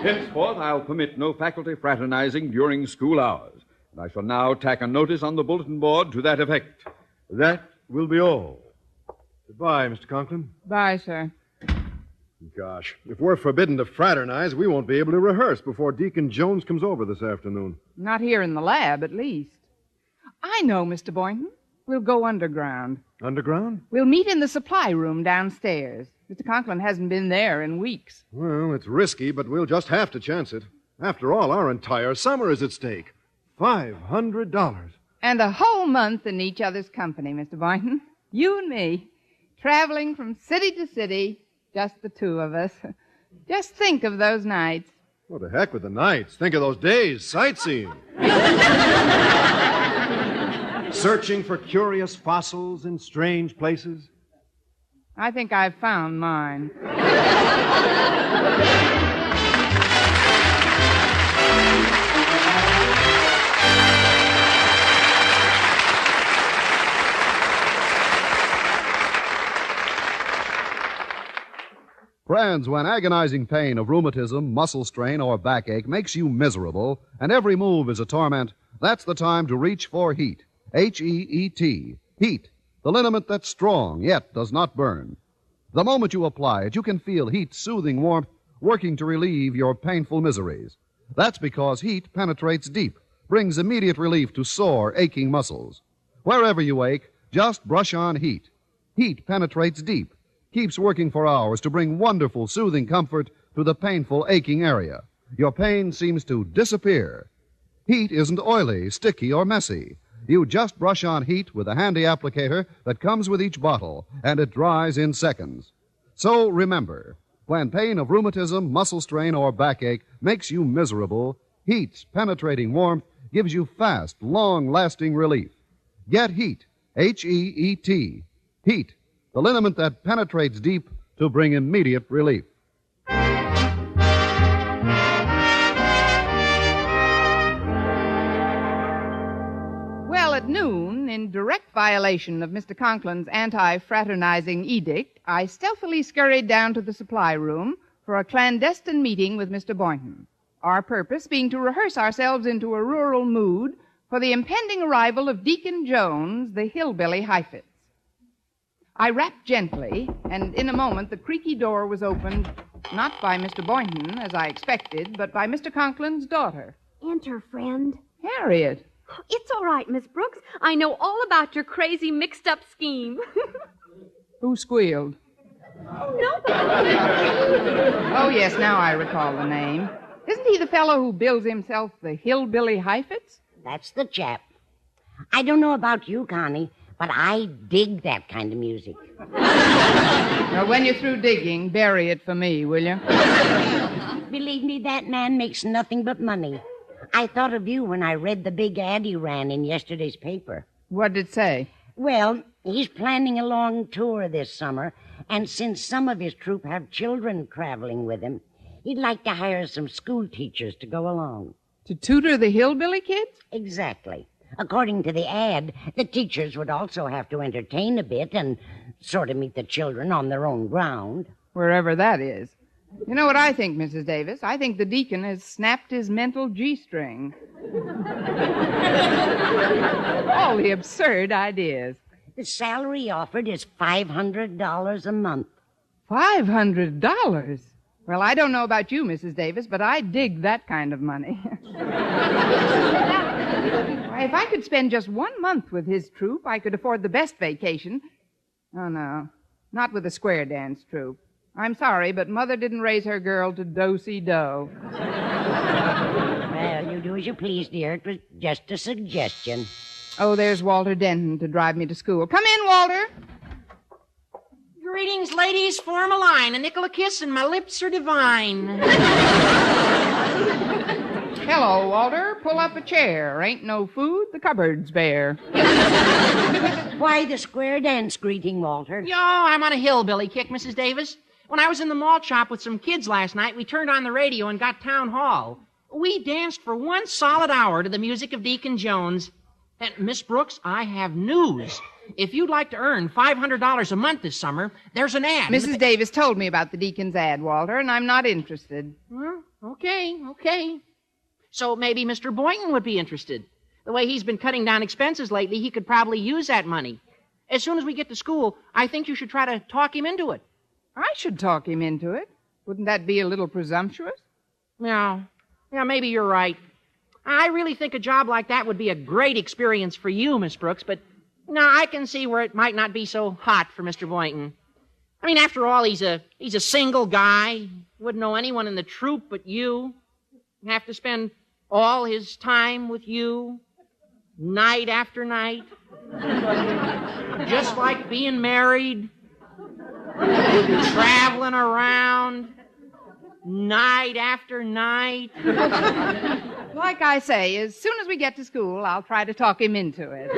Henceforth, I'll permit no faculty fraternizing during school hours. And I shall now tack a notice on the bulletin board to that effect. That will be all. Goodbye, Mr. Conklin. Bye, sir. Gosh, if we're forbidden to fraternize, we won't be able to rehearse before Deacon Jones comes over this afternoon. Not here in the lab, at least. I know, Mr. Boynton. We'll go underground. Underground? We'll meet in the supply room downstairs. Mr. Conklin hasn't been there in weeks. Well, it's risky, but we'll just have to chance it. After all, our entire summer is at stake. $500. And a whole month in each other's company, Mr. Boynton. You and me. Traveling from city to city, just the two of us. Just think of those nights. What the heck with the nights? Think of those days, sightseeing. Searching for curious fossils in strange places. I think I've found mine. Friends, when agonizing pain of rheumatism, muscle strain, or backache makes you miserable, and every move is a torment, that's the time to reach for heat. H-E-E-T. Heat. The liniment that's strong, yet does not burn. The moment you apply it, you can feel heat's soothing warmth working to relieve your painful miseries. That's because heat penetrates deep, brings immediate relief to sore, aching muscles. Wherever you ache, just brush on heat. Heat penetrates deep, keeps working for hours to bring wonderful, soothing comfort to the painful, aching area. Your pain seems to disappear. Heat isn't oily, sticky, or messy. You just brush on heat with a handy applicator that comes with each bottle, and it dries in seconds. So remember, when pain of rheumatism, muscle strain, or backache makes you miserable, heat's penetrating warmth gives you fast, long-lasting relief. Get heat, H-E-E-T. Heat, the liniment that penetrates deep to bring immediate relief. At noon, in direct violation of Mr. Conklin's anti-fraternizing edict, I stealthily scurried down to the supply room, for a clandestine meeting with Mr. Boynton. Our purpose being to rehearse ourselves into a rural mood for the impending arrival of Deacon Jones, the hillbilly Heifetz. I rapped gently, and in a moment the creaky door was opened, not by Mr. Boynton, as I expected, but by Mr. Conklin's daughter. Enter, friend. Harriet. It's all right, Miss Brooks. I know all about your crazy mixed-up scheme. Who squealed? Nobody. Oh, yes, now I recall the name. Isn't he the fellow who bills himself the hillbilly Heifetz? That's the chap. I don't know about you, Connie, but I dig that kind of music. Well, when you're through digging, bury it for me, will you? Believe me, that man makes nothing but money. I thought of you when I read the big ad he ran in yesterday's paper. What did it say? Well, he's planning a long tour this summer, and since some of his troupe have children traveling with him, he'd like to hire some school teachers to go along. To tutor the hillbilly kids? Exactly. According to the ad, the teachers would also have to entertain a bit and sort of meet the children on their own ground. Wherever that is. You know what I think, Mrs. Davis? I think the deacon has snapped his mental G-string. All the absurd ideas. The salary offered is $500 a month. $500? Well, I don't know about you, Mrs. Davis, but I dig that kind of money. If I could spend just 1 month with his troupe, I could afford the best vacation. Oh, no, not with a square dance troupe. I'm sorry, but Mother didn't raise her girl to do-si-do. Well, you do as you please, dear. It was just a suggestion. Oh, there's Walter Denton to drive me to school. Come in, Walter. Greetings, ladies. Form a line. A nickel a kiss and my lips are divine. Hello, Walter. Pull up a chair. Ain't no food. The cupboard's bare. Why the square dance greeting, Walter? Yo, I'm on a hillbilly kick, Mrs. Davis. When I was in the malt shop with some kids last night, we turned on the radio and got town hall. We danced for 1 solid hour to the music of Deacon Jones. And, Miss Brooks, I have news. If you'd like to earn $500 a month this summer, there's an ad. Mrs. Davis told me about the deacon's ad, Walter, and I'm not interested. Well, okay. So maybe Mr. Boynton would be interested. The way he's been cutting down expenses lately, he could probably use that money. As soon as we get to school, I think you should try to talk him into it. I should talk him into it. Wouldn't that be a little presumptuous? Yeah, maybe you're right. I really think a job like that would be a great experience for you, Miss Brooks, but now I can see where it might not be so hot for Mr. Boynton. I mean, after all, he's a single guy. Wouldn't know anyone in the troupe but you. Have to spend all his time with you, night after night. Just like being married, traveling around, night after night. Like I say, as soon as we get to school, I'll try to talk him into it.